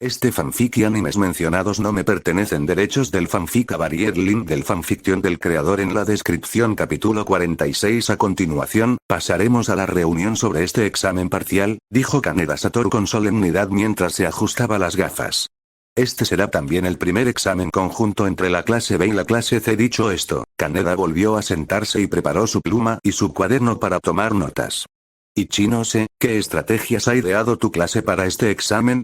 Este fanfic y animes mencionados no me pertenecen. Derechos del fanfic a variar. Link del fanfiction del creador en la descripción. Capítulo 46. A continuación, pasaremos a la reunión sobre este examen parcial, dijo Kaneda Satoru con solemnidad mientras se ajustaba las gafas. Este será también el primer examen conjunto entre la clase B y la clase C. Dicho esto, Kaneda volvió a sentarse y preparó su pluma y su cuaderno para tomar notas. Ichinose, ¿qué estrategias ha ideado tu clase para este examen?,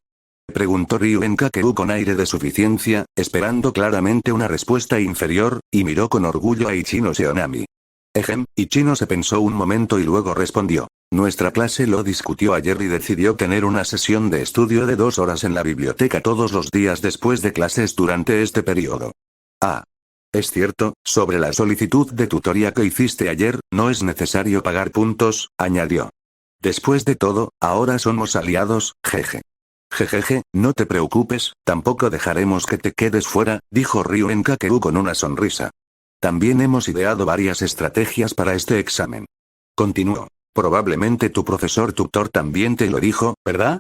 preguntó Ryuen Kakeru con aire de suficiencia, esperando claramente una respuesta inferior, y miró con orgullo a Ichinose Onami. Ichinose pensó un momento y luego respondió. Nuestra clase lo discutió ayer y decidió tener una sesión de estudio de 2 horas en la biblioteca todos los días después de clases durante este periodo. Ah. Es cierto, sobre la solicitud de tutoría que hiciste ayer, no es necesario pagar puntos, añadió. Después de todo, ahora somos aliados, jeje. Jejeje, no te preocupes, tampoco dejaremos que te quedes fuera, dijo Ryuen Kakeru con una sonrisa. También hemos ideado varias estrategias para este examen. Continuó. Probablemente tu profesor tutor también te lo dijo, ¿verdad?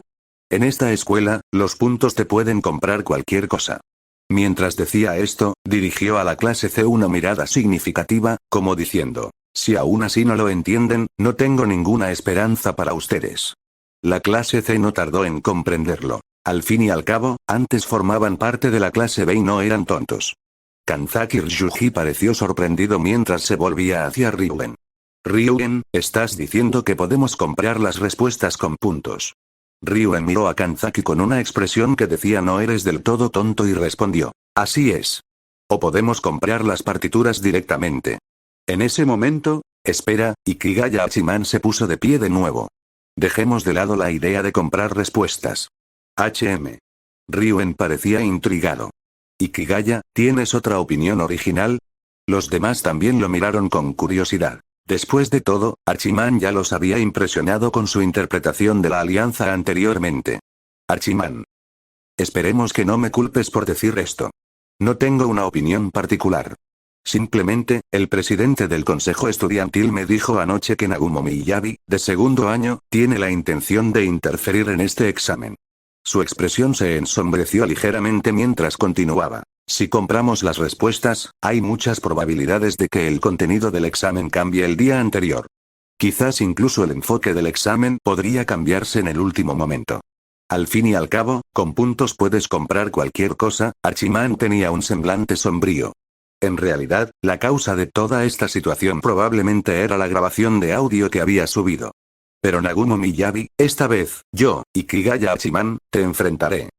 En esta escuela, los puntos te pueden comprar cualquier cosa. Mientras decía esto, dirigió a la clase C una mirada significativa, como diciendo, si aún así no lo entienden, no tengo ninguna esperanza para ustedes. La clase C no tardó en comprenderlo. Al fin y al cabo, antes formaban parte de la clase B y no eran tontos. Kanzaki Ryuji pareció sorprendido mientras se volvía hacia Ryuen. Ryuen, ¿estás diciendo que podemos comprar las respuestas con puntos? Ryuen miró a Kanzaki con una expresión que decía no eres del todo tonto y respondió. Así es. O podemos comprar las partituras directamente. En ese momento, espera, Ikigaya Hachiman se puso de pie de nuevo. Dejemos de lado la idea de comprar respuestas. Ryuen parecía intrigado. Ikigaya, ¿tienes otra opinión original? Los demás también lo miraron con curiosidad. Después de todo, Hachiman ya los había impresionado con su interpretación de la alianza anteriormente. Hachiman. Esperemos que no me culpes por decir esto. No tengo una opinión particular. Simplemente, el presidente del consejo estudiantil me dijo anoche que Nagumo Miyabi, de segundo año, tiene la intención de interferir en este examen. Su expresión se ensombreció ligeramente mientras continuaba. Si compramos las respuestas, hay muchas probabilidades de que el contenido del examen cambie el día anterior. Quizás incluso el enfoque del examen podría cambiarse en el último momento. Al fin y al cabo, con puntos puedes comprar cualquier cosa. Hachiman tenía un semblante sombrío. En realidad, la causa de toda esta situación probablemente era la grabación de audio que había subido. Pero Nagumo Miyabi, esta vez, yo, Ikigaya Hachiman, te enfrentaré.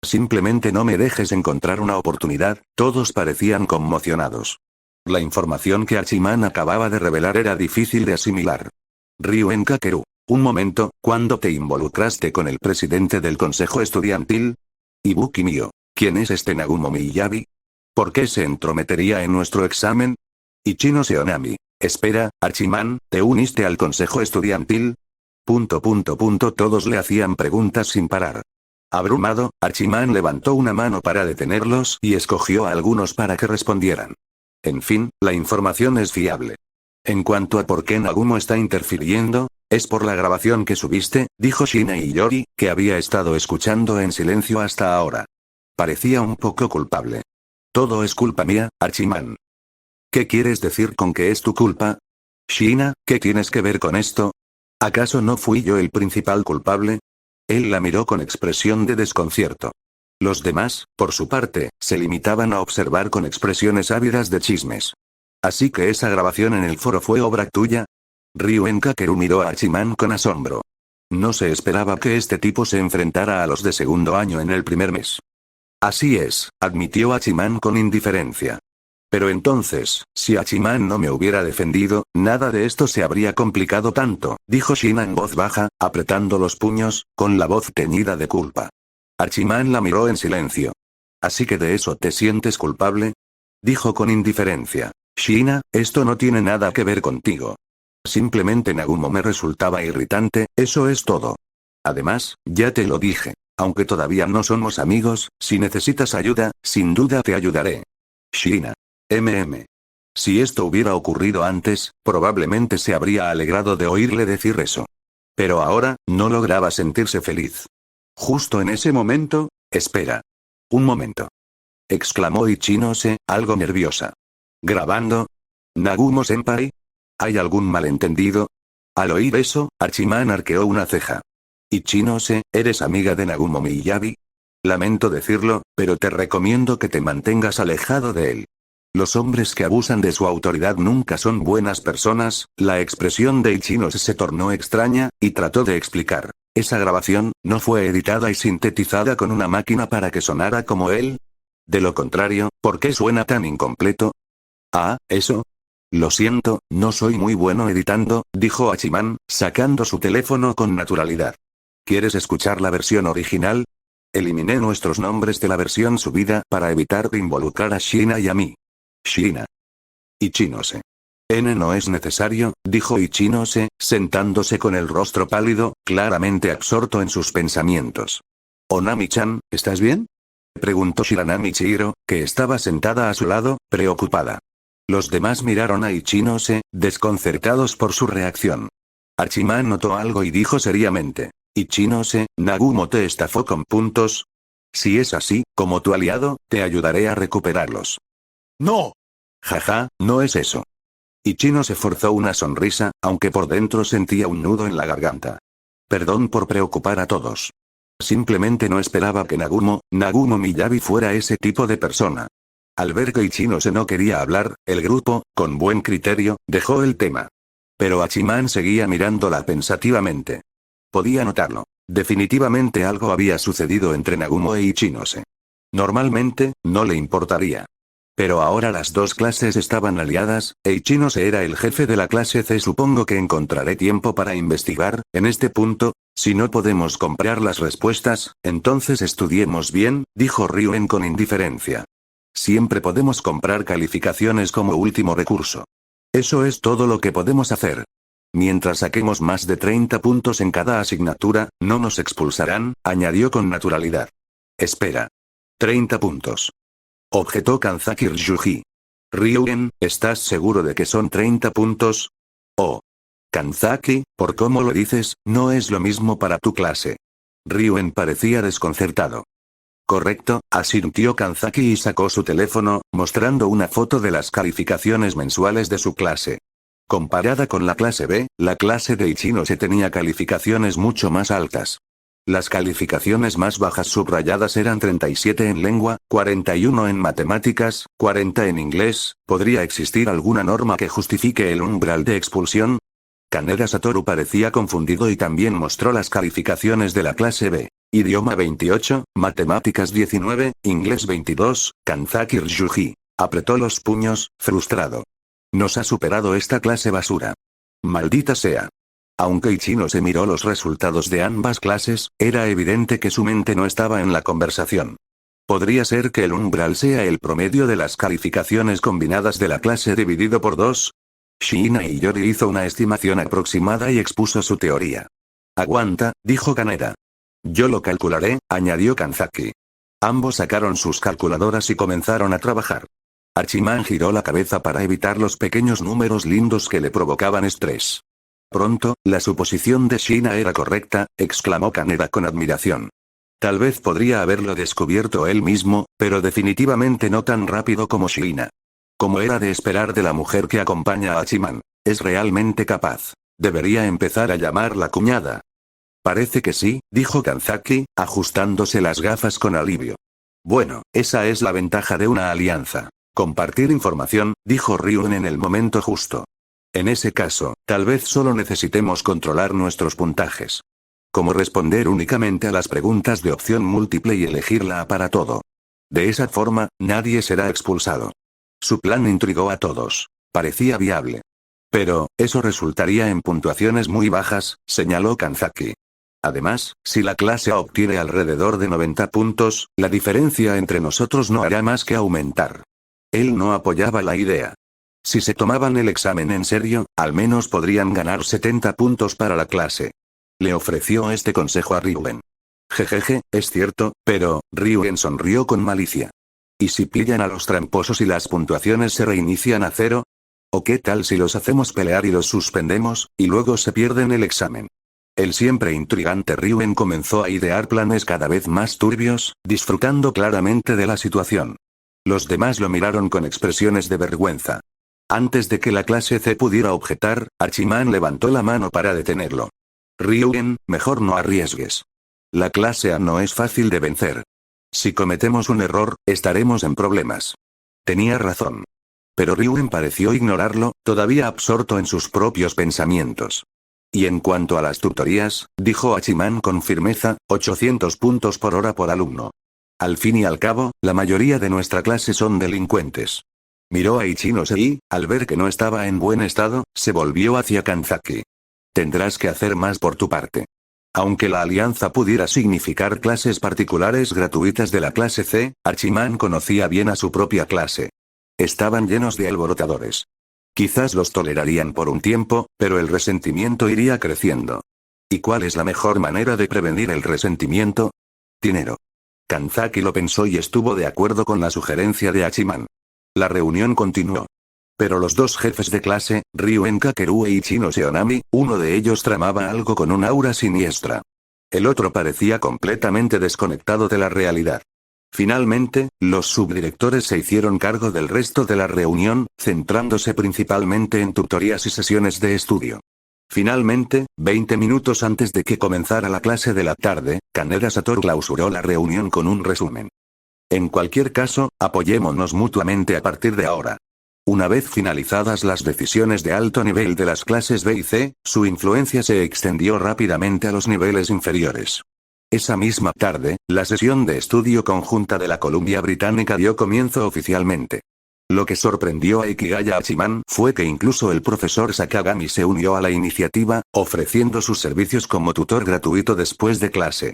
Simplemente no me dejes encontrar una oportunidad. Todos parecían conmocionados. La información que Hachiman acababa de revelar era difícil de asimilar. Ryuen Kakeru. Un momento, ¿cuándo te involucraste con el presidente del consejo estudiantil? Ibuki Mio. ¿Quién es este Nagumo Miyabi? ¿Por qué se entrometería en nuestro examen? Ichinose Onami. Espera, Hachiman, ¿te uniste al consejo estudiantil? Todos le hacían preguntas sin parar. Abrumado, Hachiman levantó una mano para detenerlos y escogió a algunos para que respondieran. En fin, la información es fiable. En cuanto a por qué Nagumo está interfiriendo, es por la grabación que subiste, dijo Shina Iyori, que había estado escuchando en silencio hasta ahora. Parecía un poco culpable. Todo es culpa mía, Hachiman. ¿Qué quieres decir con que es tu culpa? Shina, ¿qué tienes que ver con esto? ¿Acaso no fui yo el principal culpable? Él la miró con expresión de desconcierto. Los demás, por su parte, se limitaban a observar con expresiones ávidas de chismes. ¿Así que esa grabación en el foro fue obra tuya? Ryuen Kakeru miró a Hachiman con asombro. No se esperaba que este tipo se enfrentara a los de segundo año en el primer mes. Así es, admitió Hachiman con indiferencia. Pero entonces, si Hachiman no me hubiera defendido, nada de esto se habría complicado tanto, dijo Shina en voz baja, apretando los puños, con la voz teñida de culpa. Hachiman la miró en silencio. ¿Así que de eso te sientes culpable? Dijo con indiferencia. Shina, esto no tiene nada que ver contigo. Simplemente Nagumo me resultaba irritante, eso es todo. Además, ya te lo dije. Aunque todavía no somos amigos, si necesitas ayuda, sin duda te ayudaré. Shina. Si esto hubiera ocurrido antes, probablemente se habría alegrado de oírle decir eso. Pero ahora, no lograba sentirse feliz. Justo en ese momento, Espera. Un momento. Exclamó Ichinose, algo nerviosa. ¿Grabando? ¿Nagumo-senpai? ¿Hay algún malentendido? Al oír eso, Hachiman arqueó una ceja. Ichinose, ¿eres amiga de Nagumo Miyabi? Lamento decirlo, pero te recomiendo que te mantengas alejado de él. Los hombres que abusan de su autoridad nunca son buenas personas. La expresión de Ichinose se tornó extraña, y trató de explicar. ¿Esa grabación no fue editada y sintetizada con una máquina para que sonara como él? De lo contrario, ¿por qué suena tan incompleto? Ah, ¿eso? Lo siento, no soy muy bueno editando, dijo Hachiman, sacando su teléfono con naturalidad. ¿Quieres escuchar la versión original? Eliminé nuestros nombres de la versión subida para evitar de involucrar a Shina y a mí. Shina. Ichinose. No es necesario, dijo Ichinose, sentándose con el rostro pálido, claramente absorto en sus pensamientos. Onami-chan, ¿estás bien? Preguntó Shiranami Chihiro, que estaba sentada a su lado, preocupada. Los demás miraron a Ichinose, desconcertados por su reacción. Hachiman notó algo y dijo seriamente. Ichinose, ¿Nagumo te estafó con puntos? Si es así, como tu aliado, te ayudaré a recuperarlos. ¡No! Jaja, no es eso. Ichinose forzó una sonrisa, aunque por dentro sentía un nudo en la garganta. Perdón por preocupar a todos. Simplemente no esperaba que Nagumo Miyabi fuera ese tipo de persona. Al ver que Ichinose no quería hablar, el grupo, con buen criterio, dejó el tema. Pero Hachiman seguía mirándola pensativamente. Podía notarlo. Definitivamente algo había sucedido entre Nagumo e Ichinose. Normalmente, no le importaría. Pero ahora las dos clases estaban aliadas, e Ichinose era el jefe de la clase C. Supongo que encontraré tiempo para investigar, en este punto. Si no podemos comprar las respuestas, entonces estudiemos bien, dijo Ryuen con indiferencia. Siempre podemos comprar calificaciones como último recurso. Eso es todo lo que podemos hacer. Mientras saquemos más de 30 puntos en cada asignatura, no nos expulsarán, añadió con naturalidad. Espera. 30 puntos. Objetó Kanzaki Ryuji. Ryuen, ¿estás seguro de que son 30 puntos? Oh. Kanzaki, por cómo lo dices, no es lo mismo para tu clase. Ryuen parecía desconcertado. Correcto, asintió Kanzaki y sacó su teléfono, mostrando una foto de las calificaciones mensuales de su clase. Comparada con la clase B, la clase de Ichinose tenía calificaciones mucho más altas. Las calificaciones más bajas subrayadas eran 37 en lengua, 41 en matemáticas, 40 en inglés. ¿Podría existir alguna norma que justifique el umbral de expulsión? Kaneda Satoru parecía confundido y también mostró las calificaciones de la clase B. Idioma 28, matemáticas 19, inglés 22, Kanzaki Ryuji. Apretó los puños, frustrado. Nos ha superado esta clase basura. Maldita sea. Aunque Ichinose miró los resultados de ambas clases, era evidente que su mente no estaba en la conversación. ¿Podría ser que el umbral sea el promedio de las calificaciones combinadas de la clase dividido por 2? Shiina Iyori hizo una estimación aproximada y expuso su teoría. Aguanta, dijo Kaneda. Yo lo calcularé, añadió Kanzaki. Ambos sacaron sus calculadoras y comenzaron a trabajar. Hachiman giró la cabeza para evitar los pequeños números lindos que le provocaban estrés. Pronto, la suposición de Shiina era correcta, exclamó Kaneda con admiración. Tal vez podría haberlo descubierto él mismo, pero definitivamente no tan rápido como Shiina. Como era de esperar de la mujer que acompaña a Hachiman, es realmente capaz. Debería empezar a llamarla cuñada. Parece que sí, dijo Kanzaki, ajustándose las gafas con alivio. Bueno, esa es la ventaja de una alianza. Compartir información, dijo Ryuen en el momento justo. En ese caso, tal vez solo necesitemos controlar nuestros puntajes. Como responder únicamente a las preguntas de opción múltiple y elegirla para todo. De esa forma, nadie será expulsado. Su plan intrigó a todos. Parecía viable. Pero, eso resultaría en puntuaciones muy bajas, señaló Kanzaki. Además, si la clase A obtiene alrededor de 90 puntos, la diferencia entre nosotros no hará más que aumentar. Él no apoyaba la idea. Si se tomaban el examen en serio, al menos podrían ganar 70 puntos para la clase. Le ofreció este consejo a Ryuen. Jejeje, es cierto, pero, Ryuen sonrió con malicia. ¿Y si pillan a los tramposos y las puntuaciones se reinician a 0? ¿O qué tal si los hacemos pelear y los suspendemos, y luego se pierden el examen? El siempre intrigante Ryuen comenzó a idear planes cada vez más turbios, disfrutando claramente de la situación. Los demás lo miraron con expresiones de vergüenza. Antes de que la clase C pudiera objetar, Hachiman levantó la mano para detenerlo. Ryuen, mejor no arriesgues. La clase A no es fácil de vencer. Si cometemos un error, estaremos en problemas. Tenía razón. Pero Ryuen pareció ignorarlo, todavía absorto en sus propios pensamientos. Y en cuanto a las tutorías, dijo Hachiman con firmeza, 800 puntos por hora por alumno. Al fin y al cabo, la mayoría de nuestra clase son delincuentes. Miró a Ichino y, al ver que no estaba en buen estado, se volvió hacia Kanzaki. Tendrás que hacer más por tu parte. Aunque la alianza pudiera significar clases particulares gratuitas de la clase C, Hachiman conocía bien a su propia clase. Estaban llenos de alborotadores. Quizás los tolerarían por un tiempo, pero el resentimiento iría creciendo. ¿Y cuál es la mejor manera de prevenir el resentimiento? Dinero. Kanzaki lo pensó y estuvo de acuerdo con la sugerencia de Hachiman. La reunión continuó. Pero los dos jefes de clase, Ryuen Kakeru e Ichino Seonami, uno de ellos tramaba algo con un aura siniestra. El otro parecía completamente desconectado de la realidad. Finalmente, los subdirectores se hicieron cargo del resto de la reunión, centrándose principalmente en tutorías y sesiones de estudio. Finalmente, 20 minutos antes de que comenzara la clase de la tarde, Kaneda Satoru clausuró la reunión con un resumen. En cualquier caso, apoyémonos mutuamente a partir de ahora. Una vez finalizadas las decisiones de alto nivel de las clases B y C, su influencia se extendió rápidamente a los niveles inferiores. Esa misma tarde, la sesión de estudio conjunta de la Columbia Británica dio comienzo oficialmente. Lo que sorprendió a Ikigaya Hachiman fue que incluso el profesor Sakagami se unió a la iniciativa, ofreciendo sus servicios como tutor gratuito después de clase.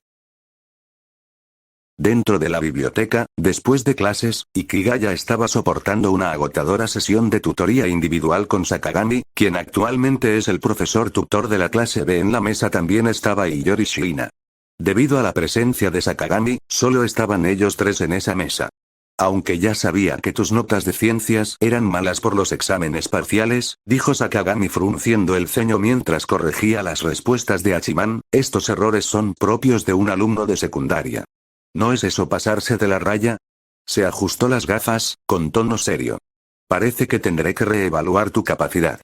Dentro de la biblioteca, después de clases, Ikigaya estaba soportando una agotadora sesión de tutoría individual con Sakagami, quien actualmente es el profesor tutor de la clase B. En la mesa también estaba Iyori Shiina. Debido a la presencia de Sakagami, solo estaban ellos tres en esa mesa. Aunque ya sabía que tus notas de ciencias eran malas por los exámenes parciales, dijo Sakagami frunciendo el ceño mientras corregía las respuestas de Hachiman, estos errores son propios de un alumno de secundaria. ¿No es eso pasarse de la raya? Se ajustó las gafas, con tono serio. Parece que tendré que reevaluar tu capacidad.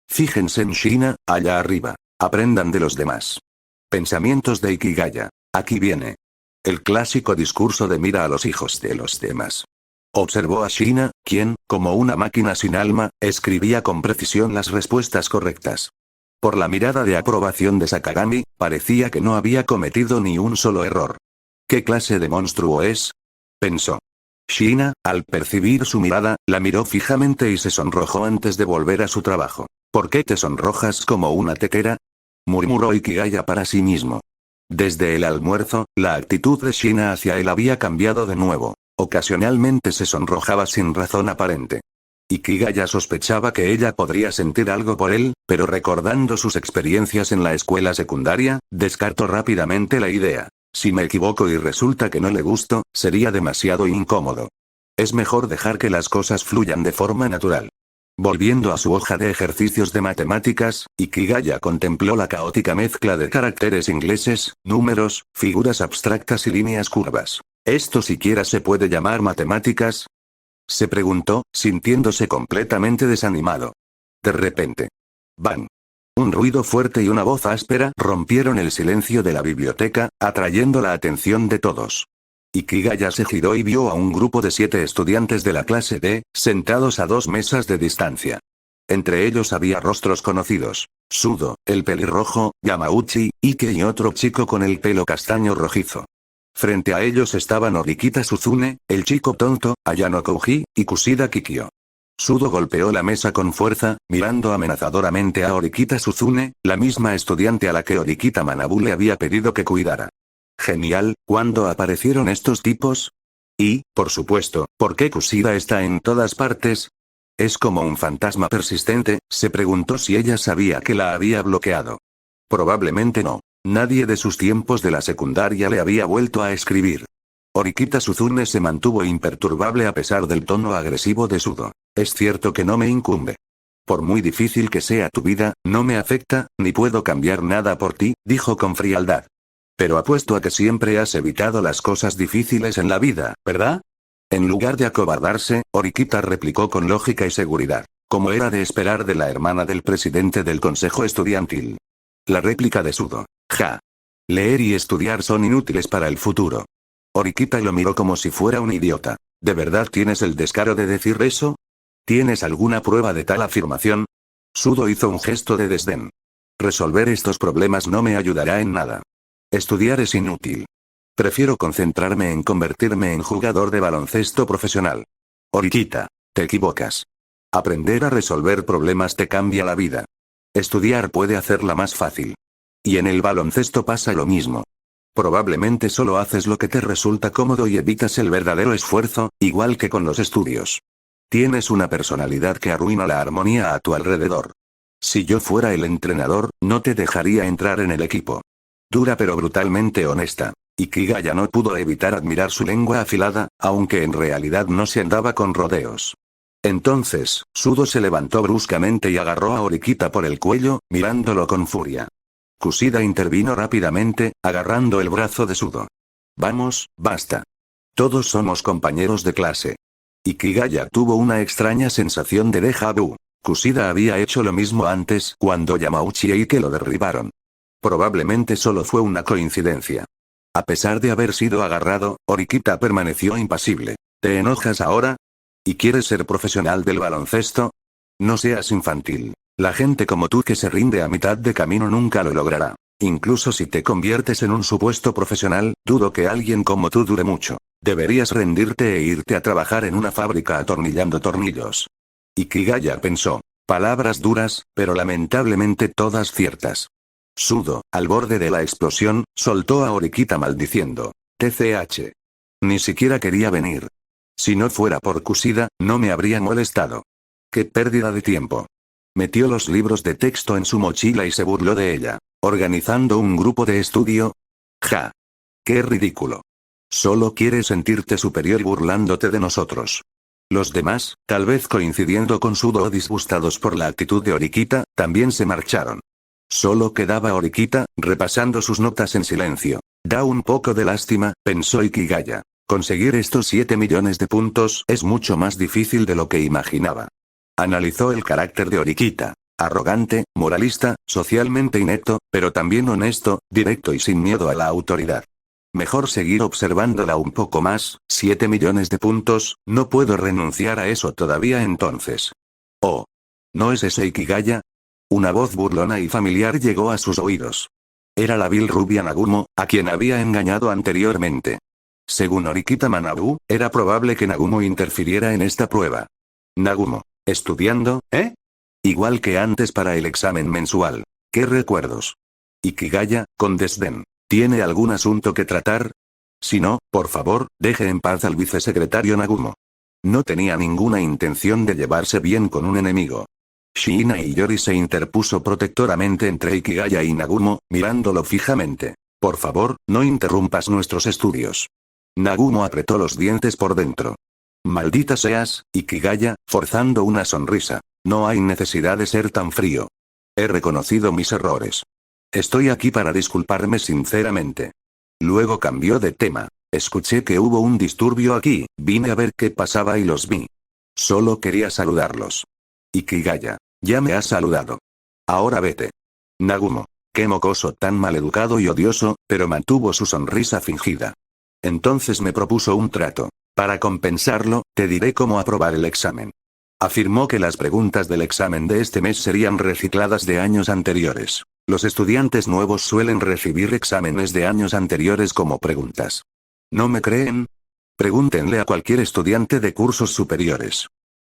Fíjense en Shiina, allá arriba. Aprendan de los demás. Pensamientos de Ikigaya. Aquí viene. El clásico discurso de mira a los hijos de los demás. Observó a Shiina, quien, como una máquina sin alma, escribía con precisión las respuestas correctas. Por la mirada de aprobación de Sakagami, parecía que no había cometido ni un solo error. ¿Qué clase de monstruo es? Pensó. Shiina, al percibir su mirada, la miró fijamente y se sonrojó antes de volver a su trabajo. ¿Por qué te sonrojas como una tequera? Murmuró Ikigaya para sí mismo. Desde el almuerzo, la actitud de Shiina hacia él había cambiado de nuevo. Ocasionalmente se sonrojaba sin razón aparente. Ikigaya sospechaba que ella podría sentir algo por él, pero recordando sus experiencias en la escuela secundaria, descartó rápidamente la idea. Si me equivoco y resulta que no le gusto, sería demasiado incómodo. Es mejor dejar que las cosas fluyan de forma natural. Volviendo a su hoja de ejercicios de matemáticas, Ikigaya contempló la caótica mezcla de caracteres ingleses, números, figuras abstractas y líneas curvas. ¿Esto siquiera se puede llamar matemáticas? Se preguntó, sintiéndose completamente desanimado. De repente. ¡Bang! Un ruido fuerte y una voz áspera rompieron el silencio de la biblioteca, atrayendo la atención de todos. Ikigaya se giró y vio a un grupo de 7 estudiantes de la clase D, sentados a 2 mesas de distancia. Entre ellos había rostros conocidos. Sudo, el pelirrojo, Yamauchi, Ike y otro chico con el pelo castaño rojizo. Frente a ellos estaban Orikita Suzune, el chico tonto, Ayano Kouji, y Kushida Kikyo. Sudo golpeó la mesa con fuerza, mirando amenazadoramente a Orikita Suzune, la misma estudiante a la que Orikita Manabu le había pedido que cuidara. Genial, ¿cuándo aparecieron estos tipos? Y, por supuesto, ¿por qué Kushida está en todas partes? Es como un fantasma persistente, se preguntó si ella sabía que la había bloqueado. Probablemente no. Nadie de sus tiempos de la secundaria le había vuelto a escribir. Orikita Suzune se mantuvo imperturbable a pesar del tono agresivo de Sudo. Es cierto que no me incumbe. Por muy difícil que sea tu vida, no me afecta, ni puedo cambiar nada por ti, dijo con frialdad. Pero apuesto a que siempre has evitado las cosas difíciles en la vida, ¿verdad? En lugar de acobardarse, Horikita replicó con lógica y seguridad, como era de esperar de la hermana del presidente del consejo estudiantil. La réplica de Sudo. Ja. Leer y estudiar son inútiles para el futuro. Horikita lo miró como si fuera un idiota. ¿De verdad tienes el descaro de decir eso? ¿Tienes alguna prueba de tal afirmación? Sudo hizo un gesto de desdén. Resolver estos problemas no me ayudará en nada. Estudiar es inútil. Prefiero concentrarme en convertirme en jugador de baloncesto profesional. Horikita, te equivocas. Aprender a resolver problemas te cambia la vida. Estudiar puede hacerla más fácil. Y en el baloncesto pasa lo mismo. Probablemente solo haces lo que te resulta cómodo y evitas el verdadero esfuerzo, igual que con los estudios. Tienes una personalidad que arruina la armonía a tu alrededor. Si yo fuera el entrenador, no te dejaría entrar en el equipo. Dura pero brutalmente honesta. Ikigaya no pudo evitar admirar su lengua afilada, aunque en realidad no se andaba con rodeos. Entonces, Sudo se levantó bruscamente y agarró a Horikita por el cuello, mirándolo con furia. Kushida intervino rápidamente, agarrando el brazo de Sudo. Vamos, basta. Todos somos compañeros de clase. Ikigaya tuvo una extraña sensación de déjà vu. Kushida había hecho lo mismo antes cuando Yamauchi e Ike lo derribaron. Probablemente solo fue una coincidencia. A pesar de haber sido agarrado, Horikita permaneció impasible. ¿Te enojas ahora? ¿Y quieres ser profesional del baloncesto? No seas infantil. La gente como tú que se rinde a mitad de camino nunca lo logrará. Incluso si te conviertes en un supuesto profesional, dudo que alguien como tú dure mucho. Deberías rendirte e irte a trabajar en una fábrica atornillando tornillos. Ikigaya pensó. Palabras duras, pero lamentablemente todas ciertas. Sudo, al borde de la explosión, soltó a Horikita maldiciendo. TCH. Ni siquiera quería venir. Si no fuera por Kushida, no me habría molestado. ¡Qué pérdida de tiempo! Metió los libros de texto en su mochila y se burló de ella. ¿Organizando un grupo de estudio? Ja. ¡Qué ridículo! Solo quieres sentirte superior burlándote de nosotros. Los demás, tal vez coincidiendo con Sudo o disgustados por la actitud de Horikita, también se marcharon. Solo quedaba Horikita, repasando sus notas en silencio. Da un poco de lástima, pensó Ikigaya. Conseguir estos 7 millones de puntos es mucho más difícil de lo que imaginaba. Analizó el carácter de Horikita. Arrogante, moralista, socialmente inepto, pero también honesto, directo y sin miedo a la autoridad. Mejor seguir observándola un poco más. 7 millones de puntos, no puedo renunciar a eso todavía entonces. Oh. ¿No es ese Ikigaya? Una voz burlona y familiar llegó a sus oídos. Era la vil rubia Nagumo, a quien había engañado anteriormente. Según Horikita Manabu, era probable que Nagumo interfiriera en esta prueba. Nagumo. ¿Estudiando, eh? Igual que antes para el examen mensual. ¿Qué recuerdos? Ikigaya, con desdén. ¿Tiene algún asunto que tratar? Si no, por favor, deje en paz al vicesecretario Nagumo. No tenía ninguna intención de llevarse bien con un enemigo. Shiina Iyori se interpuso protectoramente entre Ikigaya y Nagumo, mirándolo fijamente. Por favor, no interrumpas nuestros estudios. Nagumo apretó los dientes por dentro. Maldita seas, Ikigaya, forzando una sonrisa. No hay necesidad de ser tan frío. He reconocido mis errores. Estoy aquí para disculparme sinceramente. Luego cambió de tema. Escuché que hubo un disturbio aquí, vine a ver qué pasaba y los vi. Solo quería saludarlos. Ikigaya, ya me has saludado. Ahora vete. Nagumo. Qué mocoso tan maleducado y odioso, pero mantuvo su sonrisa fingida. Entonces me propuso un trato. Para compensarlo, te diré cómo aprobar el examen. Afirmó que las preguntas del examen de este mes serían recicladas de años anteriores. Los estudiantes nuevos suelen recibir exámenes de años anteriores como preguntas. ¿No me creen? Pregúntenle a cualquier estudiante de cursos superiores.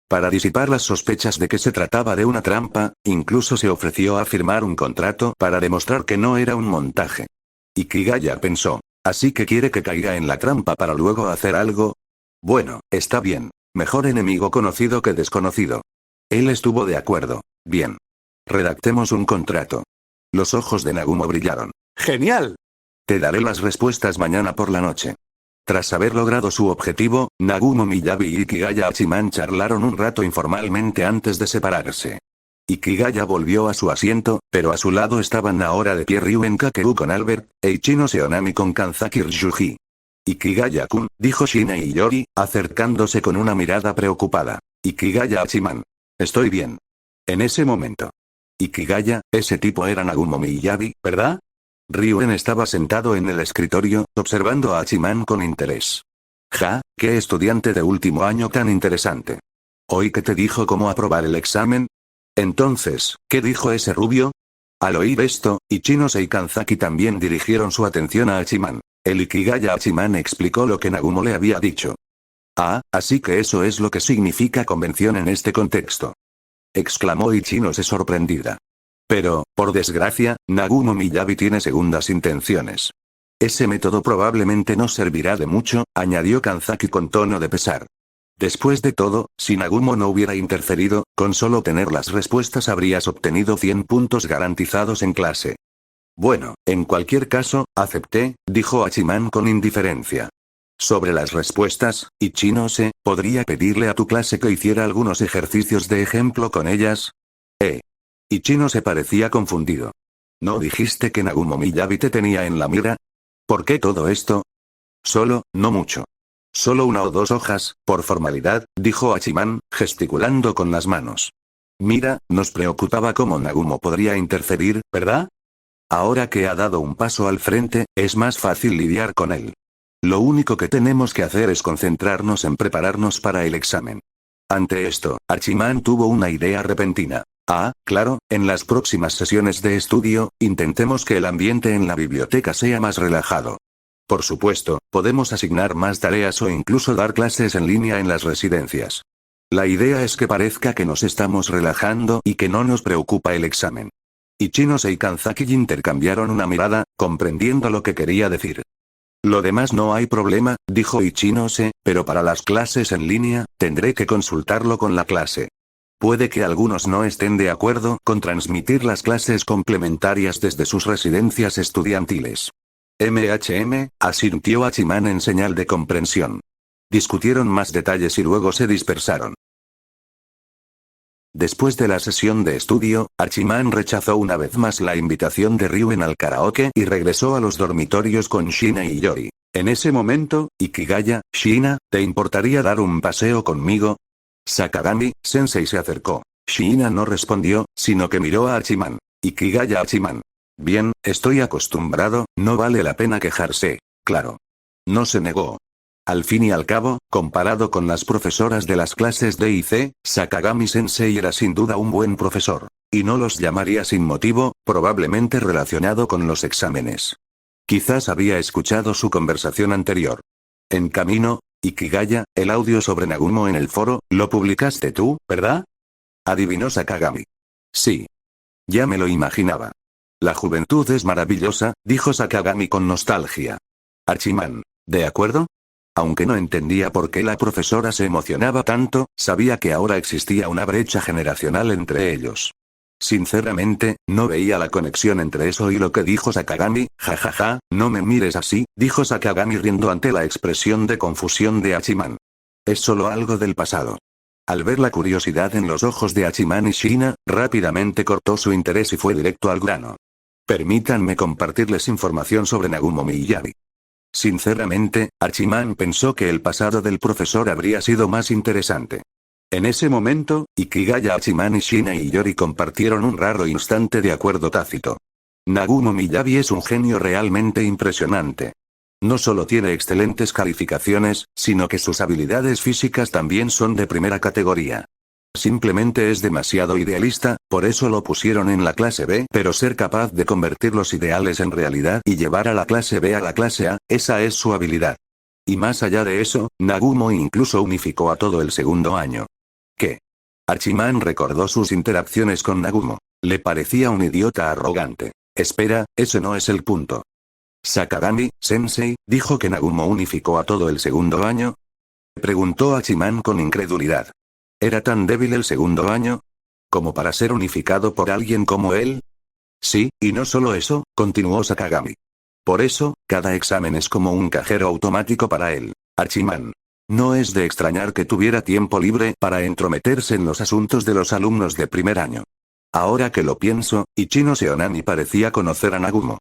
Para disipar las sospechas de que se trataba de una trampa, incluso se ofreció a firmar un contrato para demostrar que no era un montaje. Ikigaya pensó. ¿Así que quiere que caiga en la trampa para luego hacer algo? Bueno, está bien. Mejor enemigo conocido que desconocido. Él estuvo de acuerdo. Bien. Redactemos un contrato. Los ojos de Nagumo brillaron. ¡Genial! Te daré las respuestas mañana por la noche. Tras haber logrado su objetivo, Nagumo Miyabi y Ikigaya Hachiman charlaron un rato informalmente antes de separarse. Ikigaya volvió a su asiento, pero a su lado estaban ahora de pie Ryuen Kakeru con Albert, Eiichino Seonami con Kanzaki Ryuji. Ikigaya-kun, dijo Shina Iyori, acercándose con una mirada preocupada. Ikigaya Hachiman. Estoy bien. En ese momento. Ikigaya, ese tipo era Nagumo Miyabi, ¿verdad? Ryuen estaba sentado en el escritorio, observando a Hachiman con interés. Ja, qué estudiante de último año tan interesante. ¿Oí que te dijo cómo aprobar el examen? Entonces, ¿qué dijo ese rubio? Al oír esto, Ichinose y Kanzaki también dirigieron su atención a Hachiman. El Ikigaya Hachiman explicó lo que Nagumo le había dicho. Ah, así que eso es lo que significa convención en este contexto. Exclamó Ichinose sorprendida. Pero, por desgracia, Nagumo Miyabi tiene segundas intenciones. Ese método probablemente no servirá de mucho, añadió Kanzaki con tono de pesar. Después de todo, si Nagumo no hubiera interferido, con solo tener las respuestas habrías obtenido 100 puntos garantizados en clase. Bueno, en cualquier caso, acepté, dijo Hachiman con indiferencia. Sobre las respuestas, Ichinose, ¿podría pedirle a tu clase que hiciera algunos ejercicios de ejemplo con ellas? Ichinose parecía confundido. ¿No dijiste que Nagumo Miyabi te tenía en la mira? ¿Por qué todo esto? Solo, no mucho. Solo 1 o 2 hojas, por formalidad, dijo Hachiman, gesticulando con las manos. Mira, nos preocupaba cómo Nagumo podría interferir, ¿verdad? Ahora que ha dado un paso al frente, es más fácil lidiar con él. Lo único que tenemos que hacer es concentrarnos en prepararnos para el examen. Ante esto, Hachiman tuvo una idea repentina. Ah, claro, en las próximas sesiones de estudio, intentemos que el ambiente en la biblioteca sea más relajado. Por supuesto, podemos asignar más tareas o incluso dar clases en línea en las residencias. La idea es que parezca que nos estamos relajando y que no nos preocupa el examen. Ichinose y Kanzaki intercambiaron una mirada, comprendiendo lo que quería decir. Lo demás no hay problema, dijo Ichinose, pero para las clases en línea, tendré que consultarlo con la clase. Puede que algunos no estén de acuerdo con transmitir las clases complementarias desde sus residencias estudiantiles. Asintió Hachiman en señal de comprensión. Discutieron más detalles y luego se dispersaron. Después de la sesión de estudio, Hachiman rechazó una vez más la invitación de Ryuen al karaoke y regresó a los dormitorios con Shina y Yori. En ese momento, Ikigaya, Shina, ¿te importaría dar un paseo conmigo? Sakagami-sensei se acercó. Shina no respondió, sino que miró a Hachiman. Ikigaya Hachiman. Bien, estoy acostumbrado, no vale la pena quejarse. Claro. No se negó. Al fin y al cabo, comparado con las profesoras de las clases D y C, Sakagami-sensei era sin duda un buen profesor. Y no los llamaría sin motivo, probablemente relacionado con los exámenes. Quizás había escuchado su conversación anterior. En camino, Ikigaya, el audio sobre Nagumo en el foro, lo publicaste tú, ¿verdad? Adivinó Sakagami. Sí. Ya me lo imaginaba. La juventud es maravillosa, dijo Sakagami con nostalgia. Hachiman. ¿De acuerdo? Aunque no entendía por qué la profesora se emocionaba tanto, sabía que ahora existía una brecha generacional entre ellos. Sinceramente, no veía la conexión entre eso y lo que dijo Sakagami. Jajaja, no me mires así, dijo Sakagami riendo ante la expresión de confusión de Hachiman. Es solo algo del pasado. Al ver la curiosidad en los ojos de Hachiman y Shina, rápidamente cortó su interés y fue directo al grano. Permítanme compartirles información sobre Nagumo Miyabi. Sinceramente, Hachiman pensó que el pasado del profesor habría sido más interesante. En ese momento, Ikigaya Hachiman y Shina y Yori compartieron un raro instante de acuerdo tácito. Nagumo Miyabi es un genio realmente impresionante. No solo tiene excelentes calificaciones, sino que sus habilidades físicas también son de primera categoría. Simplemente es demasiado idealista, por eso lo pusieron en la clase B, pero ser capaz de convertir los ideales en realidad y llevar a la clase B a la clase A, esa es su habilidad. Y más allá de eso, Nagumo incluso unificó a todo el segundo año. ¿Qué? Hachiman recordó sus interacciones con Nagumo. Le parecía un idiota arrogante. Espera, ese no es el punto. Sakagami-sensei, dijo que Nagumo unificó a todo el segundo año. Preguntó Hachiman con incredulidad. ¿Era tan débil el segundo año? ¿Como para ser unificado por alguien como él? Sí, y no solo eso, continuó Sakagami. Por eso, cada examen es como un cajero automático para él. Hachiman. No es de extrañar que tuviera tiempo libre para entrometerse en los asuntos de los alumnos de primer año. Ahora que lo pienso, Ichino Seonami parecía conocer a Nagumo.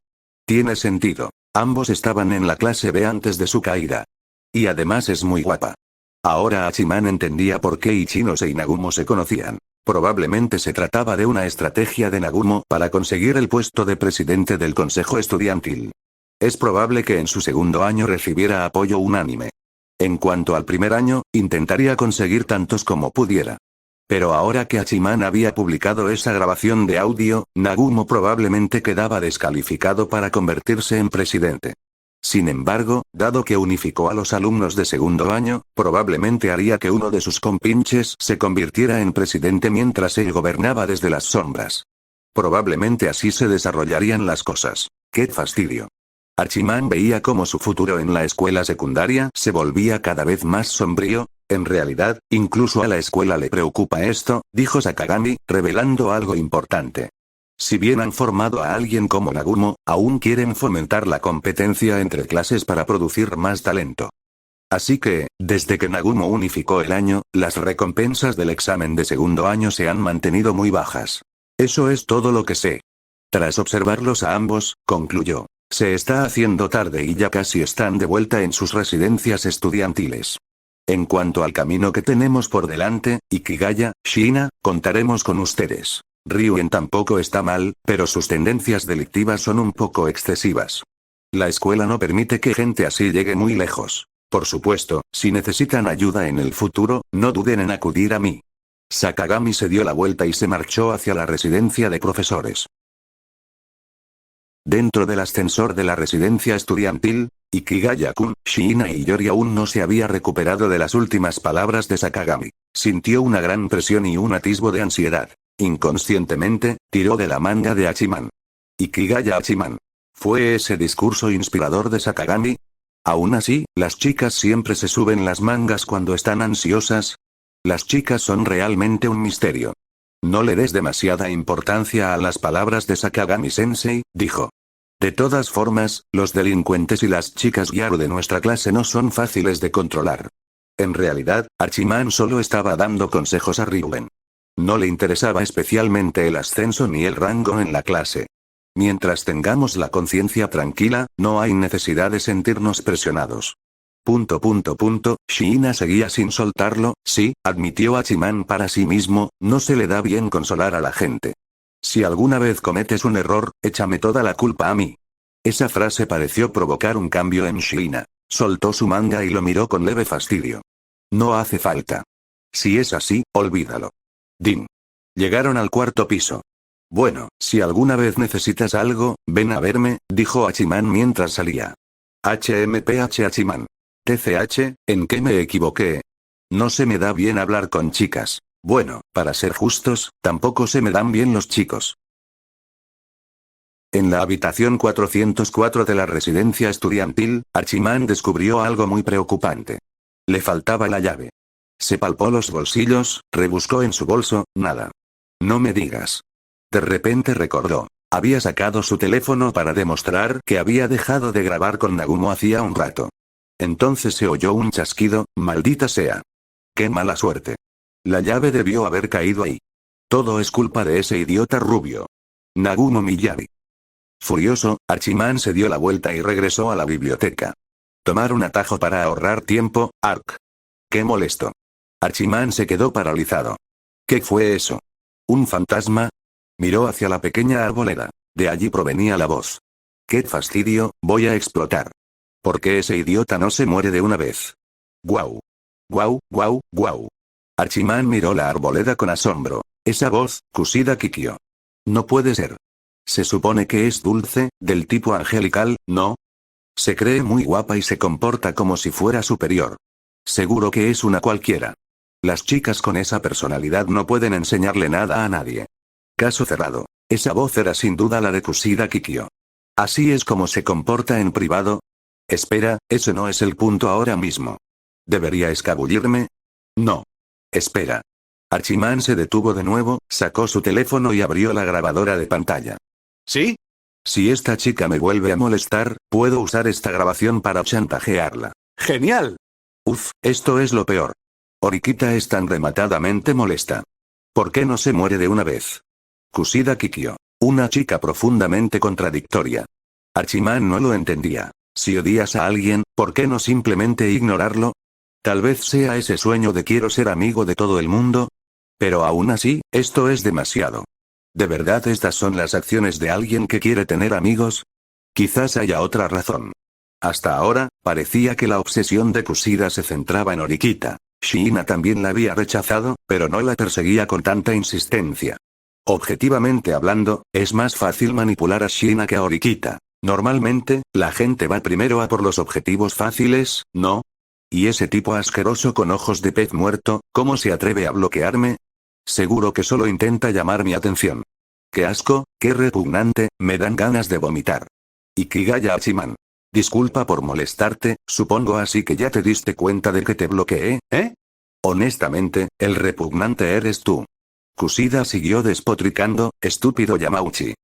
Tiene sentido. Ambos estaban en la clase B antes de su caída. Y además es muy guapa. Ahora Hachiman entendía por qué Ichinose y Nagumo se conocían. Probablemente se trataba de una estrategia de Nagumo para conseguir el puesto de presidente del consejo estudiantil. Es probable que en su segundo año recibiera apoyo unánime. En cuanto al primer año, intentaría conseguir tantos como pudiera. Pero ahora que Hachiman había publicado esa grabación de audio, Nagumo probablemente quedaba descalificado para convertirse en presidente. Sin embargo, dado que unificó a los alumnos de segundo año, probablemente haría que uno de sus compinches se convirtiera en presidente mientras él gobernaba desde las sombras. Probablemente así se desarrollarían las cosas. ¡Qué fastidio! Hachiman veía cómo su futuro en la escuela secundaria se volvía cada vez más sombrío. En realidad, incluso a la escuela le preocupa esto, dijo Sakagami, revelando algo importante. Si bien han formado a alguien como Nagumo, aún quieren fomentar la competencia entre clases para producir más talento. Así que, desde que Nagumo unificó el año, las recompensas del examen de segundo año se han mantenido muy bajas. Eso es todo lo que sé. Tras observarlos a ambos, concluyó. Se está haciendo tarde y ya casi están de vuelta en sus residencias estudiantiles. En cuanto al camino que tenemos por delante, Ikigaya, Shina, contaremos con ustedes. Ryuen tampoco está mal, pero sus tendencias delictivas son un poco excesivas. La escuela no permite que gente así llegue muy lejos. Por supuesto, si necesitan ayuda en el futuro, no duden en acudir a mí. Sakagami se dio la vuelta y se marchó hacia la residencia de profesores. Dentro del ascensor de la residencia estudiantil, Ikigaya-kun, Shina y Yori aún no se había recuperado de las últimas palabras de Sakagami. Sintió una gran presión y un atisbo de ansiedad. Inconscientemente, tiró de la manga de Hachiman. Ikigaya Hachiman. ¿Fue ese discurso inspirador de Sakagami? Aún así, las chicas siempre se suben las mangas cuando están ansiosas. Las chicas son realmente un misterio. No le des demasiada importancia a las palabras de Sakagami-sensei, dijo. De todas formas, los delincuentes y las chicas Gyaru de nuestra clase no son fáciles de controlar. En realidad, Hachiman solo estaba dando consejos a Ryuen. No le interesaba especialmente el ascenso ni el rango en la clase. Mientras tengamos la conciencia tranquila, no hay necesidad de sentirnos presionados. Shina seguía sin soltarlo, sí, admitió Hachiman para sí mismo, no se le da bien consolar a la gente. Si alguna vez cometes un error, échame toda la culpa a mí. Esa frase pareció provocar un cambio en Shina. Soltó su manga y lo miró con leve fastidio. No hace falta. Si es así, olvídalo. Din. Llegaron al cuarto piso. Bueno, si alguna vez necesitas algo, ven a verme, dijo Hachiman mientras salía. HMPH Hachiman. TCH, ¿en qué me equivoqué? No se me da bien hablar con chicas. Bueno, para ser justos, tampoco se me dan bien los chicos. En la habitación 404 de la residencia estudiantil, Hachiman descubrió algo muy preocupante. Le faltaba la llave. Se palpó los bolsillos, rebuscó en su bolso, nada. No me digas. De repente recordó. Había sacado su teléfono para demostrar que había dejado de grabar con Nagumo hacía un rato. Entonces se oyó un chasquido, maldita sea. ¡Qué mala suerte! La llave debió haber caído ahí. Todo es culpa de ese idiota rubio. Nagumo Miyagi. Furioso, Hachiman se dio la vuelta y regresó a la biblioteca. Tomar un atajo para ahorrar tiempo, Ark. ¡Qué molesto! Hachiman se quedó paralizado. ¿Qué fue eso? ¿Un fantasma? Miró hacia la pequeña arboleda. De allí provenía la voz. ¡Qué fastidio, voy a explotar! ¿Por qué ese idiota no se muere de una vez? ¡Guau! ¡Guau, guau, guau! Hachiman miró la arboleda con asombro. Esa voz, Kushida Kikyo. No puede ser. Se supone que es dulce, del tipo angelical, ¿no? Se cree muy guapa y se comporta como si fuera superior. Seguro que es una cualquiera. Las chicas con esa personalidad no pueden enseñarle nada a nadie. Caso cerrado. Esa voz era sin duda la de Kushida Kikyo. ¿Así es como se comporta en privado? Espera, ese no es el punto ahora mismo. ¿Debería escabullirme? No. Espera. Hachiman se detuvo de nuevo, sacó su teléfono y abrió la grabadora de pantalla. ¿Sí? Si esta chica me vuelve a molestar, puedo usar esta grabación para chantajearla. ¡Genial! Uf, esto es lo peor. Orikita es tan rematadamente molesta. ¿Por qué no se muere de una vez? Kushida Kikyo. Una chica profundamente contradictoria. Hachiman no lo entendía. Si odias a alguien, ¿por qué no simplemente ignorarlo? Tal vez sea ese sueño de quiero ser amigo de todo el mundo. Pero aún así, esto es demasiado. ¿De verdad estas son las acciones de alguien que quiere tener amigos? Quizás haya otra razón. Hasta ahora, parecía que la obsesión de Kushida se centraba en Horikita. Shiina también la había rechazado, pero no la perseguía con tanta insistencia. Objetivamente hablando, es más fácil manipular a Shiina que a Horikita. Normalmente, la gente va primero a por los objetivos fáciles, ¿no? Y ese tipo asqueroso con ojos de pez muerto, ¿cómo se atreve a bloquearme? Seguro que solo intenta llamar mi atención. Qué asco, qué repugnante, me dan ganas de vomitar. Ikigaya Hachiman. Disculpa por molestarte, supongo así que ya te diste cuenta de que te bloqueé, ¿eh? Honestamente, el repugnante eres tú. Kushida siguió despotricando, estúpido Yamauchi.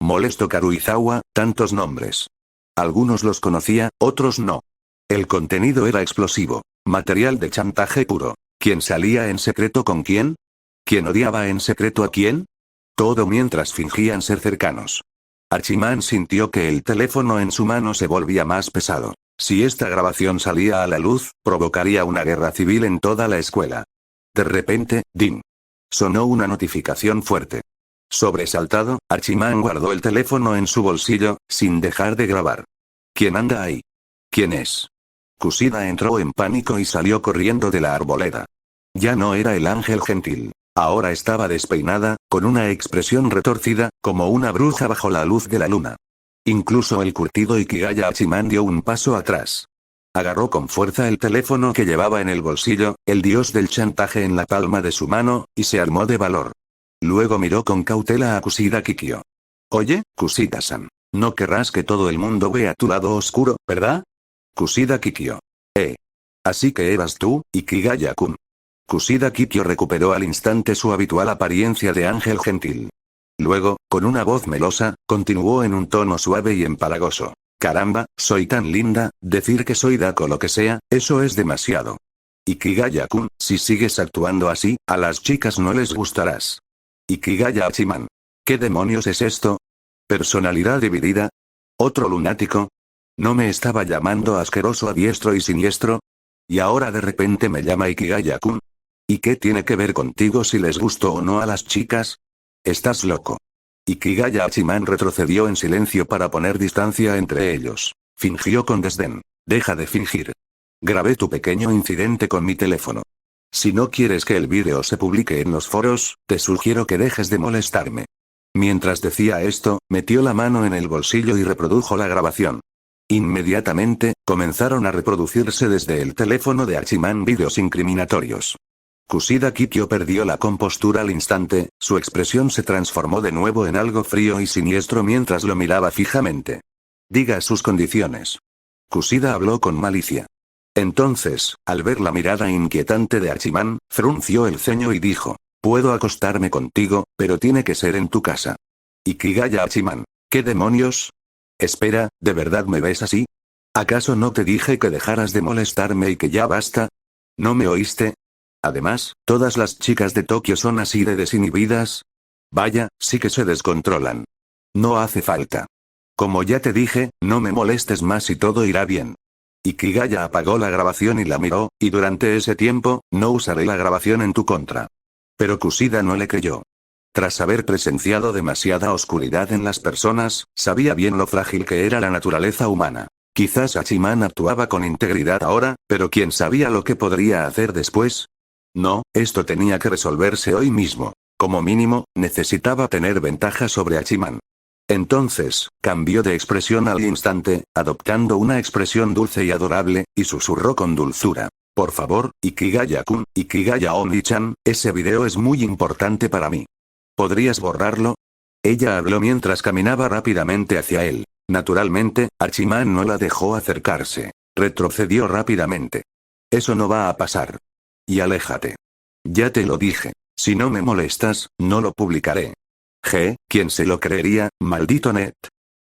Molesto Karuizawa, tantos nombres. Algunos los conocía, otros no. El contenido era explosivo. Material de chantaje puro. ¿Quién salía en secreto con quién? ¿Quién odiaba en secreto a quién? Todo mientras fingían ser cercanos. Hachiman sintió que el teléfono en su mano se volvía más pesado. Si esta grabación salía a la luz, provocaría una guerra civil en toda la escuela. De repente, ¡ding! Sonó una notificación fuerte. Sobresaltado, Hachiman guardó el teléfono en su bolsillo, sin dejar de grabar. ¿Quién anda ahí? ¿Quién es? Kushida entró en pánico y salió corriendo de la arboleda. Ya no era el ángel gentil. Ahora estaba despeinada, con una expresión retorcida, como una bruja bajo la luz de la luna. Incluso el curtido Ikigaya Hachiman dio un paso atrás. Agarró con fuerza el teléfono que llevaba en el bolsillo, el dios del chantaje en la palma de su mano, y se armó de valor. Luego miró con cautela a Kushida Kikyo. Oye, Kushida-san, no querrás que todo el mundo vea tu lado oscuro, ¿verdad? Kushida Kikyo. Así que eras tú, Ikigaya-kun. Kushida Kikyo recuperó al instante su habitual apariencia de ángel gentil. Luego, con una voz melosa, continuó en un tono suave y empalagoso. Caramba, soy tan linda, decir que soy Dako lo que sea, eso es demasiado. Ikigaya-kun, si sigues actuando así, a las chicas no les gustarás. Ikigaya Hachiman. ¿Qué demonios es esto? ¿Personalidad dividida? ¿Otro lunático? ¿No me estaba llamando asqueroso a diestro y siniestro? ¿Y ahora de repente me llama Ikigaya-kun? ¿Y qué tiene que ver contigo si les gustó o no a las chicas? Estás loco. Ikigaya Hachiman retrocedió en silencio para poner distancia entre ellos. Fingió con desdén. Deja de fingir. Grabé tu pequeño incidente con mi teléfono. Si no quieres que el vídeo se publique en los foros, te sugiero que dejes de molestarme. Mientras decía esto, metió la mano en el bolsillo y reprodujo la grabación. Inmediatamente, comenzaron a reproducirse desde el teléfono de Hachiman vídeos incriminatorios. Kushida Kikyo perdió la compostura al instante, su expresión se transformó de nuevo en algo frío y siniestro mientras lo miraba fijamente. Diga sus condiciones. Kushida habló con malicia. Entonces, al ver la mirada inquietante de Hachiman, frunció el ceño y dijo, puedo acostarme contigo, pero tiene que ser en tu casa. Ikigaya Hachiman. ¿Qué demonios? Espera, ¿de verdad me ves así? ¿Acaso no te dije que dejaras de molestarme y que ya basta? ¿No me oíste? Además, ¿todas las chicas de Tokio son así de desinhibidas? Vaya, sí que se descontrolan. No hace falta. Como ya te dije, no me molestes más y todo irá bien. Ikigaya apagó la grabación y la miró, y durante ese tiempo, no usaré la grabación en tu contra. Pero Kushida no le creyó. Tras haber presenciado demasiada oscuridad en las personas, sabía bien lo frágil que era la naturaleza humana. Quizás Hachiman actuaba con integridad ahora, pero ¿quién sabía lo que podría hacer después? No, esto tenía que resolverse hoy mismo. Como mínimo, necesitaba tener ventaja sobre Hachiman. Entonces, cambió de expresión al instante, adoptando una expresión dulce y adorable, y susurró con dulzura. Por favor, Ikigaya-kun, Ikigaya Oni-chan, ese video es muy importante para mí. ¿Podrías borrarlo? Ella habló mientras caminaba rápidamente hacia él. Naturalmente, Hachiman no la dejó acercarse. Retrocedió rápidamente. Eso no va a pasar. Y aléjate. Ya te lo dije. Si no me molestas, no lo publicaré. ¿Quién se lo creería, maldito net?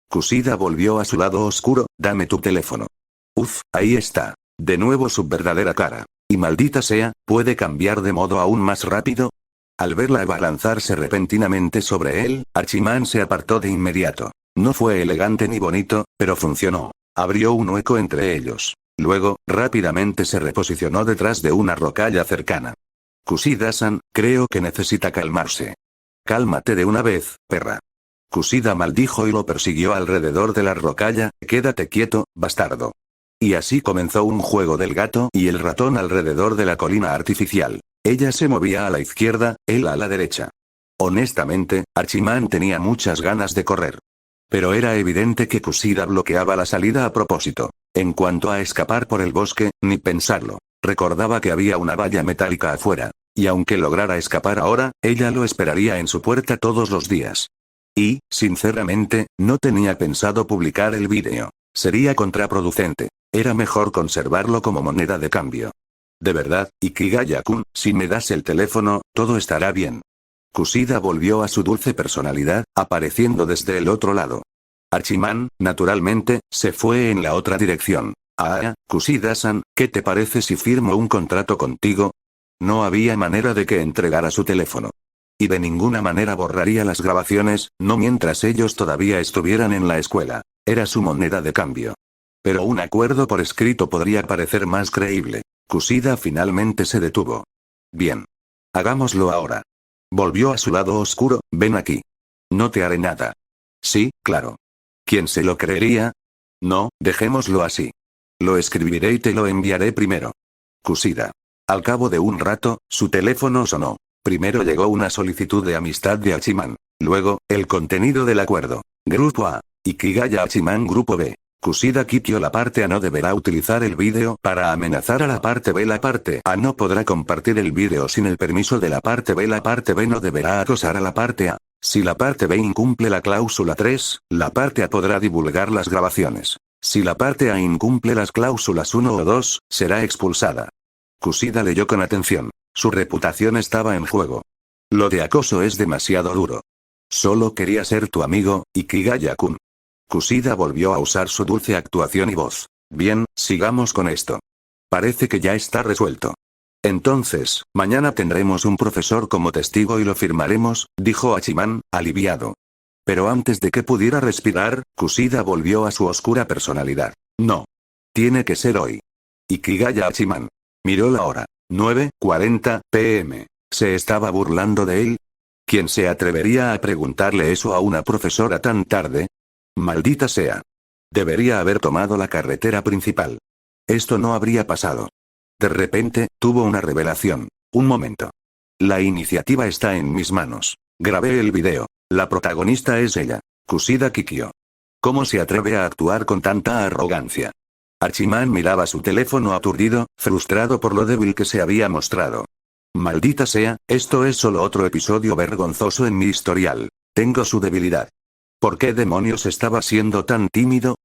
Kushida volvió a su lado oscuro, dame tu teléfono. Ahí está. De nuevo su verdadera cara. Y maldita sea, ¿puede cambiar de modo aún más rápido? Al verla abalanzarse repentinamente sobre él, Archiman se apartó de inmediato. No fue elegante ni bonito, pero funcionó. Abrió un hueco entre ellos. Luego, rápidamente se reposicionó detrás de una rocalla cercana. Kusida-san, creo que necesita calmarse. Cálmate de una vez, perra. Kusida maldijo y lo persiguió alrededor de la rocalla. Quédate quieto, bastardo. Y así comenzó un juego del gato y el ratón alrededor de la colina artificial. Ella se movía a la izquierda, él a la derecha. Honestamente, Archiman tenía muchas ganas de correr. Pero era evidente que Kusida bloqueaba la salida a propósito. En cuanto a escapar por el bosque, ni pensarlo. Recordaba que había una valla metálica afuera. Y aunque lograra escapar ahora, ella lo esperaría en su puerta todos los días. Y, sinceramente, no tenía pensado publicar el vídeo. Sería contraproducente. Era mejor conservarlo como moneda de cambio. De verdad, Ikigaya-kun, si me das el teléfono, todo estará bien. Kusida volvió a su dulce personalidad, apareciendo desde el otro lado. Archiman, naturalmente, se fue en la otra dirección. Kusida-san, ¿qué te parece si firmo un contrato contigo? No había manera de que entregara su teléfono. Y de ninguna manera borraría las grabaciones, no mientras ellos todavía estuvieran en la escuela. Era su moneda de cambio. Pero un acuerdo por escrito podría parecer más creíble. Kusida finalmente se detuvo. Bien. Hagámoslo ahora. Volvió a su lado oscuro, ven aquí. No te haré nada. Sí, claro. ¿Quién se lo creería? No, dejémoslo así. Lo escribiré y te lo enviaré primero. Kusida. Al cabo de un rato, su teléfono sonó. Primero llegó una solicitud de amistad de Archiman. Luego, el contenido del acuerdo. Grupo A. Ikigaya Archiman Grupo B. Kusida Kikyo. La parte A no deberá utilizar el vídeo para amenazar a la parte B. La parte A no podrá compartir el vídeo sin el permiso de la parte B. La parte B no deberá acosar a la parte A. Si la parte B incumple la cláusula 3, la parte A podrá divulgar las grabaciones. Si la parte A incumple las cláusulas 1 o 2, será expulsada. Kusida leyó con atención. Su reputación estaba en juego. Lo de acoso es demasiado duro. Solo quería ser tu amigo, Ikigaya-kun. Kusida volvió a usar su dulce actuación y voz. Bien, sigamos con esto. Parece que ya está resuelto. Entonces, mañana tendremos un profesor como testigo y lo firmaremos, dijo Archiman, aliviado. Pero antes de que pudiera respirar, Kusida volvió a su oscura personalidad. No. Tiene que ser hoy. Ikigaya Archiman. Miró la hora. 9:40 p.m. ¿Se estaba burlando de él? ¿Quién se atrevería a preguntarle eso a una profesora tan tarde? Maldita sea. Debería haber tomado la carretera principal. Esto no habría pasado. De repente, tuvo una revelación. Un momento. La iniciativa está en mis manos. Grabé el video. La protagonista es ella. Kusida Kikyo. ¿Cómo se atreve a actuar con tanta arrogancia? Archiman miraba su teléfono aturdido, frustrado por lo débil que se había mostrado. Maldita sea, esto es solo otro episodio vergonzoso en mi historial. Tengo su debilidad. ¿Por qué demonios estaba siendo tan tímido?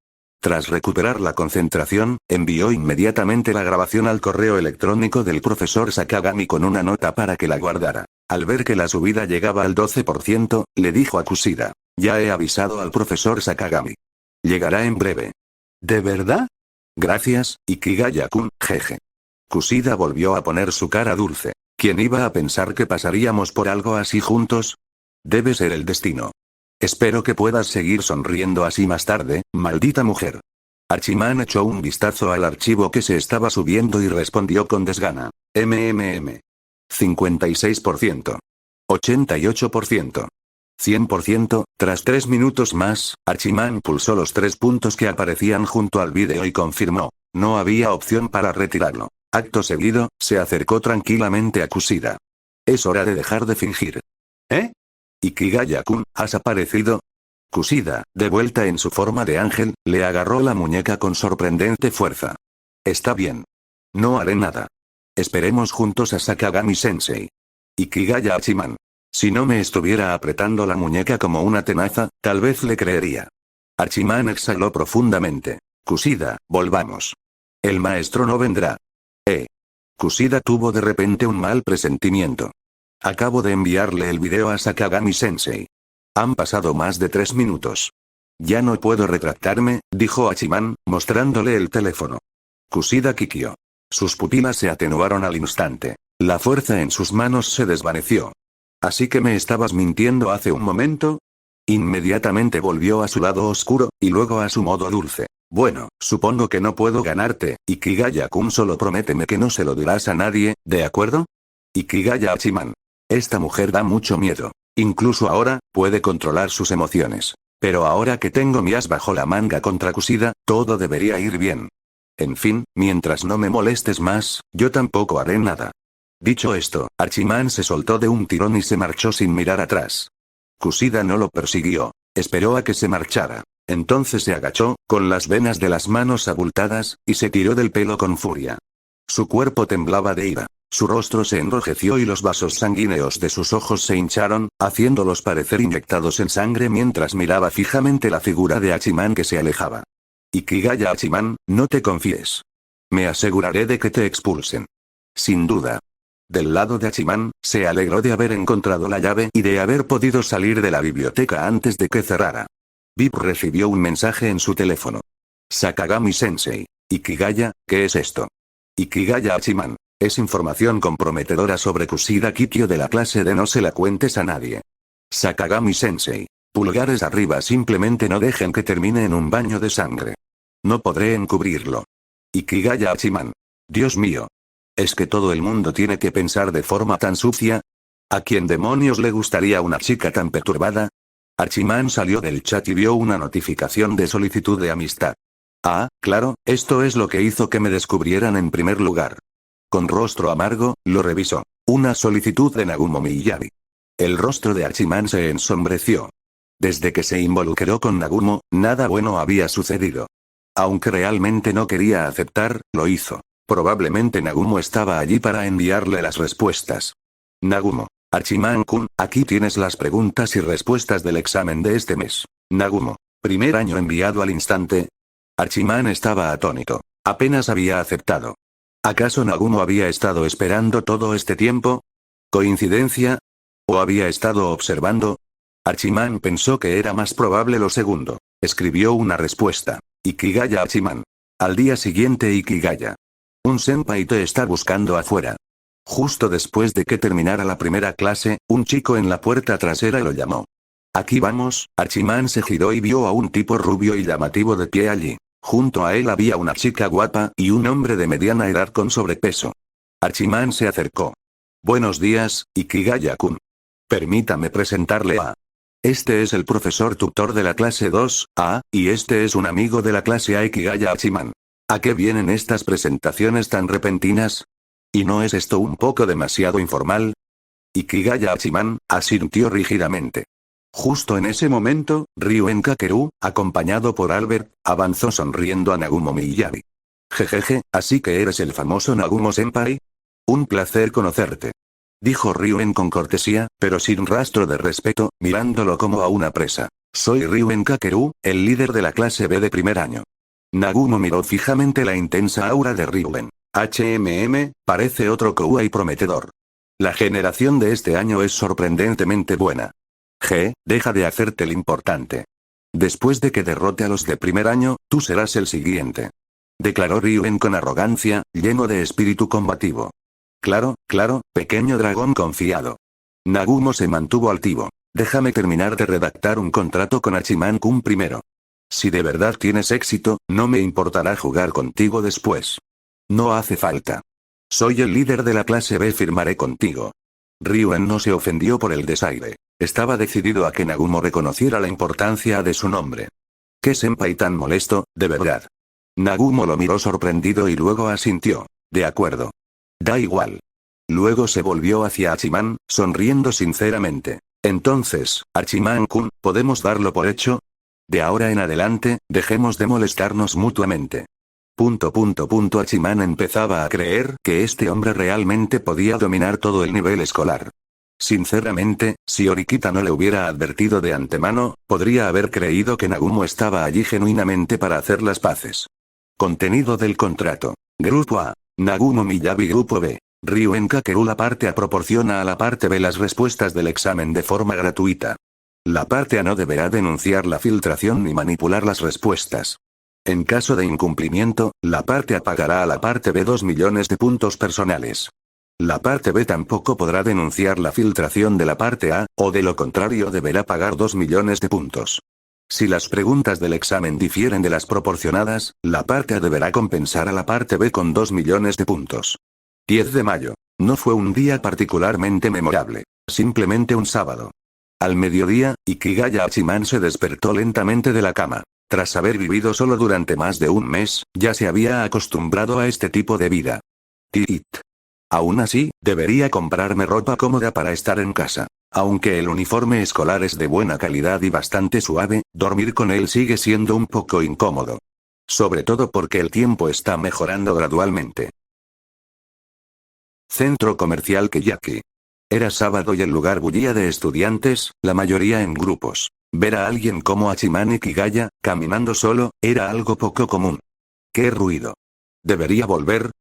Tras recuperar la concentración, envió inmediatamente la grabación al correo electrónico del profesor Sakagami con una nota para que la guardara. Al ver que la subida llegaba al 12%, le dijo a Kusida. Ya he avisado al profesor Sakagami. Llegará en breve. ¿De verdad? Gracias, Ikigaya-kun, jeje. Kusida volvió a poner su cara dulce. ¿Quién iba a pensar que pasaríamos por algo así juntos? Debe ser el destino. Espero que puedas seguir sonriendo así más tarde, maldita mujer. Archiman echó un vistazo al archivo que se estaba subiendo y respondió con desgana. 56%. 88%. 100%. Tras 3 minutos más, Archiman pulsó los 3 puntos que aparecían junto al vídeo y confirmó. No había opción para retirarlo. Acto seguido, se acercó tranquilamente a Kusida. Es hora de dejar de fingir. ¿Eh? Ikigaya-kun, ¿has aparecido? Kusida, de vuelta en su forma de ángel, le agarró la muñeca con sorprendente fuerza. Está bien. No haré nada. Esperemos juntos a Sakagami-sensei. Ikigaya Archiman. Si no me estuviera apretando la muñeca como una tenaza, tal vez le creería. Archiman exhaló profundamente. Kusida, volvamos. El maestro no vendrá. Kusida tuvo de repente un mal presentimiento. Acabo de enviarle el video a Sakagami-sensei. Han pasado más de 3 minutos. Ya no puedo retractarme, dijo Archiman, mostrándole el teléfono. Kusida Kikyo. Sus pupilas se atenuaron al instante. La fuerza en sus manos se desvaneció. ¿Así que me estabas mintiendo hace un momento? Inmediatamente volvió a su lado oscuro, y luego a su modo dulce. Bueno, supongo que no puedo ganarte, Ikigaya-kun, solo prométeme que no se lo dirás a nadie, ¿de acuerdo? Ikigaya Hachiman. Esta mujer da mucho miedo. Incluso ahora, puede controlar sus emociones. Pero ahora que tengo mi as bajo la manga contra Kushida, todo debería ir bien. En fin, mientras no me molestes más, yo tampoco haré nada. Dicho esto, Hachiman se soltó de un tirón y se marchó sin mirar atrás. Kushida no lo persiguió. Esperó a que se marchara. Entonces se agachó, con las venas de las manos abultadas, y se tiró del pelo con furia. Su cuerpo temblaba de ira. Su rostro se enrojeció y los vasos sanguíneos de sus ojos se hincharon, haciéndolos parecer inyectados en sangre mientras miraba fijamente la figura de Hachiman que se alejaba. Ikigaya Hachiman, no te confíes. Me aseguraré de que te expulsen. Sin duda. Del lado de Hachiman, se alegró de haber encontrado la llave y de haber podido salir de la biblioteca antes de que cerrara. Vip recibió un mensaje en su teléfono. Sakagami-sensei. Ikigaya, ¿qué es esto? Ikigaya Hachiman. Es información comprometedora sobre Kushida Kikyo de la clase de no se la cuentes a nadie. Sakagami-sensei. Pulgares arriba, simplemente no dejen que termine en un baño de sangre. No podré encubrirlo. Ikigaya Hachiman. Dios mío. ¿Es que todo el mundo tiene que pensar de forma tan sucia? ¿A quién demonios le gustaría una chica tan perturbada? Hachiman salió del chat y vio una notificación de solicitud de amistad. Ah, claro, esto es lo que hizo que me descubrieran en primer lugar. Con rostro amargo, lo revisó. Una solicitud de Nagumo Miyagi. El rostro de Hachiman se ensombreció. Desde que se involucró con Nagumo, nada bueno había sucedido. Aunque realmente no quería aceptar, lo hizo. Probablemente Nagumo estaba allí para enviarle las respuestas. Nagumo. Hachiman-kun, aquí tienes las preguntas y respuestas del examen de este mes. Nagumo. Primer año enviado al instante. Hachiman estaba atónito. Apenas había aceptado. ¿Acaso Nagumo había estado esperando todo este tiempo? ¿Coincidencia? ¿O había estado observando? Hachiman pensó que era más probable lo segundo. Escribió una respuesta. Ikigaya Hachiman. Al día siguiente Ikigaya. Un senpai te está buscando afuera. Justo después de que terminara la primera clase, un chico en la puerta trasera lo llamó. Aquí vamos, Hachiman se giró y vio a un tipo rubio y llamativo de pie allí. Junto a él había una chica guapa y un hombre de mediana edad con sobrepeso. Hachiman se acercó. Buenos días, Ikigaya-kun. Permítame presentarle a... Este es el profesor tutor de la clase 2A, y este es un amigo de la clase A, Ikigaya Hachiman. ¿A qué vienen estas presentaciones tan repentinas? ¿Y no es esto un poco demasiado informal? Ikigaya Hachiman asintió rígidamente. Justo en ese momento, Ryuen Kakeru, acompañado por Albert, avanzó sonriendo a Nagumo Miyagi. Jejeje, ¿así que eres el famoso Nagumo-senpai? Un placer conocerte. Dijo Ryuen con cortesía, pero sin rastro de respeto, mirándolo como a una presa. Soy Ryuen Kakeru, el líder de la clase B de primer año. Nagumo miró fijamente la intensa aura de Ryuen. Parece otro kawaii prometedor. La generación de este año es sorprendentemente buena. Deja de hacerte el importante. Después de que derrote a los de primer año, tú serás el siguiente. Declaró Ryuen con arrogancia, lleno de espíritu combativo. Claro, pequeño dragón confiado. Nagumo se mantuvo altivo. Déjame terminar de redactar un contrato con Hachiman-kun primero. Si de verdad tienes éxito, no me importará jugar contigo después. No hace falta. Soy el líder de la clase B, firmaré contigo. Ryuen no se ofendió por el desaire. Estaba decidido a que Nagumo reconociera la importancia de su nombre. ¿Qué senpai tan molesto, de verdad? Nagumo lo miró sorprendido y luego asintió. De acuerdo. Da igual. Luego se volvió hacia Hachiman, sonriendo sinceramente. Entonces, Hachiman-kun, ¿podemos darlo por hecho? De ahora en adelante, dejemos de molestarnos mutuamente. Hachiman empezaba a creer que este hombre realmente podía dominar todo el nivel escolar. Sinceramente, si Horikita no le hubiera advertido de antemano, podría haber creído que Nagumo estaba allí genuinamente para hacer las paces. Contenido del contrato. Grupo A. Nagumo Miyagi. Grupo B. Ryuen Kakeru. La parte A proporciona a la parte B las respuestas del examen de forma gratuita. La parte A no deberá denunciar la filtración ni manipular las respuestas. En caso de incumplimiento, la parte A pagará a la parte B 2 millones de puntos personales. La parte B tampoco podrá denunciar la filtración de la parte A, o de lo contrario deberá pagar 2 millones de puntos. Si las preguntas del examen difieren de las proporcionadas, la parte A deberá compensar a la parte B con 2 millones de puntos. 10 de mayo. No fue un día particularmente memorable. Simplemente un sábado. Al mediodía, Ikigaya Hachiman se despertó lentamente de la cama. Tras haber vivido solo durante más de un mes, ya se había acostumbrado a este tipo de vida. Tit. Aún así, debería comprarme ropa cómoda para estar en casa. Aunque el uniforme escolar es de buena calidad y bastante suave, dormir con él sigue siendo un poco incómodo. Sobre todo porque el tiempo está mejorando gradualmente. Centro Comercial Keyaki. Era sábado y el lugar bullía de estudiantes, la mayoría en grupos. Ver a alguien como Hachiman Ikigaya, caminando solo, era algo poco común. ¡Qué ruido! ¿Debería volver?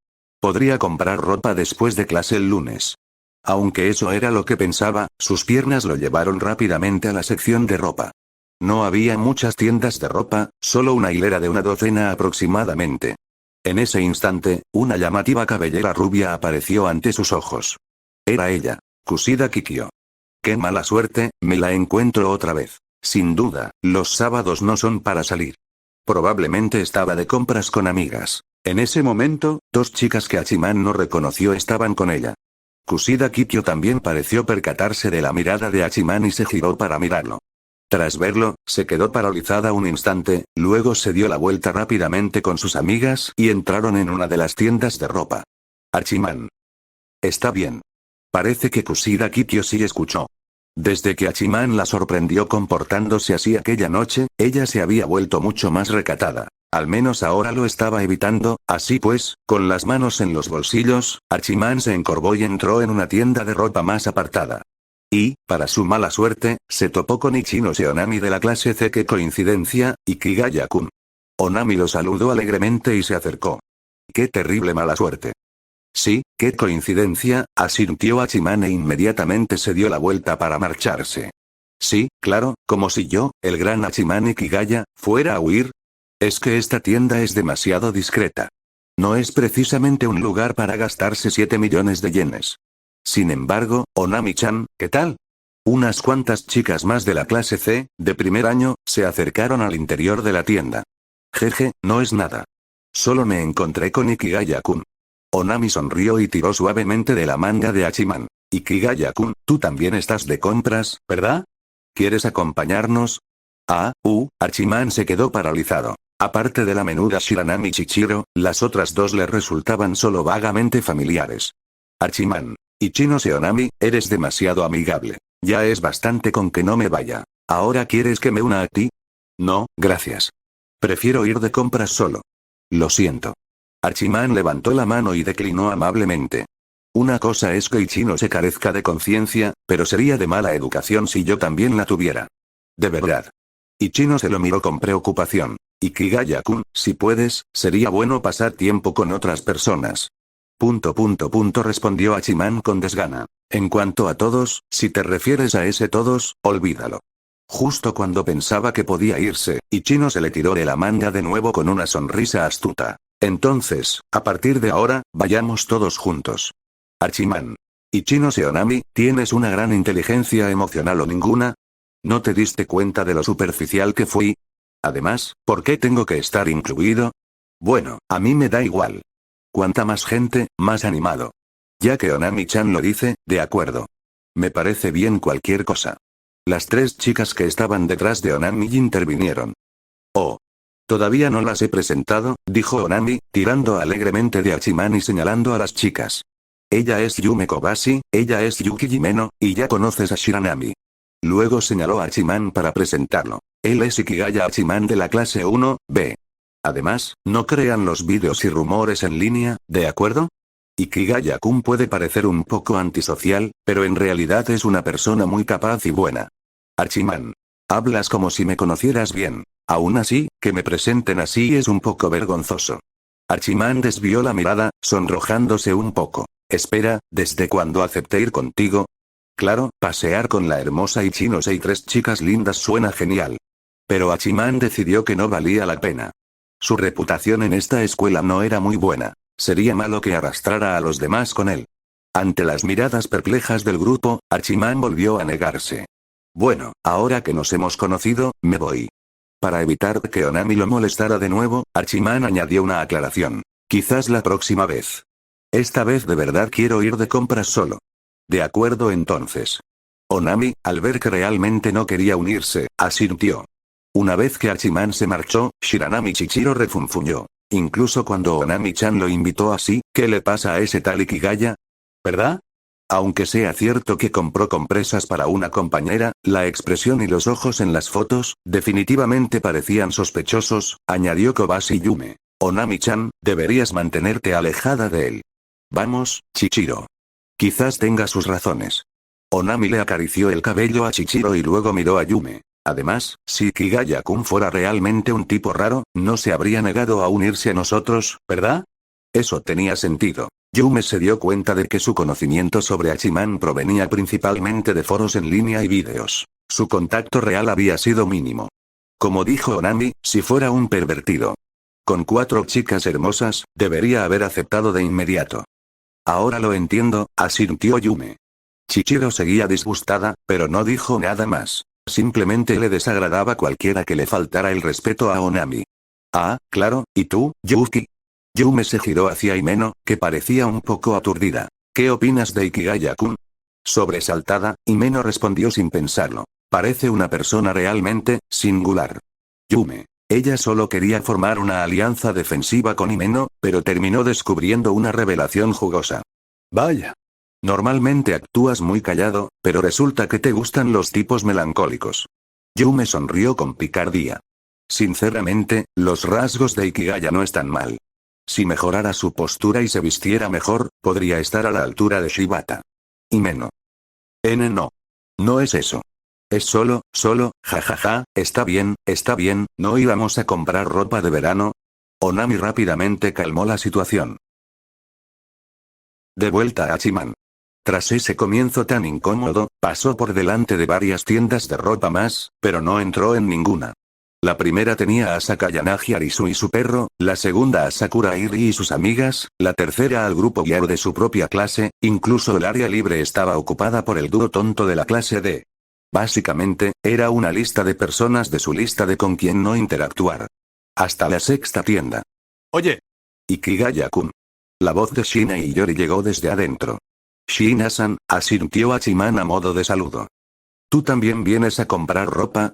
Podría comprar ropa después de clase el lunes. Aunque eso era lo que pensaba, sus piernas lo llevaron rápidamente a la sección de ropa. No había muchas tiendas de ropa, solo una hilera de una docena aproximadamente. En ese instante, una llamativa cabellera rubia apareció ante sus ojos. Era ella, Kushida Kikyo. ¡Qué mala suerte, me la encuentro otra vez! Sin duda, los sábados no son para salir. Probablemente estaba de compras con amigas. En ese momento, dos chicas que Hachiman no reconoció estaban con ella. Kushida Kikyo también pareció percatarse de la mirada de Hachiman y se giró para mirarlo. Tras verlo, se quedó paralizada un instante, luego se dio la vuelta rápidamente con sus amigas y entraron en una de las tiendas de ropa. Hachiman. Está bien. Parece que Kushida Kikyo sí escuchó. Desde que Hachiman la sorprendió comportándose así aquella noche, ella se había vuelto mucho más recatada. Al menos ahora lo estaba evitando, así pues, con las manos en los bolsillos, Hachiman se encorvó y entró en una tienda de ropa más apartada. Y, para su mala suerte, se topó con Ichino Seonami de la clase C. ¡Qué coincidencia, Ikigaya-kun! Onami lo saludó alegremente y se acercó. ¡Qué terrible mala suerte! Sí, qué coincidencia, asintió Hachiman e inmediatamente se dio la vuelta para marcharse. Sí, claro, como si yo, el gran Hachiman Ikigaya, fuera a huir. Es que esta tienda es demasiado discreta. No es precisamente un lugar para gastarse 7 millones de yenes. Sin embargo, Onami-chan, ¿qué tal? Unas cuantas chicas más de la clase C, de primer año, se acercaron al interior de la tienda. Jeje, no es nada. Solo me encontré con Ikigaya-kun. Onami sonrió y tiró suavemente de la manga de Hachiman. Ikigaya-kun, tú también estás de compras, ¿verdad? ¿Quieres acompañarnos? Hachiman se quedó paralizado. Aparte de la menuda Shiranami Chichiro, las otras dos le resultaban solo vagamente familiares. Hachiman. Ichino Seonami, eres demasiado amigable. Ya es bastante con que no me vaya. ¿Ahora quieres que me una a ti? No, gracias. Prefiero ir de compras solo. Lo siento. Hachiman levantó la mano y declinó amablemente. Una cosa es que Ichino se carezca de conciencia, pero sería de mala educación si yo también la tuviera. De verdad. Ichino se lo miró con preocupación. Ikigaya-kun, si puedes, sería bueno pasar tiempo con otras personas. Respondió Hachiman con desgana. En cuanto a todos, si te refieres a ese todos, olvídalo. Justo cuando pensaba que podía irse, Ichino se le tiró de la manga de nuevo con una sonrisa astuta. Entonces, a partir de ahora, vayamos todos juntos. Hachiman. Ichino Seonami, ¿tienes una gran inteligencia emocional o ninguna? ¿No te diste cuenta de lo superficial que fui? Además, ¿por qué tengo que estar incluido? Bueno, a mí me da igual. Cuanta más gente, más animado. Ya que Onami-chan lo dice, de acuerdo. Me parece bien cualquier cosa. Las tres chicas que estaban detrás de Onami intervinieron. Oh. Todavía no las he presentado, dijo Onami, tirando alegremente de Hachiman y señalando a las chicas. Ella es Yume Kobashi, ella es Yuki Jimeno, y ya conoces a Shiranami. Luego señaló a Hachiman para presentarlo. Él es Ikigaya Hachiman de la clase 1B. Además, no crean los vídeos y rumores en línea, ¿de acuerdo? Ikigaya-kun puede parecer un poco antisocial, pero en realidad es una persona muy capaz y buena. Hachiman. Hablas como si me conocieras bien. Aún así, que me presenten así es un poco vergonzoso. Hachiman desvió la mirada, sonrojándose un poco. Espera, ¿desde cuándo acepté ir contigo? Claro, pasear con la hermosa Ichino y tres chicas lindas suena genial. Pero Hachiman decidió que no valía la pena. Su reputación en esta escuela no era muy buena. Sería malo que arrastrara a los demás con él. Ante las miradas perplejas del grupo, Hachiman volvió a negarse. Bueno, ahora que nos hemos conocido, me voy. Para evitar que Onami lo molestara de nuevo, Hachiman añadió una aclaración. Quizás la próxima vez. Esta vez de verdad quiero ir de compras solo. De acuerdo entonces. Onami, al ver que realmente no quería unirse, asintió. Una vez que Hachiman se marchó, Shiranami Chichiro refunfuñó. Incluso cuando Onami-chan lo invitó así, ¿qué le pasa a ese tal Ikigaya? ¿Verdad? Aunque sea cierto que compró compresas para una compañera, la expresión y los ojos en las fotos, definitivamente parecían sospechosos, añadió Kobashi Yume. Onami-chan, deberías mantenerte alejada de él. Vamos, Chichiro. Quizás tenga sus razones. Onami le acarició el cabello a Chichiro y luego miró a Yume. Además, si Kigaya-kun fuera realmente un tipo raro, no se habría negado a unirse a nosotros, ¿verdad? Eso tenía sentido. Yume se dio cuenta de que su conocimiento sobre Hachiman provenía principalmente de foros en línea y vídeos. Su contacto real había sido mínimo. Como dijo Onami, si fuera un pervertido. Con 4 chicas hermosas, debería haber aceptado de inmediato. Ahora lo entiendo, asintió Yume. Chichiro seguía disgustada, pero no dijo nada más. Simplemente le desagradaba cualquiera que le faltara el respeto a Onami. Ah, claro, ¿y tú, Yuki? Yume se giró hacia Himeno, que parecía un poco aturdida. ¿Qué opinas de Ikigaya-kun? Sobresaltada, Himeno respondió sin pensarlo. Parece una persona realmente singular. Yume. Ella solo quería formar una alianza defensiva con Himeno, pero terminó descubriendo una revelación jugosa. Vaya. Normalmente actúas muy callado, pero resulta que te gustan los tipos melancólicos. Yume sonrió con picardía. Sinceramente, los rasgos de Ikigaya no están mal. Si mejorara su postura y se vistiera mejor, podría estar a la altura de Shibata. Himeno. No. No es eso. Es solo, jajaja, está bien, ¿no íbamos a comprar ropa de verano? Onami rápidamente calmó la situación. De vuelta a Hachiman. Tras ese comienzo tan incómodo, pasó por delante de varias tiendas de ropa más, pero no entró en ninguna. La primera tenía a Sakayanagi Arisu y su perro, la segunda a Sakura Iri y sus amigas, la tercera al grupo Yao de su propia clase, incluso el área libre estaba ocupada por el dúo tonto de la clase D. Básicamente, era una lista de personas de su lista de con quien no interactuar. Hasta la sexta tienda. Oye. Ikigaya-kun. La voz de Shina y Yori llegó desde adentro. Shina-san, asintió Hachiman a modo de saludo. ¿Tú también vienes a comprar ropa?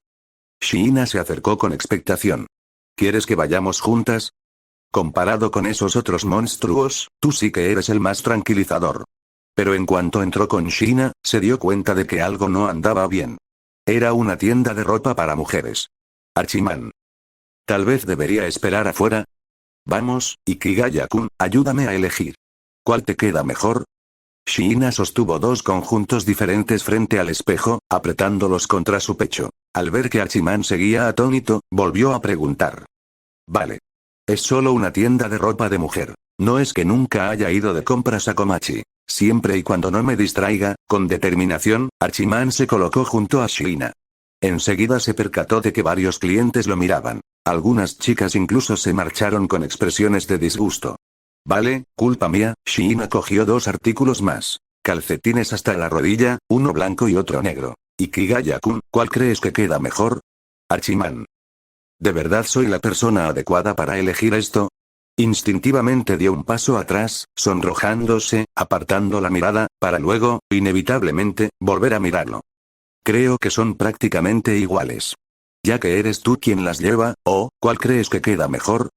Shina se acercó con expectación. ¿Quieres que vayamos juntas? Comparado con esos otros monstruos, tú sí que eres el más tranquilizador. Pero en cuanto entró con Shina, se dio cuenta de que algo no andaba bien. Era una tienda de ropa para mujeres. Hachiman. Tal vez debería esperar afuera. Vamos, Ikigaya-kun, ayúdame a elegir. ¿Cuál te queda mejor? Shina sostuvo 2 conjuntos diferentes frente al espejo, apretándolos contra su pecho. Al ver que Hachiman seguía atónito, volvió a preguntar. Vale. Es solo una tienda de ropa de mujer. No es que nunca haya ido de compras a Komachi. Siempre y cuando no me distraiga, con determinación, Hachiman se colocó junto a Shina. Enseguida se percató de que varios clientes lo miraban. Algunas chicas incluso se marcharon con expresiones de disgusto. Vale, culpa mía, Shina cogió 2 artículos más. Calcetines hasta la rodilla, uno blanco y otro negro. Ikigaya-kun, ¿cuál crees que queda mejor? Hachiman. ¿De verdad soy la persona adecuada para elegir esto? Instintivamente dio un paso atrás, sonrojándose, apartando la mirada, para luego, inevitablemente, volver a mirarlo. Creo que son prácticamente iguales. Ya que eres tú quien las lleva, ¿cuál crees que queda mejor?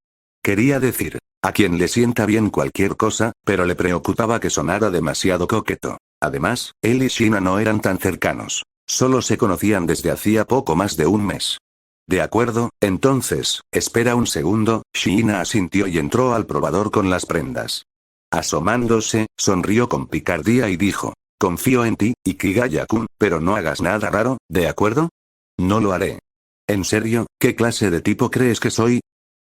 Quería decir, a quien le sienta bien cualquier cosa, pero le preocupaba que sonara demasiado coqueto. Además, él y Shina no eran tan cercanos. Solo se conocían desde hacía poco más de un mes. De acuerdo, entonces, espera un segundo, Shina asintió y entró al probador con las prendas. Asomándose, sonrió con picardía y dijo, confío en ti, Ikigaya-kun, pero no hagas nada raro, ¿de acuerdo? No lo haré. ¿En serio, qué clase de tipo crees que soy?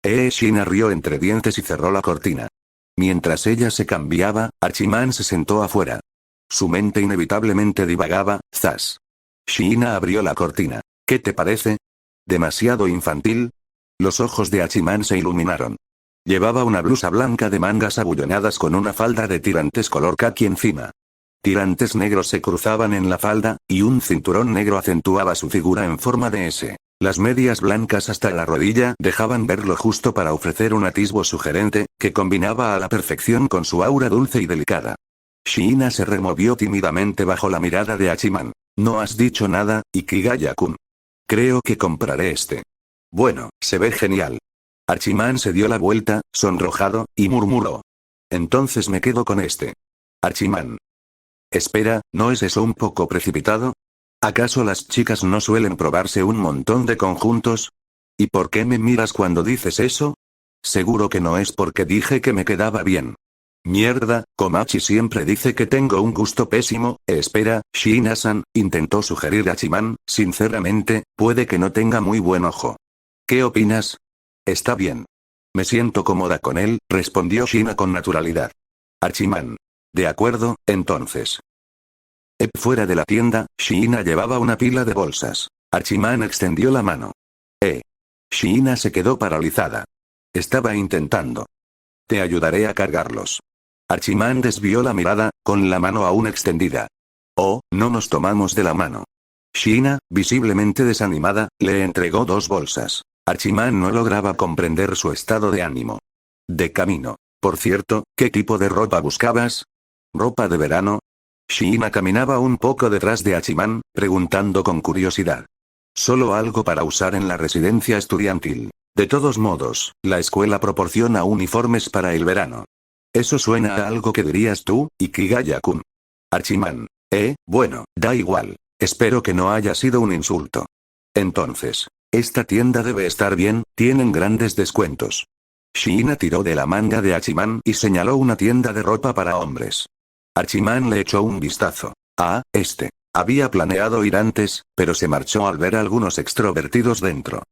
Shina rió entre dientes y cerró la cortina. Mientras ella se cambiaba, Hachiman se sentó afuera. Su mente inevitablemente divagaba, zas. Shina abrió la cortina. ¿Qué te parece? ¿Demasiado infantil? Los ojos de Hachiman se iluminaron. Llevaba una blusa blanca de mangas abullonadas con una falda de tirantes color caqui encima. Tirantes negros se cruzaban en la falda, y un cinturón negro acentuaba su figura en forma de S. Las medias blancas hasta la rodilla dejaban ver lo justo para ofrecer un atisbo sugerente, que combinaba a la perfección con su aura dulce y delicada. Shiina se removió tímidamente bajo la mirada de Hachiman. No has dicho nada, Ikigaya-kun. Creo que compraré este. Bueno, se ve genial. Hachiman se dio la vuelta, sonrojado, y murmuró. Entonces me quedo con este. Hachiman. Espera, ¿no es eso un poco precipitado? ¿Acaso las chicas no suelen probarse un montón de conjuntos? ¿Y por qué me miras cuando dices eso? Seguro que no es porque dije que me quedaba bien. Mierda, Komachi siempre dice que tengo un gusto pésimo. Espera, Shiina-san, intentó sugerir Hachiman, sinceramente, puede que no tenga muy buen ojo. ¿Qué opinas? Está bien. Me siento cómoda con él, respondió Shiina con naturalidad. Hachiman. De acuerdo, entonces. Fuera de la tienda, Shiina llevaba una pila de bolsas. Hachiman extendió la mano. Shiina se quedó paralizada. Estaba intentando. Te ayudaré a cargarlos. Hachiman desvió la mirada, con la mano aún extendida. Oh, no nos tomamos de la mano. Shiina, visiblemente desanimada, le entregó 2 bolsas. Hachiman no lograba comprender su estado de ánimo. De camino. Por cierto, ¿qué tipo de ropa buscabas? ¿Ropa de verano? Shiina caminaba un poco detrás de Hachiman, preguntando con curiosidad. Solo algo para usar en la residencia estudiantil. De todos modos, la escuela proporciona uniformes para el verano. Eso suena a algo que dirías tú, Ikigaya-kun. Hachiman. Bueno, da igual. Espero que no haya sido un insulto. Entonces, esta tienda debe estar bien, tienen grandes descuentos. Shiina tiró de la manga de Hachiman y señaló una tienda de ropa para hombres. Hachiman le echó un vistazo. Había planeado ir antes, pero se marchó al ver a algunos extrovertidos dentro.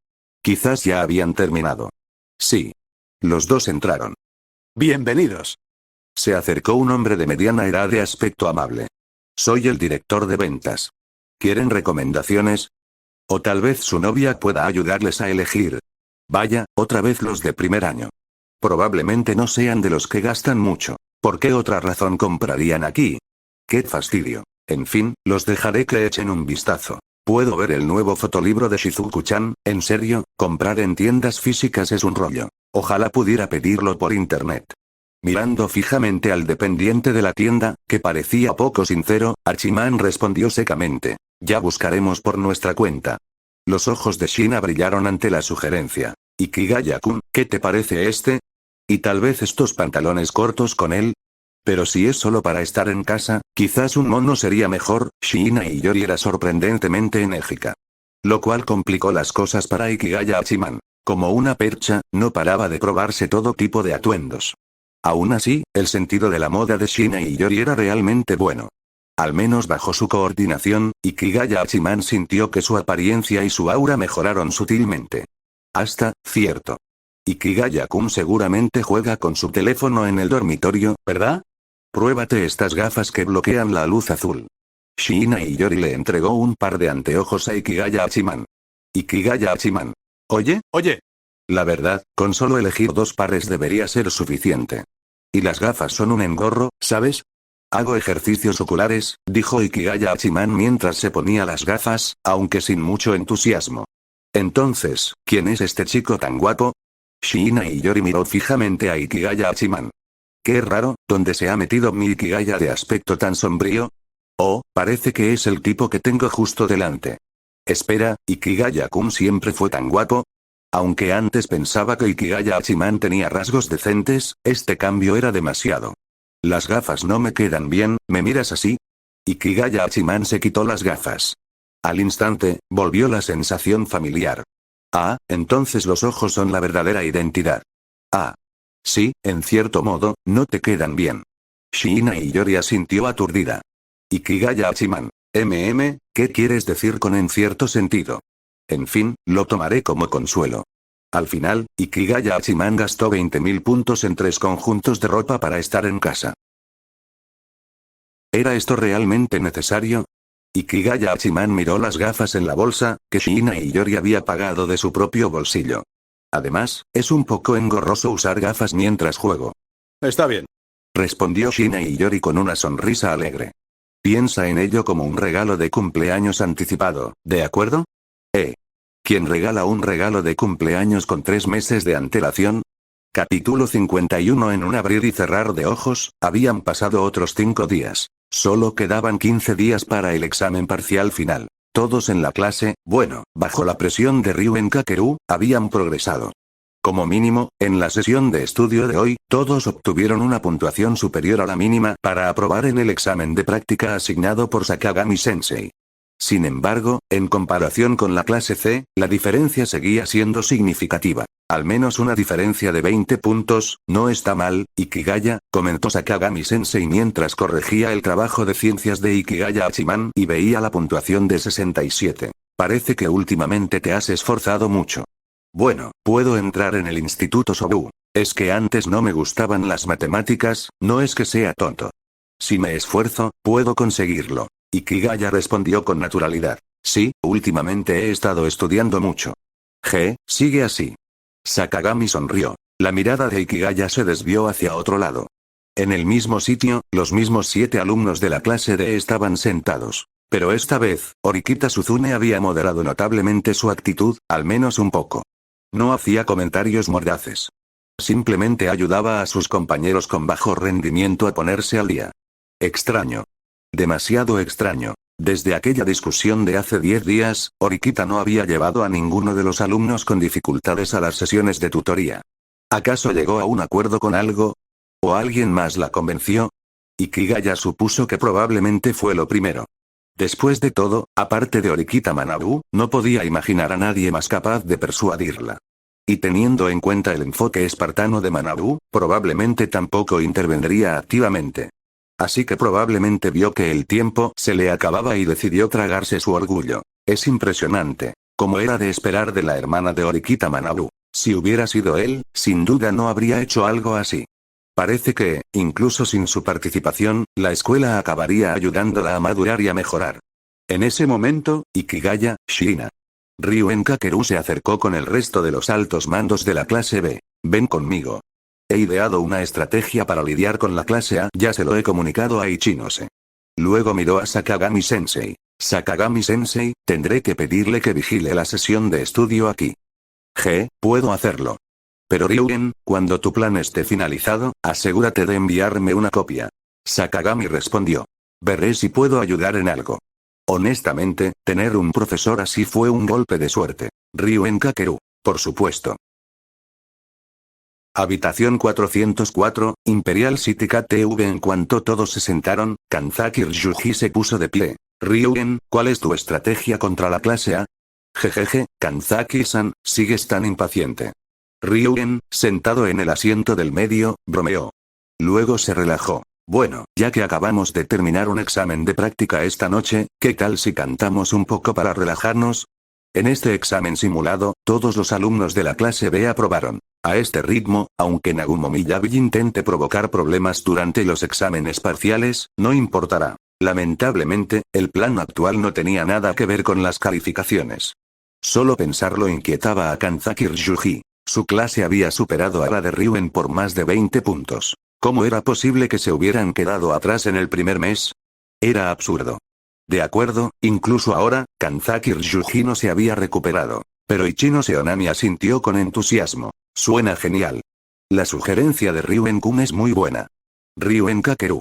Quizás ya habían terminado. Sí. Los dos entraron. Bienvenidos. Se acercó un hombre de mediana edad de aspecto amable. Soy el director de ventas. ¿Quieren recomendaciones? O tal vez su novia pueda ayudarles a elegir. Vaya, otra vez los de primer año. Probablemente no sean de los que gastan mucho. ¿Por qué otra razón comprarían aquí? ¡Qué fastidio! En fin, los dejaré que echen un vistazo. Puedo ver el nuevo fotolibro de Shizuku-chan. En serio, comprar en tiendas físicas es un rollo. Ojalá pudiera pedirlo por internet. Mirando fijamente al dependiente de la tienda, que parecía poco sincero, Hachiman respondió secamente. Ya buscaremos por nuestra cuenta. Los ojos de Shiina brillaron ante la sugerencia. Ikigaya-kun, ¿qué te parece este? ¿Y tal vez estos pantalones cortos con él? Pero si es solo para estar en casa, quizás un mono sería mejor. Shiina Iyori era sorprendentemente enérgica. Lo cual complicó las cosas para Ikigaya Hachiman. Como una percha, no paraba de probarse todo tipo de atuendos. Aún así, el sentido de la moda de Shiina Iyori era realmente bueno. Al menos bajo su coordinación, Ikigaya Hachiman sintió que su apariencia y su aura mejoraron sutilmente. Hasta, cierto. Ikigaya-kun seguramente juega con su teléfono en el dormitorio, ¿verdad? Pruébate estas gafas que bloquean la luz azul. Shiina Iyori le entregó un par de anteojos a Ikigaya Hachiman. Ikigaya Hachiman. Oye. La verdad, con solo elegir 2 pares debería ser suficiente. Y las gafas son un engorro, ¿sabes? Hago ejercicios oculares, dijo Ikigaya Hachiman mientras se ponía las gafas, aunque sin mucho entusiasmo. Entonces, ¿quién es este chico tan guapo? Shiina Iyori miró fijamente a Ikigaya Hachiman. Qué raro, ¿dónde se ha metido mi Ikigaya de aspecto tan sombrío? Oh, parece que es el tipo que tengo justo delante. Espera, ¿Ikigaya-kun siempre fue tan guapo? Aunque antes pensaba que Ikigaya Hachiman tenía rasgos decentes, este cambio era demasiado. Las gafas no me quedan bien, ¿me miras así? Ikigaya Hachiman se quitó las gafas. Al instante, volvió la sensación familiar. Ah, entonces los ojos son la verdadera identidad. Ah. Sí, en cierto modo, no te quedan bien. Shiina Iyori asintió aturdida. Ikigaya Hachiman. ¿Qué quieres decir con en cierto sentido? En fin, lo tomaré como consuelo. Al final, Ikigaya Hachiman gastó 20.000 puntos en 3 conjuntos de ropa para estar en casa. ¿Era esto realmente necesario? Ikigaya Hachiman miró las gafas en la bolsa, que Shiina Iyori había pagado de su propio bolsillo. Además, es un poco engorroso usar gafas mientras juego. Está bien. Respondió Shiina Iyori con una sonrisa alegre. Piensa en ello como un regalo de cumpleaños anticipado, ¿de acuerdo? ¿Quién regala un regalo de cumpleaños con 3 meses de antelación? Capítulo 51. En un abrir y cerrar de ojos, habían pasado otros 5 días. Solo quedaban 15 días para el examen parcial final. Todos en la clase, bueno, bajo la presión de Ryuen Kakeru, habían progresado. Como mínimo, en la sesión de estudio de hoy, todos obtuvieron una puntuación superior a la mínima para aprobar en el examen de práctica asignado por Sakagami-sensei. Sin embargo, en comparación con la clase C, la diferencia seguía siendo significativa. Al menos una diferencia de 20 puntos, no está mal, Ikigaya, comentó Sakagami-sensei mientras corregía el trabajo de ciencias de Ikigaya Hachiman y veía la puntuación de 67. Parece que últimamente te has esforzado mucho. Bueno, puedo entrar en el Instituto Sobu. Es que antes no me gustaban las matemáticas, no es que sea tonto. Si me esfuerzo, puedo conseguirlo. Ikigaya respondió con naturalidad. Sí, últimamente he estado estudiando mucho. Sigue así. Sakagami sonrió. La mirada de Ikigaya se desvió hacia otro lado. En el mismo sitio, los mismos 7 alumnos de la clase D estaban sentados. Pero esta vez, Horikita Suzune había moderado notablemente su actitud, al menos un poco. No hacía comentarios mordaces. Simplemente ayudaba a sus compañeros con bajo rendimiento a ponerse al día. Extraño. Demasiado extraño. Desde aquella discusión de hace 10 días, Horikita no había llevado a ninguno de los alumnos con dificultades a las sesiones de tutoría. ¿Acaso llegó a un acuerdo con algo? ¿O alguien más la convenció? Ikigaya supuso que probablemente fue lo primero. Después de todo, aparte de Horikita Manabu, no podía imaginar a nadie más capaz de persuadirla. Y teniendo en cuenta el enfoque espartano de Manabu, probablemente tampoco intervendría activamente. Así que probablemente vio que el tiempo se le acababa y decidió tragarse su orgullo. Es impresionante. Como era de esperar de la hermana de Horikita Manabu. Si hubiera sido él, sin duda no habría hecho algo así. Parece que, incluso sin su participación, la escuela acabaría ayudándola a madurar y a mejorar. En ese momento, Ikigaya, Shirina. Ryuen Kakeru se acercó con el resto de los altos mandos de la clase B. Ven conmigo. He ideado una estrategia para lidiar con la clase A, ya se lo he comunicado a Ichinose. Luego miró a Sakagami-sensei. Sakagami-sensei, tendré que pedirle que vigile la sesión de estudio aquí. Puedo hacerlo. Pero Ryuen, cuando tu plan esté finalizado, asegúrate de enviarme una copia. Sakagami respondió. Veré si puedo ayudar en algo. Honestamente, tener un profesor así fue un golpe de suerte. Ryuen Kakeru. Por supuesto. Habitación 404, Imperial City KTV. En cuanto todos se sentaron, Kanzaki Ryuji se puso de pie. Ryuen, ¿cuál es tu estrategia contra la clase A? Jejeje, Kanzaki-san, sigues tan impaciente. Ryuen, sentado en el asiento del medio, bromeó. Luego se relajó. Bueno, ya que acabamos de terminar un examen de práctica esta noche, ¿qué tal si cantamos un poco para relajarnos? En este examen simulado, todos los alumnos de la clase B aprobaron. A este ritmo, aunque Nagumo Miyabi intente provocar problemas durante los exámenes parciales, no importará. Lamentablemente, el plan actual no tenía nada que ver con las calificaciones. Solo pensarlo inquietaba a Kanzaki Ryuji. Su clase había superado a la de Ryuen por más de 20 puntos. ¿Cómo era posible que se hubieran quedado atrás en el primer mes? Era absurdo. De acuerdo, incluso ahora, Kanzaki Ryuji no se había recuperado. Pero Ichinose Onami asintió con entusiasmo. Suena genial. La sugerencia de Ryuen-kun es muy buena. Ryuen Kakeru.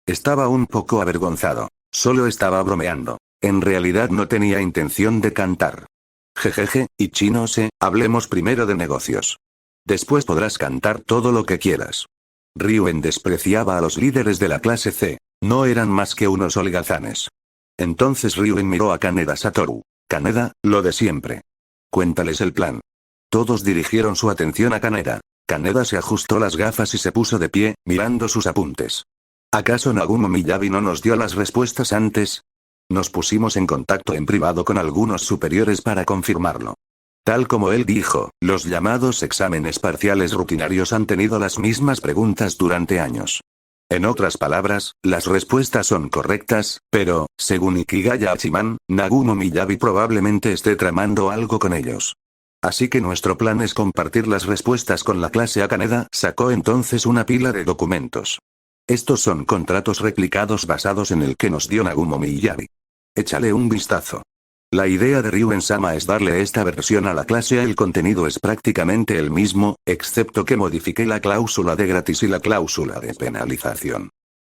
Estaba un poco avergonzado. Solo estaba bromeando. En realidad no tenía intención de cantar. Jejeje, Ichinose, hablemos primero de negocios. Después podrás cantar todo lo que quieras. Ryuen despreciaba a los líderes de la clase C. No eran más que unos holgazanes. Entonces Ryuen miró a Kaneda Satoru. Kaneda, lo de siempre. Cuéntales el plan. Todos dirigieron su atención a Kaneda. Kaneda se ajustó las gafas y se puso de pie, mirando sus apuntes. ¿Acaso Nagumo Miyabi no nos dio las respuestas antes? Nos pusimos en contacto en privado con algunos superiores para confirmarlo. Tal como él dijo, los llamados exámenes parciales rutinarios han tenido las mismas preguntas durante años. En otras palabras, las respuestas son correctas, pero, según Ikigaya Hachiman, Nagumo Miyabi probablemente esté tramando algo con ellos. Así que nuestro plan es compartir las respuestas con la clase A. Kaneda sacó entonces una pila de documentos. Estos son contratos replicados basados en el que nos dio Nagumo Miyabi. Échale un vistazo. La idea de Ryuen-sama es darle esta versión a la clase A. El contenido es prácticamente el mismo, excepto que modifiqué la cláusula de gratis y la cláusula de penalización.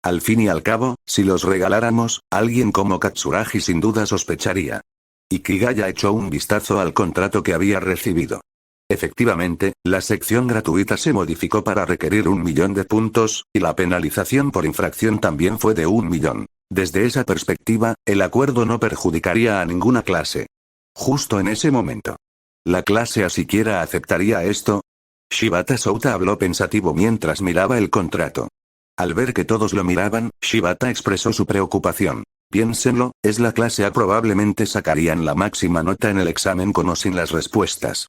Al fin y al cabo, si los regaláramos, alguien como Katsuragi sin duda sospecharía. Ikigaya echó un vistazo al contrato que había recibido. Efectivamente, la sección gratuita se modificó para requerir 1.000.000 de puntos, y la penalización por infracción también fue de 1.000.000. Desde esa perspectiva, el acuerdo no perjudicaría a ninguna clase. Justo en ese momento. ¿La clase A siquiera aceptaría esto? Shibata Souta habló pensativo mientras miraba el contrato. Al ver que todos lo miraban, Shibata expresó su preocupación. Piénsenlo, es la clase A, probablemente sacarían la máxima nota en el examen con o sin las respuestas.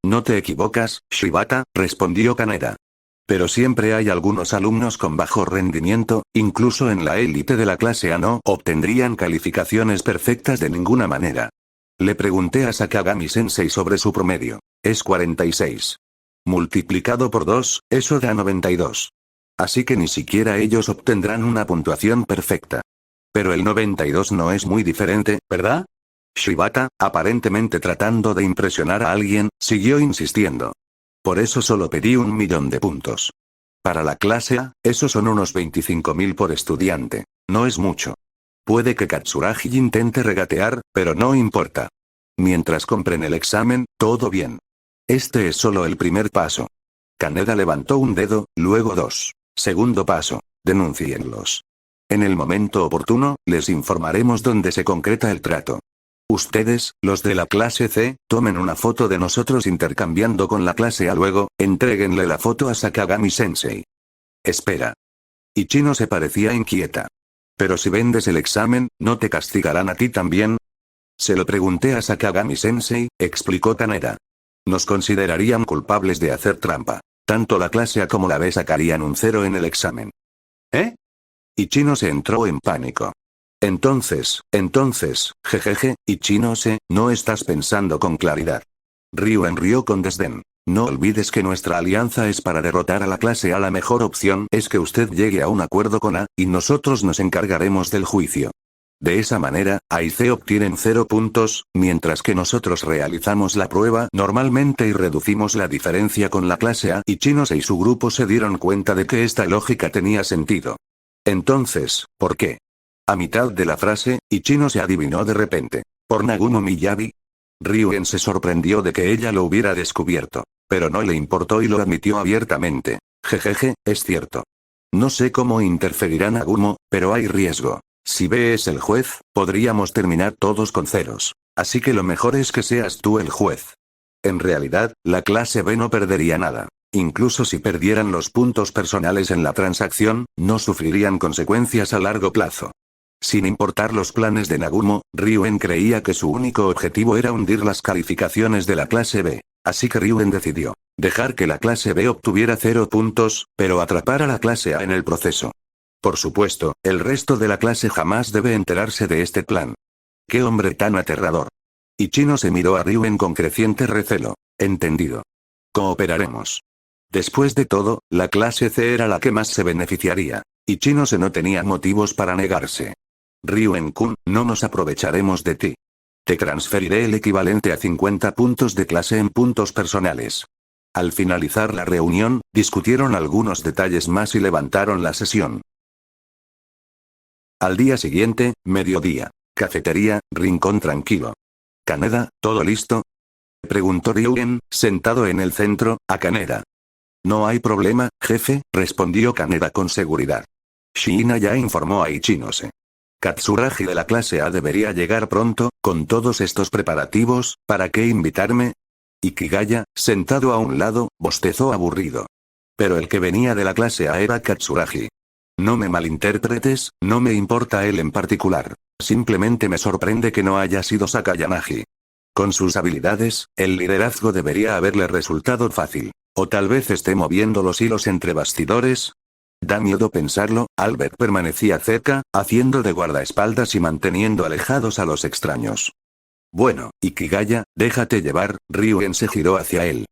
No te equivocas, Shibata, respondió Kaneda. Pero siempre hay algunos alumnos con bajo rendimiento, incluso en la élite de la clase A no obtendrían calificaciones perfectas de ninguna manera. Le pregunté a Sakagami-sensei sobre su promedio. Es 46. Multiplicado por 2, eso da 92. Así que ni siquiera ellos obtendrán una puntuación perfecta. Pero el 92 no es muy diferente, ¿verdad? Shibata, aparentemente tratando de impresionar a alguien, siguió insistiendo. Por eso solo pedí 1.000.000 de puntos. Para la clase A, eso son unos 25.000 por estudiante. No es mucho. Puede que Katsuragi intente regatear, pero no importa. Mientras compren el examen, todo bien. Este es solo el primer paso. Kaneda levantó un dedo, luego dos. Segundo paso, denúncienlos. En el momento oportuno, les informaremos dónde se concreta el trato. Ustedes, los de la clase C, tomen una foto de nosotros intercambiando con la clase A, luego, entréguenle la foto a Sakagami-sensei. Espera. Ichino se parecía inquieta. Pero si vendes el examen, ¿no te castigarán a ti también? Se lo pregunté a Sakagami-sensei, explicó Kaneda. Nos considerarían culpables de hacer trampa. Tanto la clase A como la B sacarían un 0 en el examen. ¿Eh? Ichino se entró en pánico. Entonces, jejeje, Ichinose, no estás pensando con claridad. Ryuen rió con desdén. No olvides que nuestra alianza es para derrotar a la clase A. La mejor opción es que usted llegue a un acuerdo con A, y nosotros nos encargaremos del juicio. De esa manera, A y C obtienen 0 puntos, mientras que nosotros realizamos la prueba normalmente y reducimos la diferencia con la clase A. Ichinose y su grupo se dieron cuenta de que esta lógica tenía sentido. Entonces, ¿por qué? A mitad de la frase, Ichino se adivinó de repente. ¿Por Nagumo Miyabi? Ryuen se sorprendió de que ella lo hubiera descubierto. Pero no le importó y lo admitió abiertamente. Jejeje, es cierto. No sé cómo interferirá Nagumo, pero hay riesgo. Si B es el juez, podríamos terminar todos con ceros. Así que lo mejor es que seas tú el juez. En realidad, la clase B no perdería nada. Incluso si perdieran los puntos personales en la transacción, no sufrirían consecuencias a largo plazo. Sin importar los planes de Nagumo, Ryuen creía que su único objetivo era hundir las calificaciones de la clase B. Así que Ryuen decidió dejar que la clase B obtuviera 0 puntos, pero atrapar a la clase A en el proceso. Por supuesto, el resto de la clase jamás debe enterarse de este plan. ¡Qué hombre tan aterrador! Ichino se miró a Ryuen con creciente recelo. Entendido. Cooperaremos. Después de todo, la clase C era la que más se beneficiaría. Ichinose no tenía motivos para negarse. Ryuen-kun, no nos aprovecharemos de ti. Te transferiré el equivalente a 50 puntos de clase en puntos personales. Al finalizar la reunión, discutieron algunos detalles más y levantaron la sesión. Al día siguiente, mediodía. Cafetería, rincón tranquilo. Kaneda, ¿todo listo? Preguntó Ryuen, sentado en el centro, a Kaneda. No hay problema, jefe, respondió Kaneda con seguridad. Shiina ya informó a Ichinose. Katsuragi de la clase A debería llegar pronto, con todos estos preparativos, ¿para qué invitarme? Ikigaya, sentado a un lado, bostezó aburrido. Pero el que venía de la clase A era Katsuragi. No me malinterpretes, no me importa él en particular. Simplemente me sorprende que no haya sido Sakayanagi. Con sus habilidades, el liderazgo debería haberle resultado fácil. O tal vez esté moviendo los hilos entre bastidores. Da miedo pensarlo, Albert permanecía cerca, haciendo de guardaespaldas y manteniendo alejados a los extraños. Bueno, Ikigaya, déjate llevar, Ryuen se giró hacia él.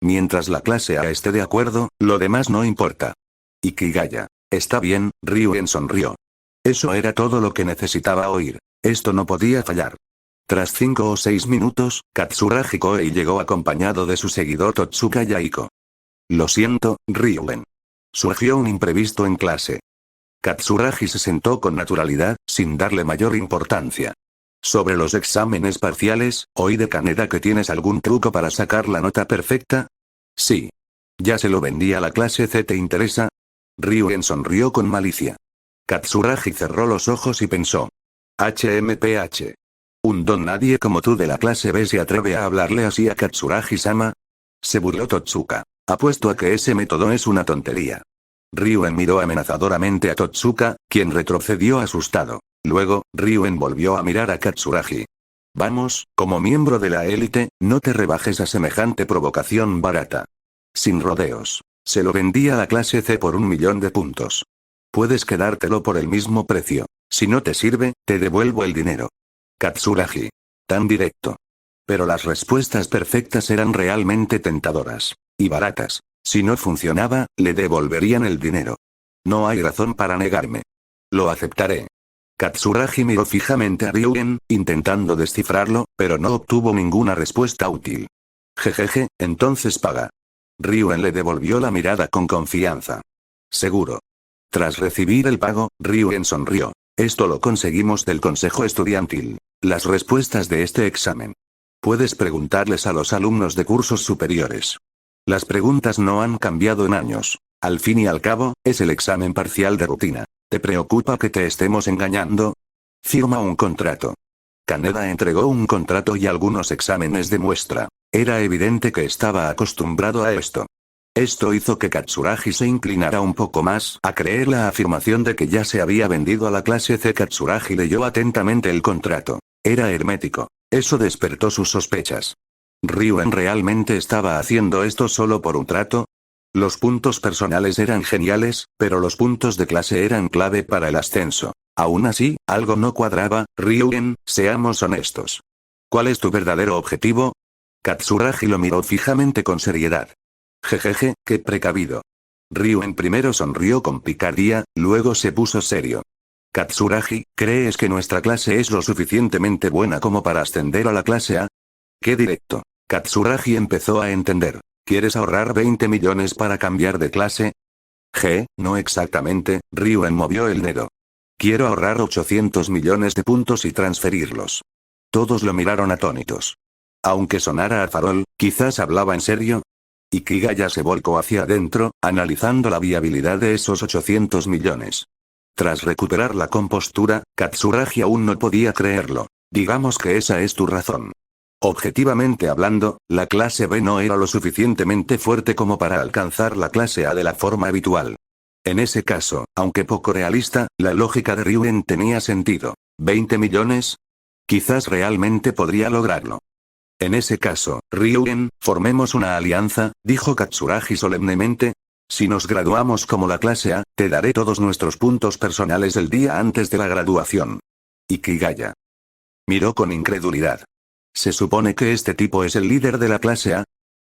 Mientras la clase A esté de acuerdo, lo demás no importa. Ikigaya. Está bien, Ryuen sonrió. Eso era todo lo que necesitaba oír. Esto no podía fallar. Tras 5 o 6 minutos, Katsuragi Koei llegó acompañado de su seguidor Totsuka Yaiko. Lo siento, Ryuen. Surgió un imprevisto en clase. Katsuragi se sentó con naturalidad, sin darle mayor importancia. Sobre los exámenes parciales, oí de Kaneda que tienes algún truco para sacar la nota perfecta. Sí. Ya se lo vendí a la clase C, ¿te interesa? Ryuen sonrió con malicia. Katsuragi cerró los ojos y pensó. HMPH. Un don nadie como tú de la clase B se atreve a hablarle así a Katsuragi-sama. Se burló Totsuka. Apuesto a que ese método es una tontería. Ryuen miró amenazadoramente a Totsuka, quien retrocedió asustado. Luego, Ryuen volvió a mirar a Katsuragi. Vamos, como miembro de la élite, no te rebajes a semejante provocación barata. Sin rodeos. Se lo vendí a la clase C por 1.000.000 de puntos. Puedes quedártelo por el mismo precio. Si no te sirve, te devuelvo el dinero. Katsuragi. Tan directo. Pero las respuestas perfectas eran realmente tentadoras. Y baratas. Si no funcionaba, le devolverían el dinero. No hay razón para negarme. Lo aceptaré. Katsuragi miró fijamente a Ryuen, intentando descifrarlo, pero no obtuvo ninguna respuesta útil. Jejeje, entonces paga. Ryuen le devolvió la mirada con confianza. Seguro. Tras recibir el pago, Ryuen sonrió. Esto lo conseguimos del consejo estudiantil. Las respuestas de este examen. Puedes preguntarles a los alumnos de cursos superiores. Las preguntas no han cambiado en años. Al fin y al cabo, es el examen parcial de rutina. ¿Te preocupa que te estemos engañando? Firma un contrato. Kaneda entregó un contrato y algunos exámenes de muestra. Era evidente que estaba acostumbrado a esto. Esto hizo que Katsuragi se inclinara un poco más a creer la afirmación de que ya se había vendido a la clase C. Katsuragi leyó atentamente el contrato. Era hermético. Eso despertó sus sospechas. ¿Ryuen realmente estaba haciendo esto solo por un trato? Los puntos personales eran geniales, pero los puntos de clase eran clave para el ascenso. Aún así, algo no cuadraba. Ryuen, seamos honestos. ¿Cuál es tu verdadero objetivo? Katsuragi lo miró fijamente con seriedad. Jejeje, qué precavido. Ryuen primero sonrió con picardía, luego se puso serio. Katsuragi, ¿crees que nuestra clase es lo suficientemente buena como para ascender a la clase A? ¡Qué directo! Katsuragi empezó a entender. ¿Quieres ahorrar 20 millones para cambiar de clase? No exactamente, Ryuen movió el dedo. Quiero ahorrar 800 millones de puntos y transferirlos. Todos lo miraron atónitos. Aunque sonara a farol, quizás hablaba en serio. Ikigaya se volcó hacia adentro, analizando la viabilidad de esos 800 millones. Tras recuperar la compostura, Katsuragi aún no podía creerlo. Digamos que esa es tu razón. Objetivamente hablando, la clase B no era lo suficientemente fuerte como para alcanzar la clase A de la forma habitual. En ese caso, aunque poco realista, la lógica de Ryuen tenía sentido. ¿20 millones? Quizás realmente podría lograrlo. En ese caso, Ryuen, formemos una alianza, dijo Katsuragi solemnemente. Si nos graduamos como la clase A, te daré todos nuestros puntos personales el día antes de la graduación. Ikigaya miró con incredulidad. ¿Se supone que este tipo es el líder de la clase A?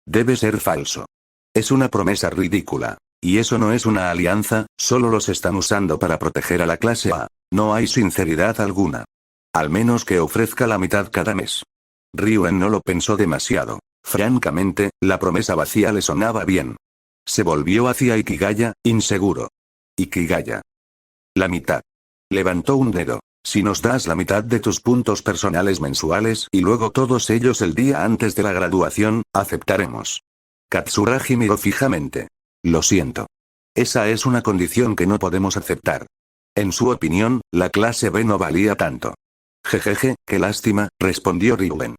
Debe ser falso. Es una promesa ridícula. Y eso no es una alianza, solo los están usando para proteger a la clase A. No hay sinceridad alguna. Al menos que ofrezca la mitad cada mes. Ryuen no lo pensó demasiado. Francamente, la promesa vacía le sonaba bien. Se volvió hacia Ikigaya, inseguro. Ikigaya. La mitad. Levantó un dedo. Si nos das la mitad de tus puntos personales mensuales y luego todos ellos el día antes de la graduación, aceptaremos. Katsuragi miró fijamente. Lo siento. Esa es una condición que no podemos aceptar. En su opinión, la clase B no valía tanto. Jejeje, qué lástima, respondió Ryuen.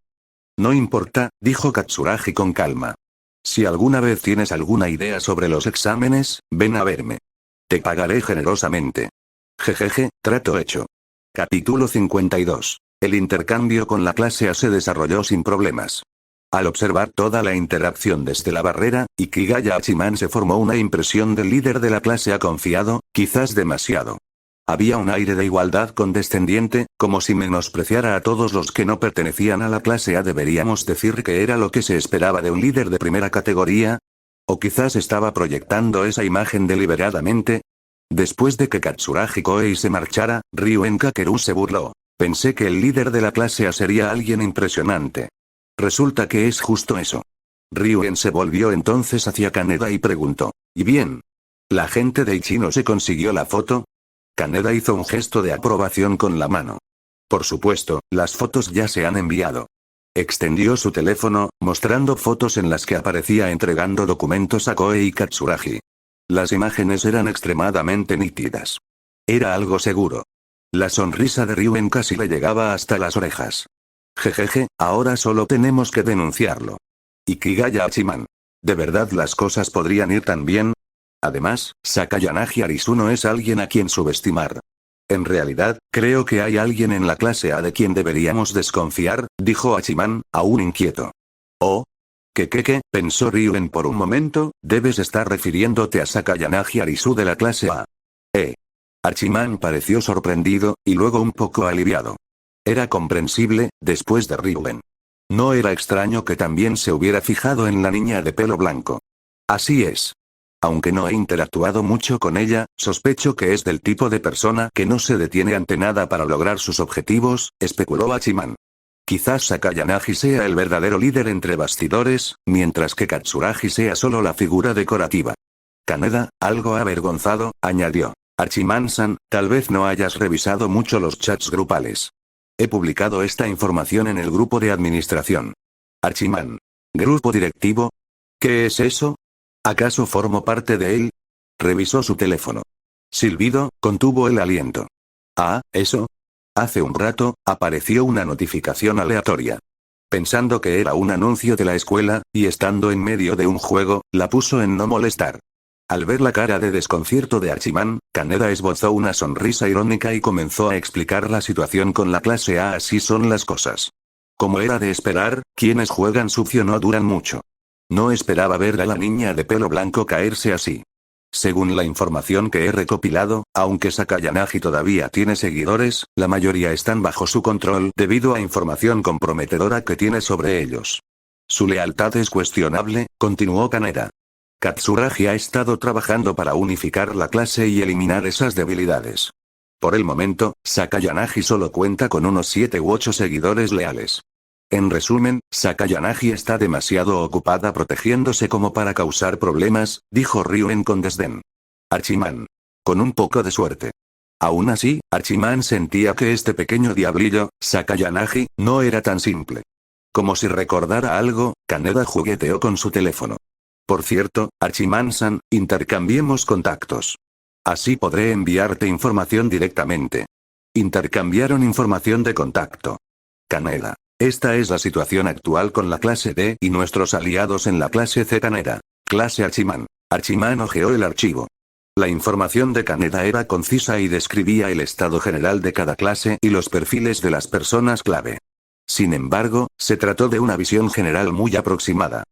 No importa, dijo Katsuragi con calma. Si alguna vez tienes alguna idea sobre los exámenes, ven a verme. Te pagaré generosamente. Jejeje, trato hecho. Capítulo 52. El intercambio con la clase A se desarrolló sin problemas. Al observar toda la interacción desde la barrera, Ikigaya Hachiman se formó una impresión del líder de la clase A confiado, quizás demasiado. Había un aire de igualdad condescendiente, como si menospreciara a todos los que no pertenecían a la clase A. ¿Deberíamos decir que era lo que se esperaba de un líder de primera categoría? ¿O quizás estaba proyectando esa imagen deliberadamente? Después de que Katsuragi Koei se marchara, Ryuen Kakeru se burló. Pensé que el líder de la clase A sería alguien impresionante. Resulta que es justo eso. Ryuen se volvió entonces hacia Kaneda y preguntó. ¿Y bien? ¿La gente de Ichino se consiguió la foto? Kaneda hizo un gesto de aprobación con la mano. Por supuesto, las fotos ya se han enviado. Extendió su teléfono, mostrando fotos en las que aparecía entregando documentos a Koei y Katsuragi. Las imágenes eran extremadamente nítidas. Era algo seguro. La sonrisa de Ryuen casi le llegaba hasta las orejas. Jejeje, ahora solo tenemos que denunciarlo. Ikigaya Hachiman. ¿De verdad las cosas podrían ir tan bien? Además, Sakayanagi Arisu no es alguien a quien subestimar. En realidad, creo que hay alguien en la clase A de quien deberíamos desconfiar, dijo Hachiman, aún inquieto. ¿Oh? ¿Qué? Pensó Ryuen por un momento, debes estar refiriéndote a Sakayanagi Arisu de la clase A. Hachiman pareció sorprendido, y luego un poco aliviado. Era comprensible, después de Ryuen. No era extraño que también se hubiera fijado en la niña de pelo blanco. Así es. Aunque no he interactuado mucho con ella, sospecho que es del tipo de persona que no se detiene ante nada para lograr sus objetivos, especuló Hachiman. Quizás Sakayanagi sea el verdadero líder entre bastidores, mientras que Katsuragi sea solo la figura decorativa. Kaneda, algo avergonzado, añadió. Hachiman-san, tal vez no hayas revisado mucho los chats grupales. He publicado esta información en el grupo de administración. Hachiman. ¿Grupo directivo? ¿Qué es eso? ¿Acaso formo parte de él? Revisó su teléfono. Silbido, contuvo el aliento. Ah, ¿eso? Hace un rato, apareció una notificación aleatoria. Pensando que era un anuncio de la escuela, y estando en medio de un juego, la puso en no molestar. Al ver la cara de desconcierto de Hachiman, Kaneda esbozó una sonrisa irónica y comenzó a explicar la situación con la clase A. Así son las cosas. Como era de esperar, quienes juegan sucio no duran mucho. No esperaba ver a la niña de pelo blanco caerse así. Según la información que he recopilado, aunque Sakayanagi todavía tiene seguidores, la mayoría están bajo su control debido a información comprometedora que tiene sobre ellos. Su lealtad es cuestionable, continuó Kaneda. Katsuragi ha estado trabajando para unificar la clase y eliminar esas debilidades. Por el momento, Sakayanagi solo cuenta con unos 7 u 8 seguidores leales. En resumen, Sakayanagi está demasiado ocupada protegiéndose como para causar problemas, dijo Ryuen con desdén. Hachiman. Con un poco de suerte. Aún así, Hachiman sentía que este pequeño diablillo, Sakayanagi, no era tan simple. Como si recordara algo, Kaneda jugueteó con su teléfono. Por cierto, Hachiman-san, intercambiemos contactos. Así podré enviarte información directamente. Intercambiaron información de contacto. Kaneda. Esta es la situación actual con la clase D y nuestros aliados en la clase C. Kaneda. Clase Hachiman. Hachiman hojeó el archivo. La información de Kaneda era concisa y describía el estado general de cada clase y los perfiles de las personas clave. Sin embargo, se trató de una visión general muy aproximada.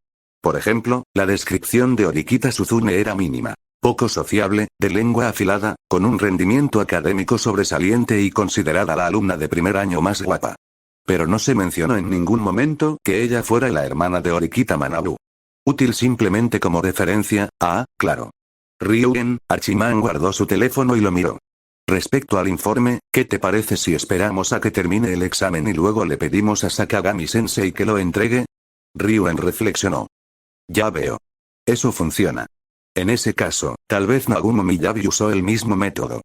Por ejemplo, la descripción de Orikita Suzune era mínima. Poco sociable, de lengua afilada, con un rendimiento académico sobresaliente y considerada la alumna de primer año más guapa. Pero no se mencionó en ningún momento que ella fuera la hermana de Orikita Manabu. Útil simplemente como referencia, claro. Ryuen, Hachiman guardó su teléfono y lo miró. Respecto al informe, ¿qué te parece si esperamos a que termine el examen y luego le pedimos a Sakagami-sensei que lo entregue? Ryuen reflexionó. Ya veo. Eso funciona. En ese caso, tal vez Nagumo Miyabi usó el mismo método.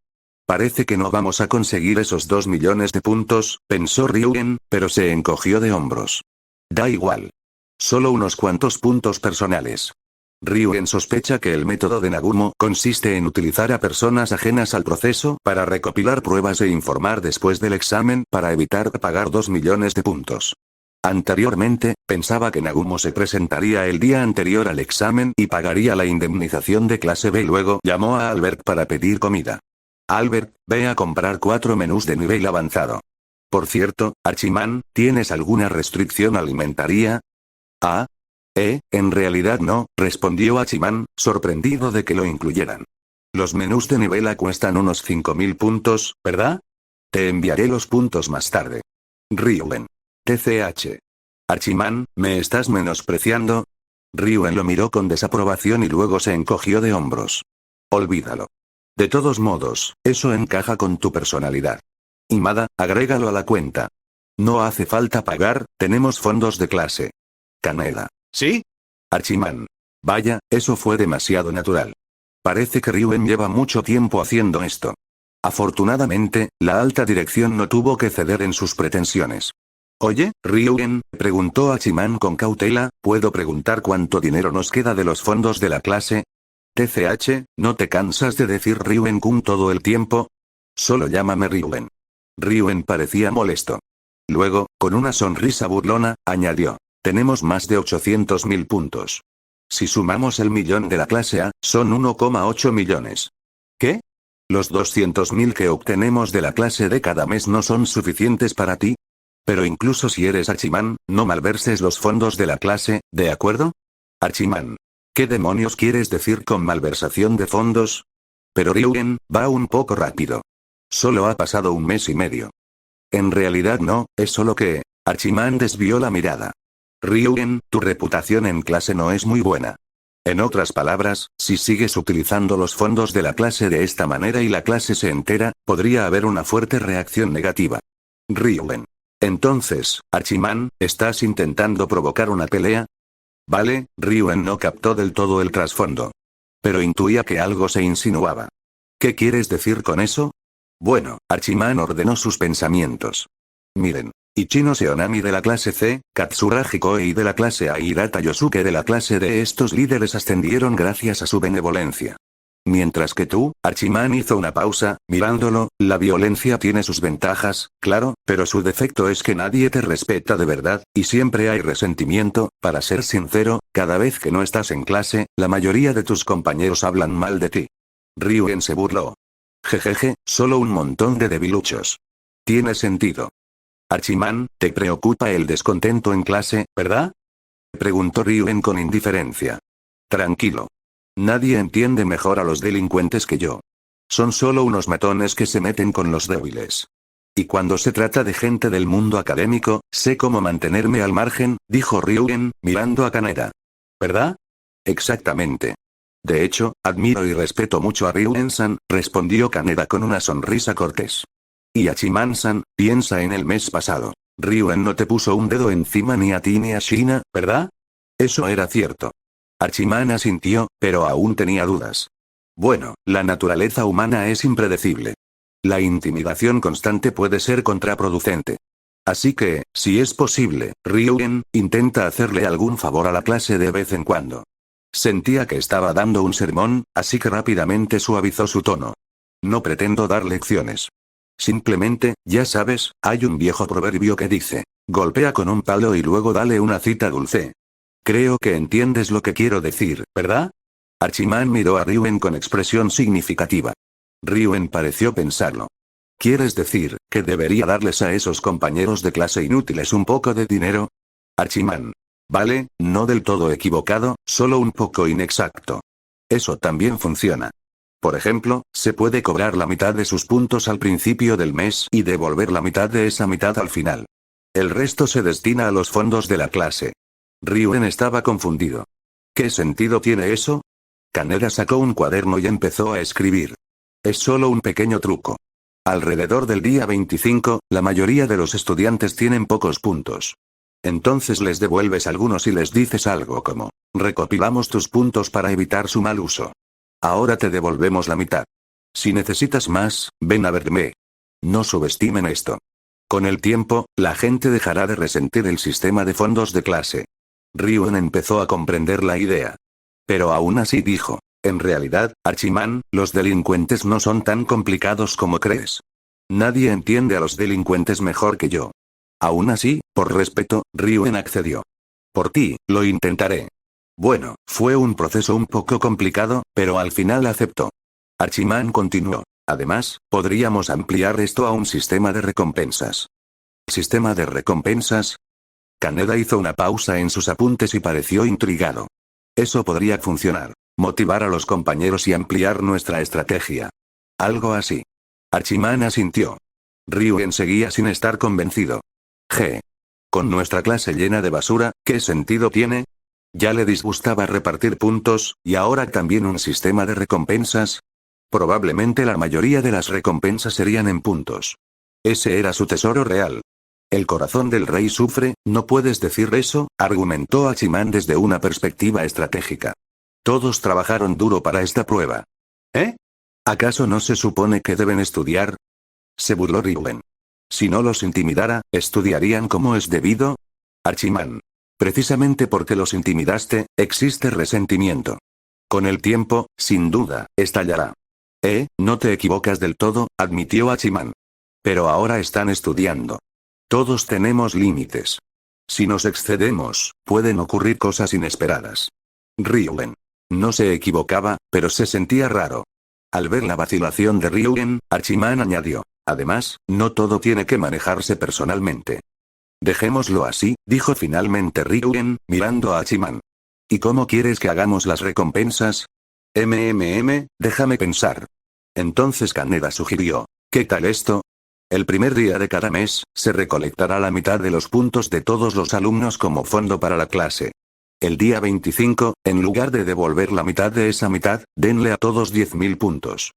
Parece que no vamos a conseguir esos 2 millones de puntos, pensó Ryuen, pero se encogió de hombros. Da igual. Solo unos cuantos puntos personales. Ryuen sospecha que el método de Nagumo consiste en utilizar a personas ajenas al proceso para recopilar pruebas e informar después del examen para evitar pagar 2 millones de puntos. Anteriormente, pensaba que Nagumo se presentaría el día anterior al examen y pagaría la indemnización de clase B. Luego llamó a Albert para pedir comida. Albert, ve a comprar 4 menús de nivel avanzado. Por cierto, Hachiman, ¿tienes alguna restricción alimentaria? En realidad no, respondió Hachiman, sorprendido de que lo incluyeran. Los menús de nivel A cuestan unos 5.000 puntos, ¿verdad? Te enviaré los puntos más tarde. Ryuen. TCH. Hachiman, ¿me estás menospreciando? Ryuen lo miró con desaprobación y luego se encogió de hombros. Olvídalo. De todos modos, eso encaja con tu personalidad. Imada, agrégalo a la cuenta. No hace falta pagar, tenemos fondos de clase. Kaneda. ¿Sí? Archiman. Vaya, eso fue demasiado natural. Parece que Ryuen lleva mucho tiempo haciendo esto. Afortunadamente, la alta dirección no tuvo que ceder en sus pretensiones. Oye, Ryuen, preguntó Hachiman con cautela, ¿puedo preguntar cuánto dinero nos queda de los fondos de la clase? TCH, ¿no te cansas de decir Ryuen-kun todo el tiempo? Solo llámame Ryuen. Ryuen parecía molesto. Luego, con una sonrisa burlona, añadió. Tenemos más de 800.000 puntos. Si sumamos el millón de la clase A, son 1,8 millones. ¿Qué? ¿Los 200.000 que obtenemos de la clase D cada mes no son suficientes para ti? Pero incluso si eres Hachiman, no malverses los fondos de la clase, ¿de acuerdo? Hachiman. ¿Qué demonios quieres decir con malversación de fondos? Pero Ryuen, va un poco rápido. Solo ha pasado un mes y medio. En realidad no, es solo que... Hachiman desvió la mirada. Ryuen, tu reputación en clase no es muy buena. En otras palabras, si sigues utilizando los fondos de la clase de esta manera y la clase se entera, podría haber una fuerte reacción negativa. Ryuen. Entonces, Hachiman, ¿estás intentando provocar una pelea? Vale, Ryuen no captó del todo el trasfondo. Pero intuía que algo se insinuaba. ¿Qué quieres decir con eso? Bueno, Hachiman ordenó sus pensamientos. Miren. Ichino Seonami de la clase C, Katsura Hikoei de la clase A y Hirata Yosuke de la clase D. Estos líderes ascendieron gracias a su benevolencia. Mientras que tú, Hachiman hizo una pausa, mirándolo, la violencia tiene sus ventajas, claro, pero su defecto es que nadie te respeta de verdad, y siempre hay resentimiento, para ser sincero, cada vez que no estás en clase, la mayoría de tus compañeros hablan mal de ti. Ryuen se burló. Jejeje, solo un montón de debiluchos. Tiene sentido. Hachiman, ¿te preocupa el descontento en clase, verdad? Preguntó Ryuen con indiferencia. Tranquilo. Nadie entiende mejor a los delincuentes que yo. Son solo unos matones que se meten con los débiles. Y cuando se trata de gente del mundo académico, sé cómo mantenerme al margen, dijo Ryuen, mirando a Kaneda. ¿Verdad? Exactamente. De hecho, admiro y respeto mucho a Ryuen-san, respondió Kaneda con una sonrisa cortés. Y Hachiman-san, piensa en el mes pasado. Ryuen no te puso un dedo encima ni a ti ni a Shina, ¿verdad? Eso era cierto. Hachiman asintió, pero aún tenía dudas. Bueno, la naturaleza humana es impredecible. La intimidación constante puede ser contraproducente. Así que, si es posible, Ryuen, intenta hacerle algún favor a la clase de vez en cuando. Sentía que estaba dando un sermón, así que rápidamente suavizó su tono. No pretendo dar lecciones. Simplemente, ya sabes, hay un viejo proverbio que dice, golpea con un palo y luego dale una cita dulce. Creo que entiendes lo que quiero decir, ¿verdad? Hachiman miró a Ryuen con expresión significativa. Ryuen pareció pensarlo. ¿Quieres decir, que debería darles a esos compañeros de clase inútiles un poco de dinero? Hachiman. Vale, no del todo equivocado, solo un poco inexacto. Eso también funciona. Por ejemplo, se puede cobrar la mitad de sus puntos al principio del mes y devolver la mitad de esa mitad al final. El resto se destina a los fondos de la clase. Ryuen estaba confundido. ¿Qué sentido tiene eso? Kaneda sacó un cuaderno y empezó a escribir. Es solo un pequeño truco. Alrededor del día 25, la mayoría de los estudiantes tienen pocos puntos. Entonces les devuelves algunos y les dices algo como, recopilamos tus puntos para evitar su mal uso. Ahora te devolvemos la mitad. Si necesitas más, ven a verme. No subestimen esto. Con el tiempo, la gente dejará de resentir el sistema de fondos de clase. Ryuen empezó a comprender la idea. Pero aún así dijo, en realidad, Hachiman, los delincuentes no son tan complicados como crees. Nadie entiende a los delincuentes mejor que yo. Aún así, por respeto, Ryuen accedió. Por ti, lo intentaré. Bueno, fue un proceso un poco complicado, pero al final aceptó. Hachiman continuó. Además, podríamos ampliar esto a un sistema de recompensas. ¿Sistema de recompensas? Kaneda hizo una pausa en sus apuntes y pareció intrigado. Eso podría funcionar. Motivar a los compañeros y ampliar nuestra estrategia. Algo así. Hachiman asintió. Ryuen seguía sin estar convencido. Con nuestra clase llena de basura, ¿qué sentido tiene? Ya le disgustaba repartir puntos, y ahora también un sistema de recompensas. Probablemente la mayoría de las recompensas serían en puntos. Ese era su tesoro real. El corazón del rey sufre, no puedes decir eso, argumentó Hachiman desde una perspectiva estratégica. Todos trabajaron duro para esta prueba. ¿Eh? ¿Acaso no se supone que deben estudiar? Se burló Ryuen. Si no los intimidara, ¿estudiarían como es debido? Hachiman. Precisamente porque los intimidaste, existe resentimiento. Con el tiempo, sin duda, estallará. No te equivocas del todo, admitió Hachiman. Pero ahora están estudiando. Todos tenemos límites. Si nos excedemos, pueden ocurrir cosas inesperadas. Ryuen. No se equivocaba, pero se sentía raro. Al ver la vacilación de Ryuen, Hachiman añadió. Además, no todo tiene que manejarse personalmente. Dejémoslo así, dijo finalmente Ryuen, mirando a Hachiman. ¿Y cómo quieres que hagamos las recompensas? Déjame pensar. Entonces Kaneda sugirió. ¿Qué tal esto? El primer día de cada mes, se recolectará la mitad de los puntos de todos los alumnos como fondo para la clase. El día 25, en lugar de devolver la mitad de esa mitad, denle a todos 10.000 puntos.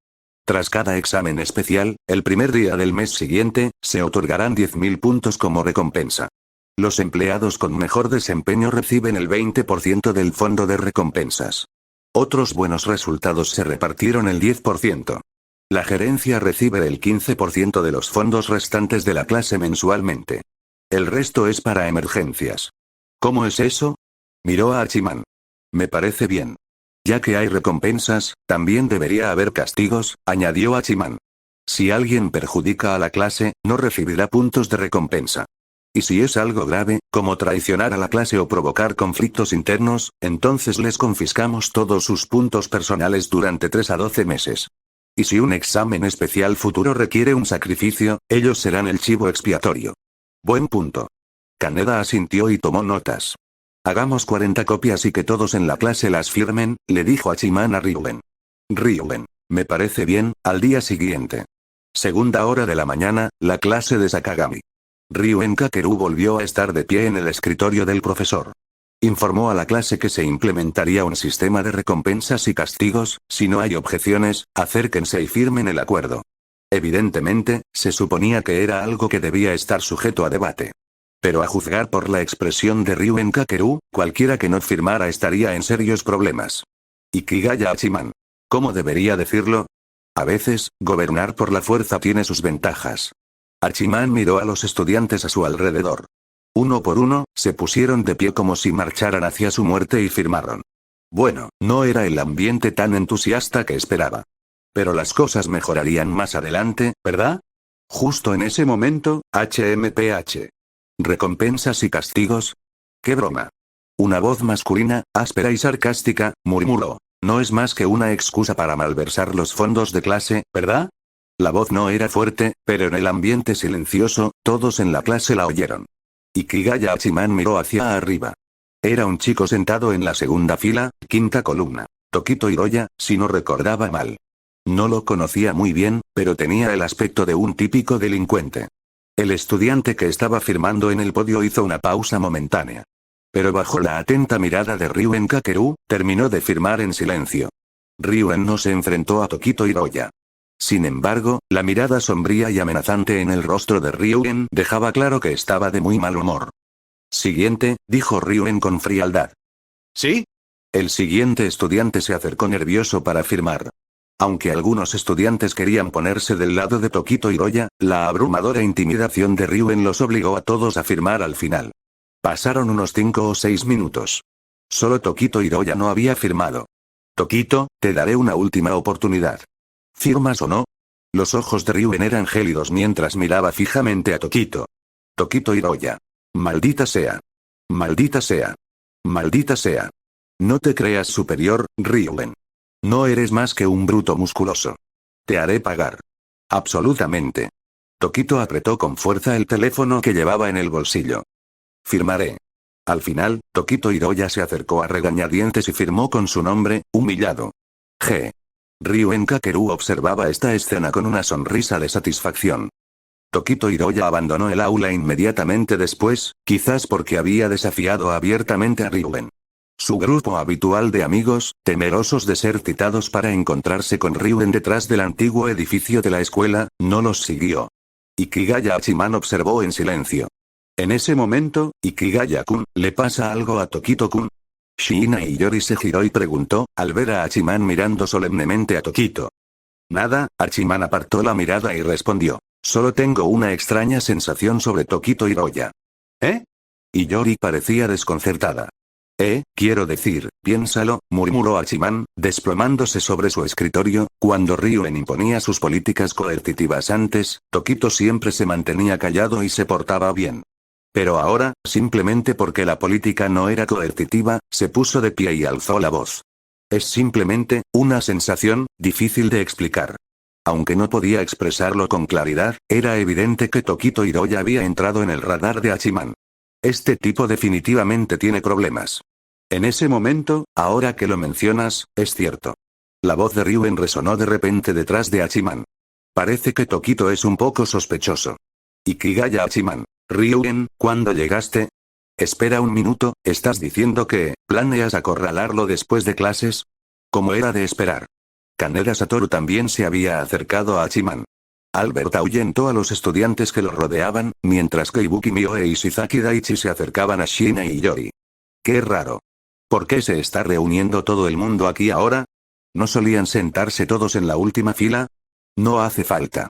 Tras cada examen especial, el primer día del mes siguiente, se otorgarán 10.000 puntos como recompensa. Los empleados con mejor desempeño reciben el 20% del fondo de recompensas. Otros buenos resultados se repartieron el 10%. La gerencia recibe el 15% de los fondos restantes de la clase mensualmente. El resto es para emergencias. ¿Cómo es eso? Miró a Hachiman. Me parece bien. Ya que hay recompensas, también debería haber castigos, añadió Hachiman. Si alguien perjudica a la clase, no recibirá puntos de recompensa. Y si es algo grave, como traicionar a la clase o provocar conflictos internos, entonces les confiscamos todos sus puntos personales durante 3 a 12 meses. Y si un examen especial futuro requiere un sacrificio, ellos serán el chivo expiatorio. Buen punto. Kaneda asintió y tomó notas. Hagamos 40 copias y que todos en la clase las firmen, le dijo Hachiman a Ryuen. Ryuen. Me parece bien, al día siguiente. Segunda hora de la mañana, la clase de Sakagami. Ryuen Kakeru volvió a estar de pie en el escritorio del profesor. Informó a la clase que se implementaría un sistema de recompensas y castigos, si no hay objeciones, acérquense y firmen el acuerdo. Evidentemente, se suponía que era algo que debía estar sujeto a debate. Pero a juzgar por la expresión de Ryuen Kakeru, cualquiera que no firmara estaría en serios problemas. Y Kigaya Hachiman. ¿Cómo debería decirlo? A veces, gobernar por la fuerza tiene sus ventajas. Hachiman miró a los estudiantes a su alrededor. Uno por uno, se pusieron de pie como si marcharan hacia su muerte y firmaron. Bueno, no era el ambiente tan entusiasta que esperaba. Pero las cosas mejorarían más adelante, ¿verdad? Justo en ese momento, HMPH. ¿Recompensas y castigos? ¡Qué broma! Una voz masculina, áspera y sarcástica, murmuró. No es más que una excusa para malversar los fondos de clase, ¿verdad? La voz no era fuerte, pero en el ambiente silencioso, todos en la clase la oyeron. Y Kigaya Hachiman miró hacia arriba. Era un chico sentado en la segunda fila, quinta columna. Tokito Hiroya, si no recordaba mal. No lo conocía muy bien, pero tenía el aspecto de un típico delincuente. El estudiante que estaba firmando en el podio hizo una pausa momentánea. Pero bajo la atenta mirada de Ryuen Kakeru, terminó de firmar en silencio. Ryuen no se enfrentó a Tokito Hiroya. Sin embargo, la mirada sombría y amenazante en el rostro de Ryuen dejaba claro que estaba de muy mal humor. Siguiente, dijo Ryuen con frialdad. ¿Sí? El siguiente estudiante se acercó nervioso para firmar. Aunque algunos estudiantes querían ponerse del lado de Tokito Hiroya, la abrumadora intimidación de Ryuen los obligó a todos a firmar al final. Pasaron unos 5 o 6 minutos. Solo Tokito Hiroya no había firmado. Tokito, te daré una última oportunidad. ¿Firmas o no? Los ojos de Ryuen eran gélidos mientras miraba fijamente a Tokito. Tokito Hiroya. Maldita sea. Maldita sea. Maldita sea. No te creas superior, Ryuen. No eres más que un bruto musculoso. Te haré pagar. Absolutamente. Tokito apretó con fuerza el teléfono que llevaba en el bolsillo. Firmaré. Al final, Tokito Hiroya se acercó a regañadientes y firmó con su nombre, humillado. G. Ryuen Kakeru observaba esta escena con una sonrisa de satisfacción. Tokito Hiroya abandonó el aula inmediatamente después, quizás porque había desafiado abiertamente a Ryuen. Su grupo habitual de amigos, temerosos de ser citados para encontrarse con Ryuen detrás del antiguo edificio de la escuela, no los siguió. Ikigaya Hachiman observó en silencio. En ese momento, Ikigaya-kun, ¿le pasa algo a Tokito-kun? Shiina Iyori se giró y preguntó, al ver a Hachiman mirando solemnemente a Tokito. Nada, Hachiman apartó la mirada y respondió. Solo tengo una extraña sensación sobre Tokito Hiroya. ¿Eh? Iyori parecía desconcertada. Quiero decir, piénsalo, murmuró Hachiman, desplomándose sobre su escritorio. Cuando Ryuen imponía sus políticas coercitivas antes, Tokito siempre se mantenía callado y se portaba bien. Pero ahora, simplemente porque la política no era coercitiva, se puso de pie y alzó la voz. Es simplemente una sensación, difícil de explicar. Aunque no podía expresarlo con claridad, era evidente que Tokito Hiroya había entrado en el radar de Hachiman. Este tipo definitivamente tiene problemas. En ese momento, ahora que lo mencionas, es cierto. La voz de Ryuen resonó de repente detrás de Hachiman. Parece que Tokito es un poco sospechoso. Ikigaya Hachiman. Ryuen, ¿cuándo llegaste? Espera un minuto, ¿estás diciendo que planeas acorralarlo después de clases? Como era de esperar. Kaneda Satoru también se había acercado a Hachiman. Albert ahuyentó a los estudiantes que lo rodeaban, mientras que Ibuki Mioe y Shizaki Daichi se acercaban a Shiina y Yori. Qué raro. ¿Por qué se está reuniendo todo el mundo aquí ahora? ¿No solían sentarse todos en la última fila? No hace falta.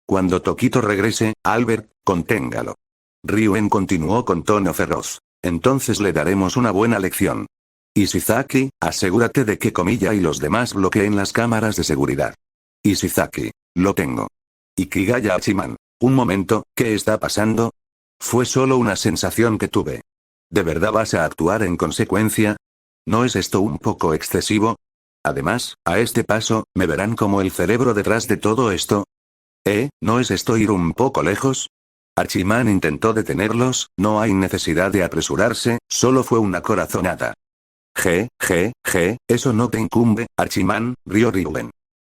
Cuando Tokito regrese, Albert, conténgalo. Ryuen continuó con tono feroz. Entonces le daremos una buena lección. Y Shizaki, asegúrate de que Komiya y los demás bloqueen las cámaras de seguridad. Y Shizaki, lo tengo. Ikigaya Hachiman. Un momento, ¿qué está pasando? Fue solo una sensación que tuve. ¿De verdad vas a actuar en consecuencia? ¿No es esto un poco excesivo? Además, a este paso, ¿me verán como el cerebro detrás de todo esto? ¿No es esto ir un poco lejos? Hachiman intentó detenerlos, no hay necesidad de apresurarse, solo fue una corazonada. Eso no te incumbe, Hachiman, rió Ryuen.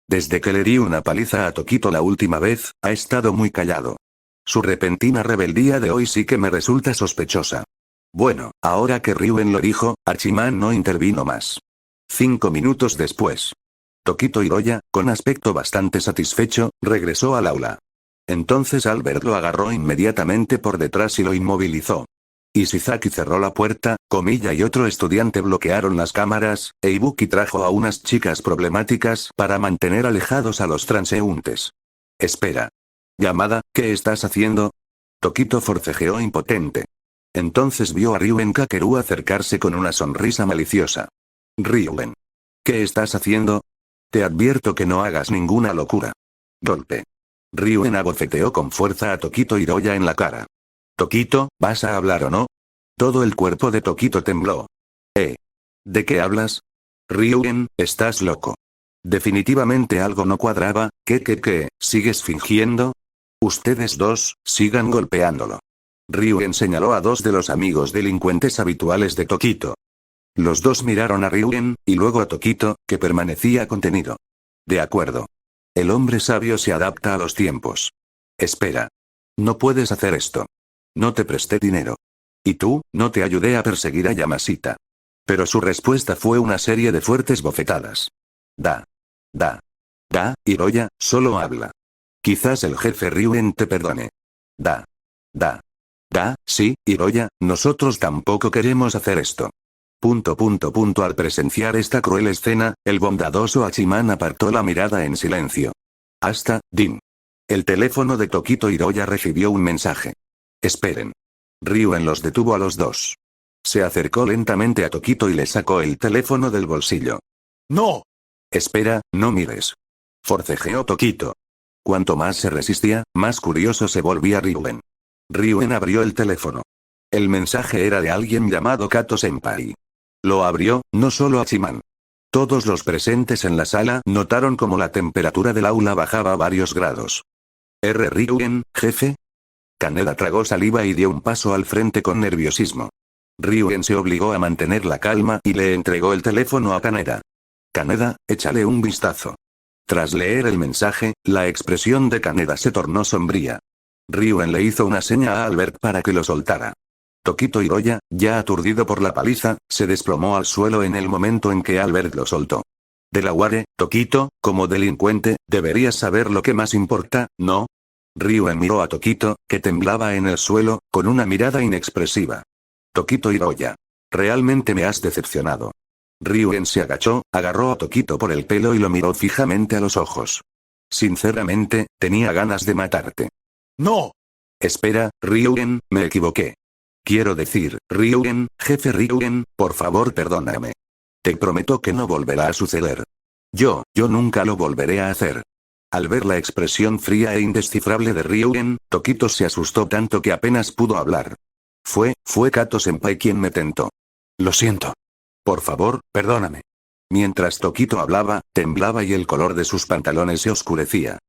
Desde que le di una paliza a Tokito la última vez, ha estado muy callado. Su repentina rebeldía de hoy sí que me resulta sospechosa. Bueno, ahora que Ryuen lo dijo, Hachiman no intervino más. 5 minutos después. Tokito Hiroya, con aspecto bastante satisfecho, regresó al aula. Entonces Albert lo agarró inmediatamente por detrás y lo inmovilizó. Ishizaki cerró la puerta, Komiya y otro estudiante bloquearon las cámaras, e Ibuki trajo a unas chicas problemáticas para mantener alejados a los transeúntes. Espera. Yamada, ¿qué estás haciendo? Tokito forcejeó impotente. Entonces vio a Ryuen Kakeru acercarse con una sonrisa maliciosa. Ryuen. ¿Qué estás haciendo? Te advierto que no hagas ninguna locura. Golpe. Ryuen abofeteó con fuerza a Tokito Hiroya en la cara. Tokito, ¿vas a hablar o no? Todo el cuerpo de Tokito tembló. ¿De qué hablas? Ryuen, estás loco. Definitivamente algo no cuadraba. ¿Qué? ¿Sigues fingiendo? Ustedes dos, sigan golpeándolo. Ryuen señaló a 2 de los amigos delincuentes habituales de Tokito. Los dos miraron a Ryuen, y luego a Tokito, que permanecía contenido. De acuerdo. El hombre sabio se adapta a los tiempos. Espera. No puedes hacer esto. No te presté dinero. Y tú, no te ayudé a perseguir a Yamashita. Pero su respuesta fue una serie de fuertes bofetadas. Da, Hiroya, solo habla. Quizás el jefe Ryuen te perdone. Sí, Hiroya, nosotros tampoco queremos hacer esto. Al presenciar esta cruel escena, el bondadoso Hachiman apartó la mirada en silencio. Hasta, Din. El teléfono de Tokito Hiroya recibió un mensaje. Esperen. Ryuen los detuvo a los dos. Se acercó lentamente a Tokito y le sacó el teléfono del bolsillo. ¡No! Espera, no mires. Forcejeó Tokito. Cuanto más se resistía, más curioso se volvía Ryuen. Ryuen abrió el teléfono. El mensaje era de alguien llamado Kato-senpai. Lo abrió, no solo Hachiman. Todos los presentes en la sala notaron como la temperatura del aula bajaba varios grados. Ryuen, jefe. Kaneda tragó saliva y dio un paso al frente con nerviosismo. Ryuen se obligó a mantener la calma y le entregó el teléfono a Kaneda. Kaneda, échale un vistazo. Tras leer el mensaje, la expresión de Kaneda se tornó sombría. Ryuen le hizo una seña a Albert para que lo soltara. Tokito Hiroya, ya aturdido por la paliza, se desplomó al suelo en el momento en que Albert lo soltó. Delaware, Tokito, como delincuente, deberías saber lo que más importa, ¿no? Ryuen miró a Tokito, que temblaba en el suelo, con una mirada inexpresiva. Tokito Hiroya. Realmente me has decepcionado. Ryuen se agachó, agarró a Tokito por el pelo y lo miró fijamente a los ojos. Sinceramente, tenía ganas de matarte. ¡No! Espera, Ryuen, me equivoqué. Quiero decir, Ryuen, jefe Ryuen, por favor perdóname. Te prometo que no volverá a suceder. Yo nunca lo volveré a hacer. Al ver la expresión fría e indescifrable de Ryuen, Tokito se asustó tanto que apenas pudo hablar. Fue Kato-senpai quien me tentó. Lo siento. Por favor, perdóname. Mientras Tokito hablaba, temblaba y el color de sus pantalones se oscurecía.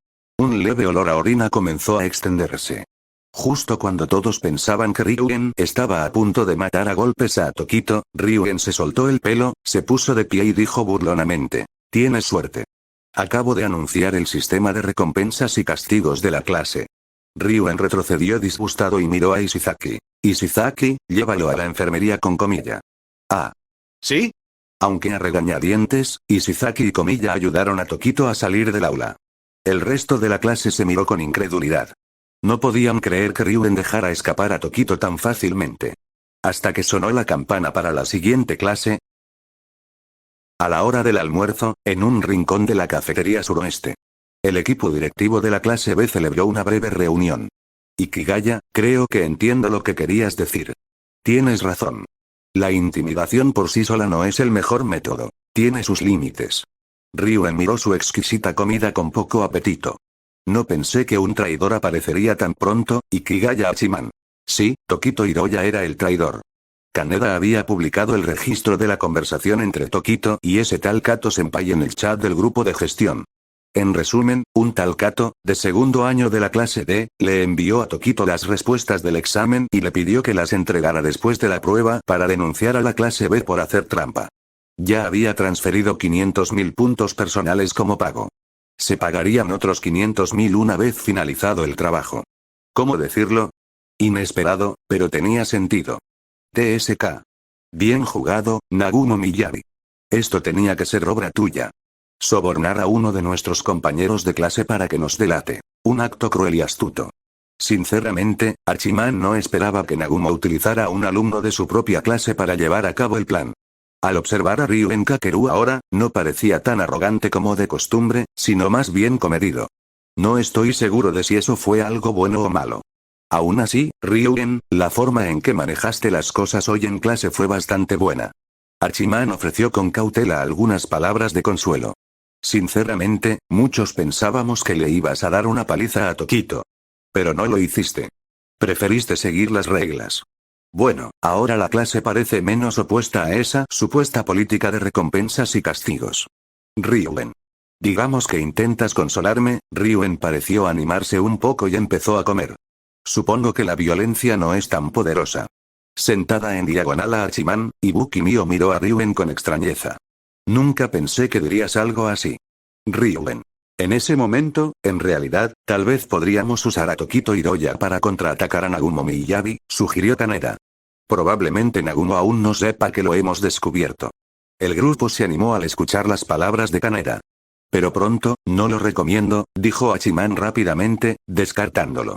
Un leve olor a orina comenzó a extenderse. Justo cuando todos pensaban que Ryuen estaba a punto de matar a golpes a Tokito, Ryuen se soltó el pelo, se puso de pie y dijo burlonamente. Tienes suerte. Acabo de anunciar el sistema de recompensas y castigos de la clase. Ryuen retrocedió disgustado y miró a Ishizaki. Ishizaki, llévalo a la enfermería con Comilla. Ah. ¿Sí? Aunque a regañadientes, Ishizaki y Comilla ayudaron a Tokito a salir del aula. El resto de la clase se miró con incredulidad. No podían creer que Ryuen dejara escapar a Tokito tan fácilmente. Hasta que sonó la campana para la siguiente clase. A la hora del almuerzo, en un rincón de la cafetería suroeste. El equipo directivo de la clase B celebró una breve reunión. Ikigaya, creo que entiendo lo que querías decir. Tienes razón. La intimidación por sí sola no es el mejor método. Tiene sus límites. Ryuen miró su exquisita comida con poco apetito. No pensé que un traidor aparecería tan pronto, Ikigaya Hachiman. Sí, Tokito Hiroya era el traidor. Kaneda había publicado el registro de la conversación entre Tokito y ese tal Kato-senpai en el chat del grupo de gestión. En resumen, un tal Kato, de segundo año de la clase D, le envió a Tokito las respuestas del examen y le pidió que las entregara después de la prueba para denunciar a la clase B por hacer trampa. Ya había transferido 500.000 puntos personales como pago. Se pagarían otros 500.000 una vez finalizado el trabajo. ¿Cómo decirlo? Inesperado, pero tenía sentido. TSK. Bien jugado, Nagumo Miyabi. Esto tenía que ser obra tuya. Sobornar a uno de nuestros compañeros de clase para que nos delate. Un acto cruel y astuto. Sinceramente, Hachiman no esperaba que Nagumo utilizara a un alumno de su propia clase para llevar a cabo el plan. Al observar a Ryuen Kakeru ahora, no parecía tan arrogante como de costumbre, sino más bien comedido. No estoy seguro de si eso fue algo bueno o malo. Aún así, Ryuen, la forma en que manejaste las cosas hoy en clase fue bastante buena. Hachiman ofreció con cautela algunas palabras de consuelo. Sinceramente, muchos pensábamos que le ibas a dar una paliza a Tokito. Pero no lo hiciste. Preferiste seguir las reglas. Bueno, ahora la clase parece menos opuesta a esa supuesta política de recompensas y castigos. Ryuen. Digamos que intentas consolarme. Ryuen pareció animarse un poco y empezó a comer. Supongo que la violencia no es tan poderosa. Sentada en diagonal a Hachiman, Ibuki Mio miró a Ryuen con extrañeza. Nunca pensé que dirías algo así. Ryuen. En ese momento, en realidad, tal vez podríamos usar a Tokito Hiroya para contraatacar a Nagumo Miyabi, sugirió Kaneda. Probablemente Nagumo aún no sepa que lo hemos descubierto. El grupo se animó al escuchar las palabras de Kaneda. Pero pronto, no lo recomiendo, dijo Hachiman rápidamente, descartándolo.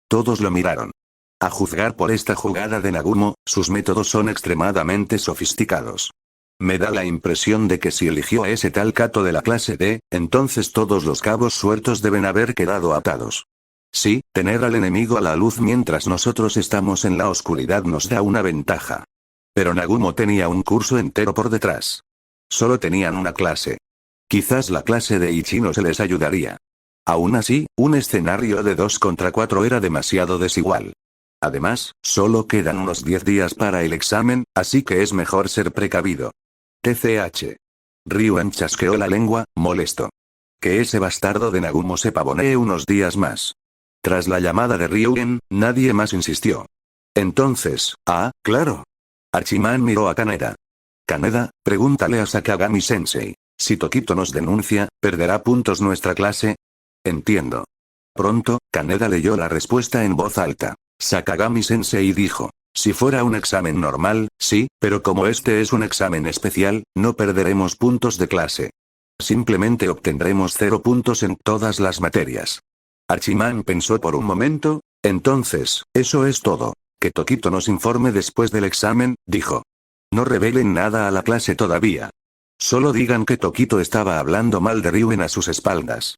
Todos lo miraron. A juzgar por esta jugada de Nagumo, sus métodos son extremadamente sofisticados. Me da la impresión de que si eligió a ese tal Kato de la clase D, entonces todos los cabos sueltos deben haber quedado atados. Sí, tener al enemigo a la luz mientras nosotros estamos en la oscuridad nos da una ventaja. Pero Nagumo tenía un curso entero por detrás. Solo tenían una clase. Quizás la clase de Ichino se les ayudaría. Aún así, un escenario de 2 contra 4 era demasiado desigual. Además, solo quedan unos 10 días para el examen, así que es mejor ser precavido. TCH. Ryuen chasqueó la lengua, molesto. Que ese bastardo de Nagumo se pavonee unos días más. Tras la llamada de Ryuen, nadie más insistió. Entonces, claro. Hachiman miró a Kaneda. Kaneda, pregúntale a Sakagami-sensei. Si Tokito nos denuncia, ¿perderá puntos nuestra clase? Entiendo. Pronto, Kaneda leyó la respuesta en voz alta. Sakagami-sensei dijo. Si fuera un examen normal, sí, pero como este es un examen especial, no perderemos puntos de clase. Simplemente obtendremos 0 puntos en todas las materias. Archiman pensó por un momento. Entonces, eso es todo. Que Tokito nos informe después del examen, dijo. No revelen nada a la clase todavía. Solo digan que Tokito estaba hablando mal de Ryuen a sus espaldas.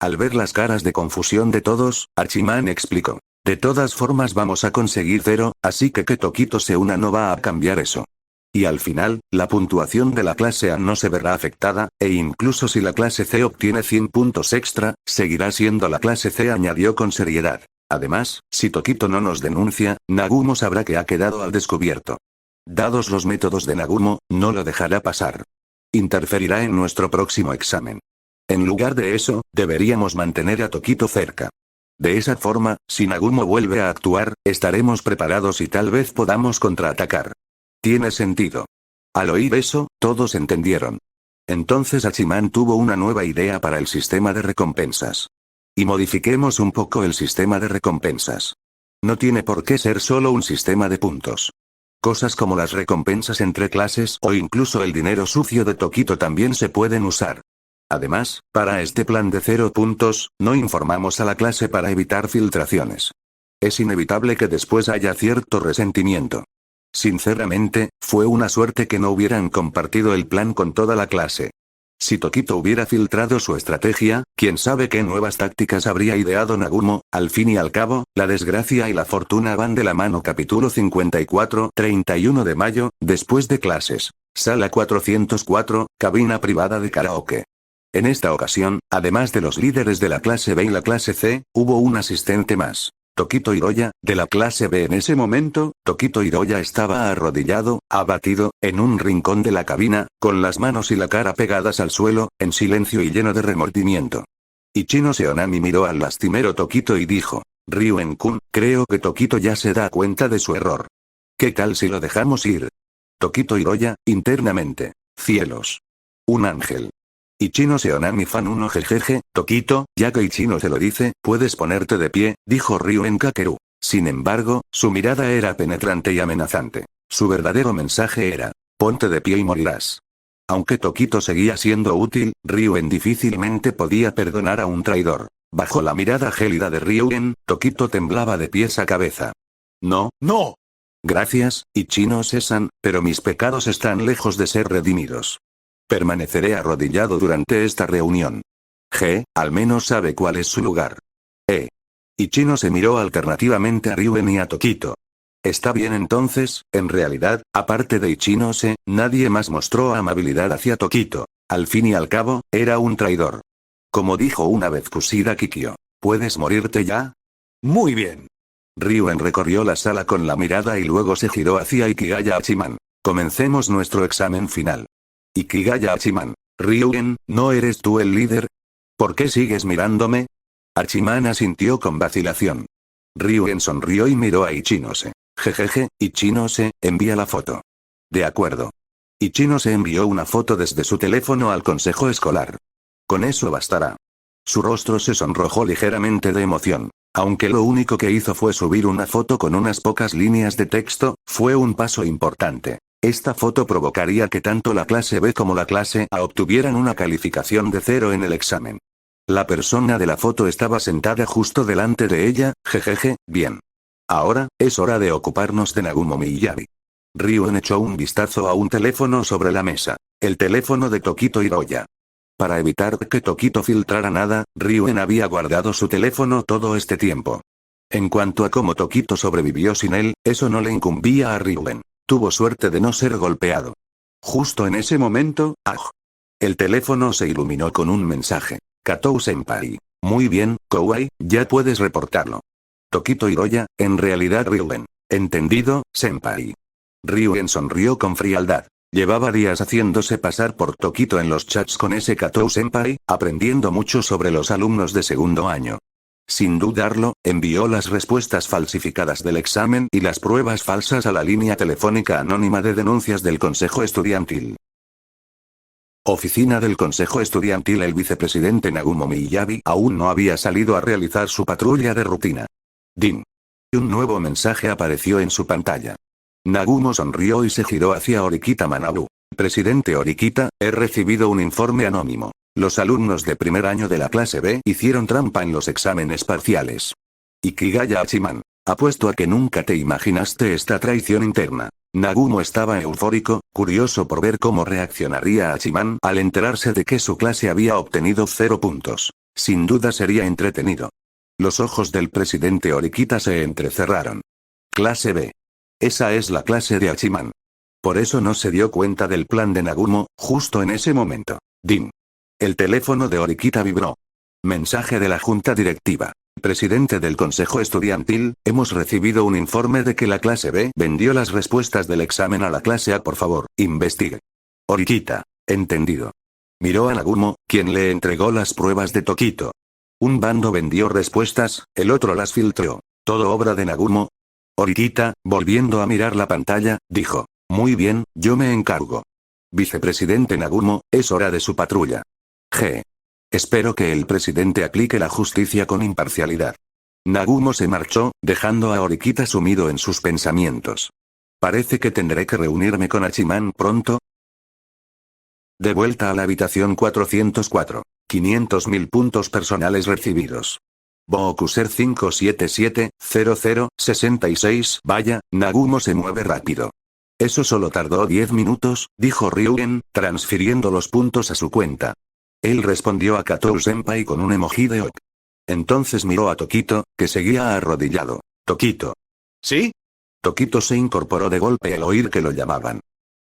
Al ver las caras de confusión de todos, Archiman explicó. De todas formas vamos a conseguir 0, así que Tokito se una no va a cambiar eso. Y al final, la puntuación de la clase A no se verá afectada, e incluso si la clase C obtiene 100 puntos extra, seguirá siendo la clase C, añadió con seriedad. Además, si Tokito no nos denuncia, Nagumo sabrá que ha quedado al descubierto. Dados los métodos de Nagumo, no lo dejará pasar. Interferirá en nuestro próximo examen. En lugar de eso, deberíamos mantener a Tokito cerca. De esa forma, si Nagumo vuelve a actuar, estaremos preparados y tal vez podamos contraatacar. Tiene sentido. Al oír eso, todos entendieron. Entonces Archiman tuvo una nueva idea para el sistema de recompensas. Y modifiquemos un poco el sistema de recompensas. No tiene por qué ser solo un sistema de puntos. Cosas como las recompensas entre clases o incluso el dinero sucio de Tokito también se pueden usar. Además, para este plan de 0 puntos, no informamos a la clase para evitar filtraciones. Es inevitable que después haya cierto resentimiento. Sinceramente, fue una suerte que no hubieran compartido el plan con toda la clase. Si Tokito hubiera filtrado su estrategia, quién sabe qué nuevas tácticas habría ideado Nagumo. Al fin y al cabo, la desgracia y la fortuna van de la mano. Capítulo 54, 31 de mayo, después de clases. Sala 404, cabina privada de karaoke. En esta ocasión, además de los líderes de la clase B y la clase C, hubo un asistente más. Tokito Hiroya, de la clase B. En ese momento, Tokito Hiroya estaba arrodillado, abatido, en un rincón de la cabina, con las manos y la cara pegadas al suelo, en silencio y lleno de remordimiento. Ichino Seonami miró al lastimero Tokito y dijo, Ryuen-kun, creo que Tokito ya se da cuenta de su error. ¿Qué tal si lo dejamos ir? Tokito Hiroya, internamente. Cielos. Un ángel. Ichino Seonami fan 1 jejeje, Tokito, ya que Ichino se lo dice, puedes ponerte de pie, dijo Ryuen Kakeru. Sin embargo, su mirada era penetrante y amenazante. Su verdadero mensaje era, ponte de pie y morirás. Aunque Tokito seguía siendo útil, Ryuen difícilmente podía perdonar a un traidor. Bajo la mirada gélida de Ryuen, Tokito temblaba de pies a cabeza. No, no. Gracias, Ichino-san, pero mis pecados están lejos de ser redimidos. Permaneceré arrodillado durante esta reunión. Al menos sabe cuál es su lugar. Ichino se miró alternativamente a Ryuen y a Tokito. Está bien entonces, en realidad, aparte de Ichino-se, nadie más mostró amabilidad hacia Tokito. Al fin y al cabo, era un traidor. Como dijo una vez Kushida Kikyo, ¿puedes morirte ya? Muy bien. Ryuen recorrió la sala con la mirada y luego se giró hacia Ikigaya Hachiman. Comencemos nuestro examen final. Ikigaya Hachiman. Ryuen, ¿no eres tú el líder? ¿Por qué sigues mirándome? Hachiman asintió con vacilación. Ryuen sonrió y miró a Ichinose. Jejeje, Ichinose, envía la foto. De acuerdo. Ichinose envió una foto desde su teléfono al consejo escolar. Con eso bastará. Su rostro se sonrojó ligeramente de emoción. Aunque lo único que hizo fue subir una foto con unas pocas líneas de texto, fue un paso importante. Esta foto provocaría que tanto la clase B como la clase A obtuvieran una calificación de 0 en el examen. La persona de la foto estaba sentada justo delante de ella, jejeje, bien. Ahora, es hora de ocuparnos de Nagumo Miyabi. Ryuen echó un vistazo a un teléfono sobre la mesa. El teléfono de Tokito Hiroya. Para evitar que Tokito filtrara nada, Ryuen había guardado su teléfono todo este tiempo. En cuanto a cómo Tokito sobrevivió sin él, eso no le incumbía a Ryuen. Tuvo suerte de no ser golpeado. Justo en ese momento, el teléfono se iluminó con un mensaje. Katou-senpai. Muy bien, Kouei, ya puedes reportarlo. Tokito Hiroya, en realidad Ryuen. Entendido, senpai. Ryuen sonrió con frialdad. Llevaba días haciéndose pasar por Tokito en los chats con ese Katou-senpai, aprendiendo mucho sobre los alumnos de segundo año. Sin dudarlo, envió las respuestas falsificadas del examen y las pruebas falsas a la línea telefónica anónima de denuncias del Consejo Estudiantil. Oficina del Consejo Estudiantil. El vicepresidente Nagumo Miyabi aún no había salido a realizar su patrulla de rutina. Din. Un nuevo mensaje apareció en su pantalla. Nagumo sonrió y se giró hacia Horikita Manabu. Presidente Horikita, he recibido un informe anónimo. Los alumnos de primer año de la clase B hicieron trampa en los exámenes parciales. Ikigaya Hachiman. Apuesto a que nunca te imaginaste esta traición interna. Nagumo estaba eufórico, curioso por ver cómo reaccionaría Hachiman al enterarse de que su clase había obtenido 0 puntos. Sin duda sería entretenido. Los ojos del presidente Horikita se entrecerraron. Clase B. Esa es la clase de Hachiman. Por eso no se dio cuenta del plan de Nagumo, justo en ese momento. Ding. El teléfono de Horikita vibró. Mensaje de la junta directiva. Presidente del Consejo Estudiantil, hemos recibido un informe de que la clase B vendió las respuestas del examen a la clase A. Por favor, investigue. Horikita. Entendido. Miró a Nagumo, quien le entregó las pruebas de Tokito. Un bando vendió respuestas, el otro las filtró. ¿Todo obra de Nagumo? Horikita, volviendo a mirar la pantalla, dijo. Muy bien, yo me encargo. Vicepresidente Nagumo, es hora de su patrulla. G. Espero que el presidente aplique la justicia con imparcialidad. Nagumo se marchó, dejando a Horikita sumido en sus pensamientos. Parece que tendré que reunirme con Hachiman pronto. De vuelta a la habitación 404. 500.000 puntos personales recibidos. Bokuser 5770066. Vaya, Nagumo se mueve rápido. Eso solo tardó 10 minutos, dijo Ryugen, transfiriendo los puntos a su cuenta. Él respondió a Katou-senpai con un emoji de ok. Entonces miró a Tokito, que seguía arrodillado. Tokito. ¿Sí? Tokito se incorporó de golpe al oír que lo llamaban.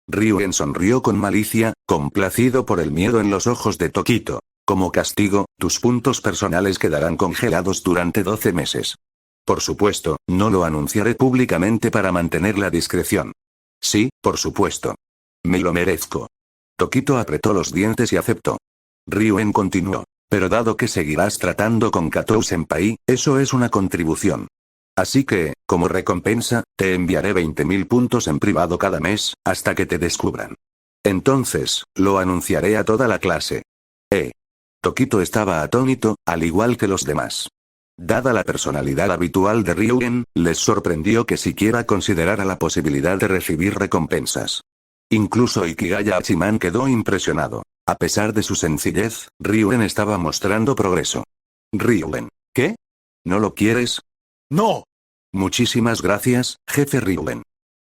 Ryugen sonrió con malicia, complacido por el miedo en los ojos de Tokito. Como castigo, tus puntos personales quedarán congelados durante 12 meses. Por supuesto, no lo anunciaré públicamente para mantener la discreción. Sí, por supuesto. Me lo merezco. Tokito apretó los dientes y aceptó. Ryugen continuó. Pero dado que seguirás tratando con Katou-senpai, eso es una contribución. Así que, como recompensa, te enviaré 20.000 puntos en privado cada mes, hasta que te descubran. Entonces, lo anunciaré a toda la clase. Tokito estaba atónito, al igual que los demás. Dada la personalidad habitual de Ryugen, les sorprendió que siquiera considerara la posibilidad de recibir recompensas. Incluso Ikigaya Hachiman quedó impresionado. A pesar de su sencillez, Ryugen estaba mostrando progreso. Ryugen. ¿Qué? ¿No lo quieres? ¡No! Muchísimas gracias, jefe Ryugen.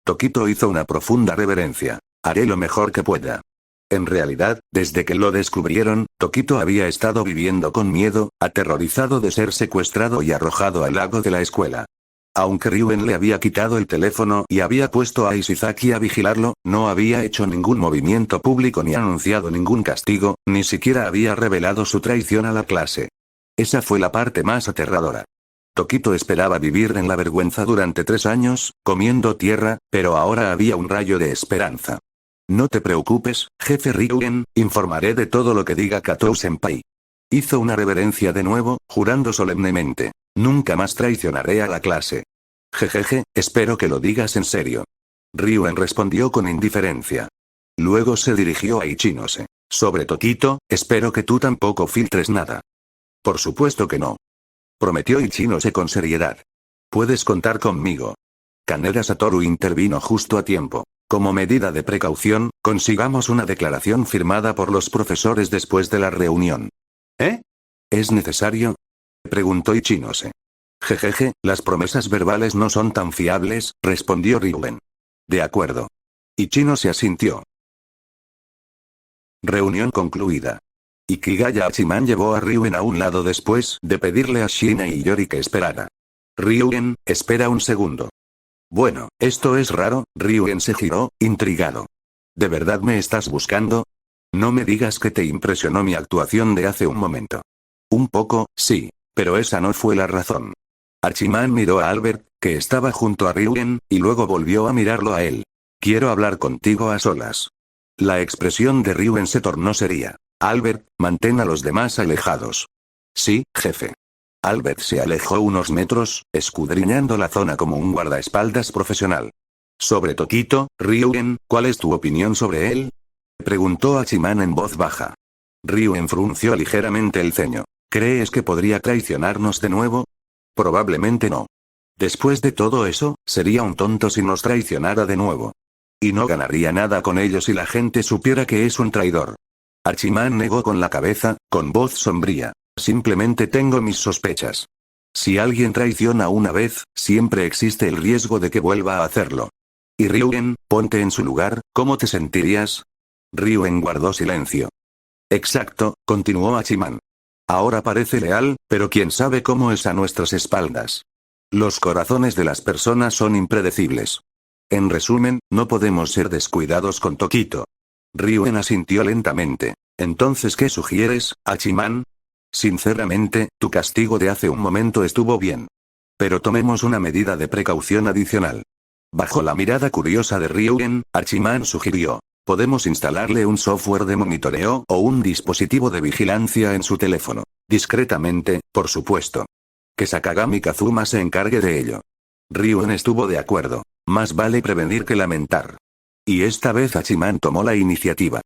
Tokito hizo una profunda reverencia. Haré lo mejor que pueda. En realidad, desde que lo descubrieron, Tokito había estado viviendo con miedo, aterrorizado de ser secuestrado y arrojado al lago de la escuela. Aunque Ryugen le había quitado el teléfono y había puesto a Ishizaki a vigilarlo, no había hecho ningún movimiento público ni anunciado ningún castigo, ni siquiera había revelado su traición a la clase. Esa fue la parte más aterradora. Tokito esperaba vivir en la vergüenza durante 3 años, comiendo tierra, pero ahora había un rayo de esperanza. No te preocupes, jefe Ryugen, informaré de todo lo que diga Katou-senpai. Hizo una reverencia de nuevo, jurando solemnemente. Nunca más traicionaré a la clase. Jejeje, espero que lo digas en serio. Ryugen respondió con indiferencia. Luego se dirigió a Ichinose. Sobre Tokito, espero que tú tampoco filtres nada. Por supuesto que no. Prometió Ichinose con seriedad. Puedes contar conmigo. Kaneda Satoru intervino justo a tiempo. Como medida de precaución, consigamos una declaración firmada por los profesores después de la reunión. ¿Eh? ¿Es necesario? Preguntó Ichinose. Jejeje, las promesas verbales no son tan fiables, respondió Ryugen. De acuerdo. Ichinose asintió. Reunión concluida. Ikigaya Hachiman llevó a Ryugen a un lado después de pedirle a Shina y Yori que esperara. Ryugen, espera un segundo. Bueno, esto es raro, Ryugen se giró, intrigado. ¿De verdad me estás buscando? No me digas que te impresionó mi actuación de hace un momento. Un poco, sí, pero esa no fue la razón. Hachiman miró a Albert, que estaba junto a Ryugen, y luego volvió a mirarlo a él. Quiero hablar contigo a solas. La expresión de Ryugen se tornó seria. Albert, mantén a los demás alejados. Sí, jefe. Albert se alejó unos metros, escudriñando la zona como un guardaespaldas profesional. Sobre Tokito, Ryugen, ¿cuál es tu opinión sobre él? Preguntó Hachiman en voz baja. Ryugen frunció ligeramente el ceño. ¿Crees que podría traicionarnos de nuevo? Probablemente no. Después de todo eso, sería un tonto si nos traicionara de nuevo. Y no ganaría nada con ello si la gente supiera que es un traidor. Archiman negó con la cabeza, con voz sombría. Simplemente tengo mis sospechas. Si alguien traiciona una vez, siempre existe el riesgo de que vuelva a hacerlo. Y Ryuen, ponte en su lugar, ¿cómo te sentirías? Ryuen guardó silencio. Exacto, continuó Hachiman. Ahora parece leal, pero quién sabe cómo es a nuestras espaldas. Los corazones de las personas son impredecibles. En resumen, no podemos ser descuidados con Tokito. Ryuen asintió lentamente. Entonces, ¿qué sugieres, Hachiman? Sinceramente, tu castigo de hace un momento estuvo bien. Pero tomemos una medida de precaución adicional. Bajo la mirada curiosa de Ryuen, Hachiman sugirió. Podemos instalarle un software de monitoreo o un dispositivo de vigilancia en su teléfono. Discretamente, por supuesto. Que Sakagami Kazuma se encargue de ello. Ryuen estuvo de acuerdo. Más vale prevenir que lamentar. Y esta vez Hachiman tomó la iniciativa.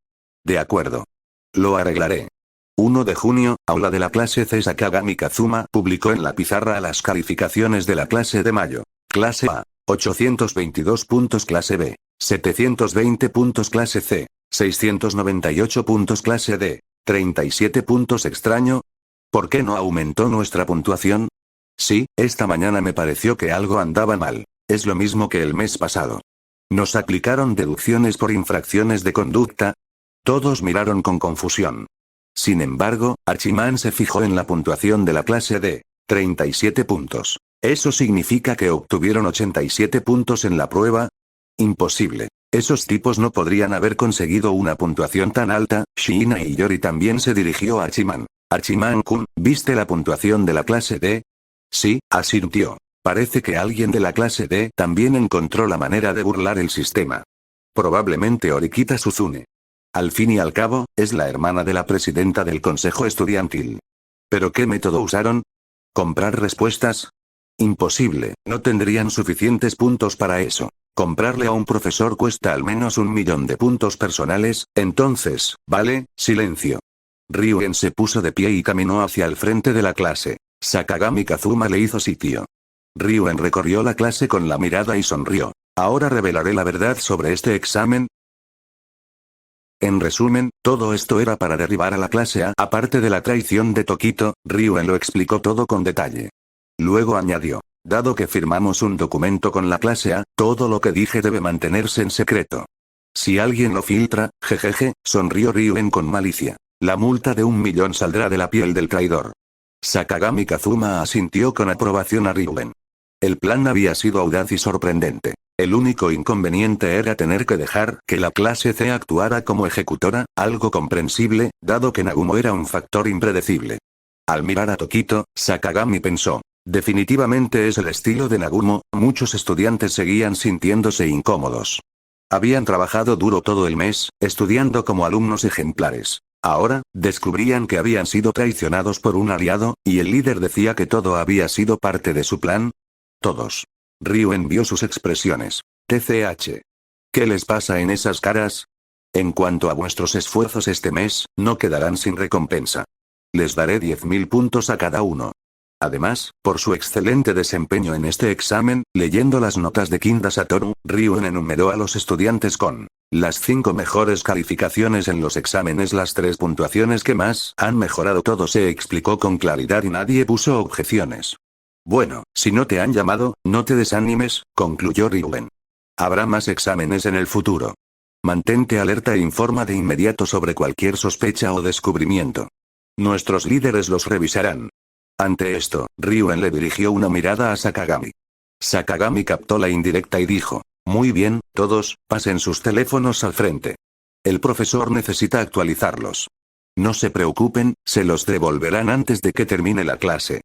De acuerdo. Lo arreglaré. 1 de junio, aula de la clase C. Sakagami Kazuma publicó en la pizarra las calificaciones de la clase de mayo. Clase A. 822 puntos clase B. 720 puntos clase C. 698 puntos clase D. 37 puntos extraño. ¿Por qué no aumentó nuestra puntuación? Sí, esta mañana me pareció que algo andaba mal. Es lo mismo que el mes pasado. ¿Nos aplicaron deducciones por infracciones de conducta? Todos miraron con confusión. Sin embargo, Hachiman se fijó en la puntuación de la clase D. 37 puntos. ¿Eso significa que obtuvieron 87 puntos en la prueba? Imposible. Esos tipos no podrían haber conseguido una puntuación tan alta. Shiina y Yori también se dirigió a Hachiman. Hachiman-kun, ¿viste la puntuación de la clase D? Sí, asintió. Parece que alguien de la clase D también encontró la manera de burlar el sistema. Probablemente Orikita Suzune. Al fin y al cabo, es la hermana de la presidenta del consejo estudiantil. ¿Pero qué método usaron? ¿Comprar respuestas? Imposible, no tendrían suficientes puntos para eso. Comprarle a un profesor cuesta al menos 1.000.000 de puntos personales, entonces, vale, silencio. Ryuen se puso de pie y caminó hacia el frente de la clase. Sakagami Kazuma le hizo sitio. Ryuen recorrió la clase con la mirada y sonrió. Ahora revelaré la verdad sobre este examen. En resumen, todo esto era para derribar a la clase A. Aparte de la traición de Tokito, Ryuen lo explicó todo con detalle. Luego añadió. Dado que firmamos un documento con la clase A, todo lo que dije debe mantenerse en secreto. Si alguien lo filtra, jejeje, sonrió Ryuen con malicia. La multa de 1.000.000 saldrá de la piel del traidor. Sakagami Kazuma asintió con aprobación a Ryuen. El plan había sido audaz y sorprendente. El único inconveniente era tener que dejar que la clase C actuara como ejecutora, algo comprensible, dado que Nagumo era un factor impredecible. Al mirar a Tokito, Sakagami pensó. Definitivamente es el estilo de Nagumo. Muchos estudiantes seguían sintiéndose incómodos. Habían trabajado duro todo el mes, estudiando como alumnos ejemplares. Ahora, descubrían que habían sido traicionados por un aliado, y el líder decía que todo había sido parte de su plan. Todos. Ryuen vio sus expresiones. TCH. ¿Qué les pasa en esas caras? En cuanto a vuestros esfuerzos este mes, no quedarán sin recompensa. Les daré 10.000 puntos a cada uno. Además, por su excelente desempeño en este examen, leyendo las notas de Kinda Satoru, Ryuen enumeró a los estudiantes con las 5 mejores calificaciones en los exámenes, las 3 puntuaciones que más han mejorado. Todo se explicó con claridad y nadie puso objeciones. Bueno, si no te han llamado, no te desanimes, concluyó Ryuen. Habrá más exámenes en el futuro. Mantente alerta e informa de inmediato sobre cualquier sospecha o descubrimiento. Nuestros líderes los revisarán. Ante esto, Ryuen le dirigió una mirada a Sakagami. Sakagami captó la indirecta y dijo, muy bien, todos, pasen sus teléfonos al frente. El profesor necesita actualizarlos. No se preocupen, se los devolverán antes de que termine la clase.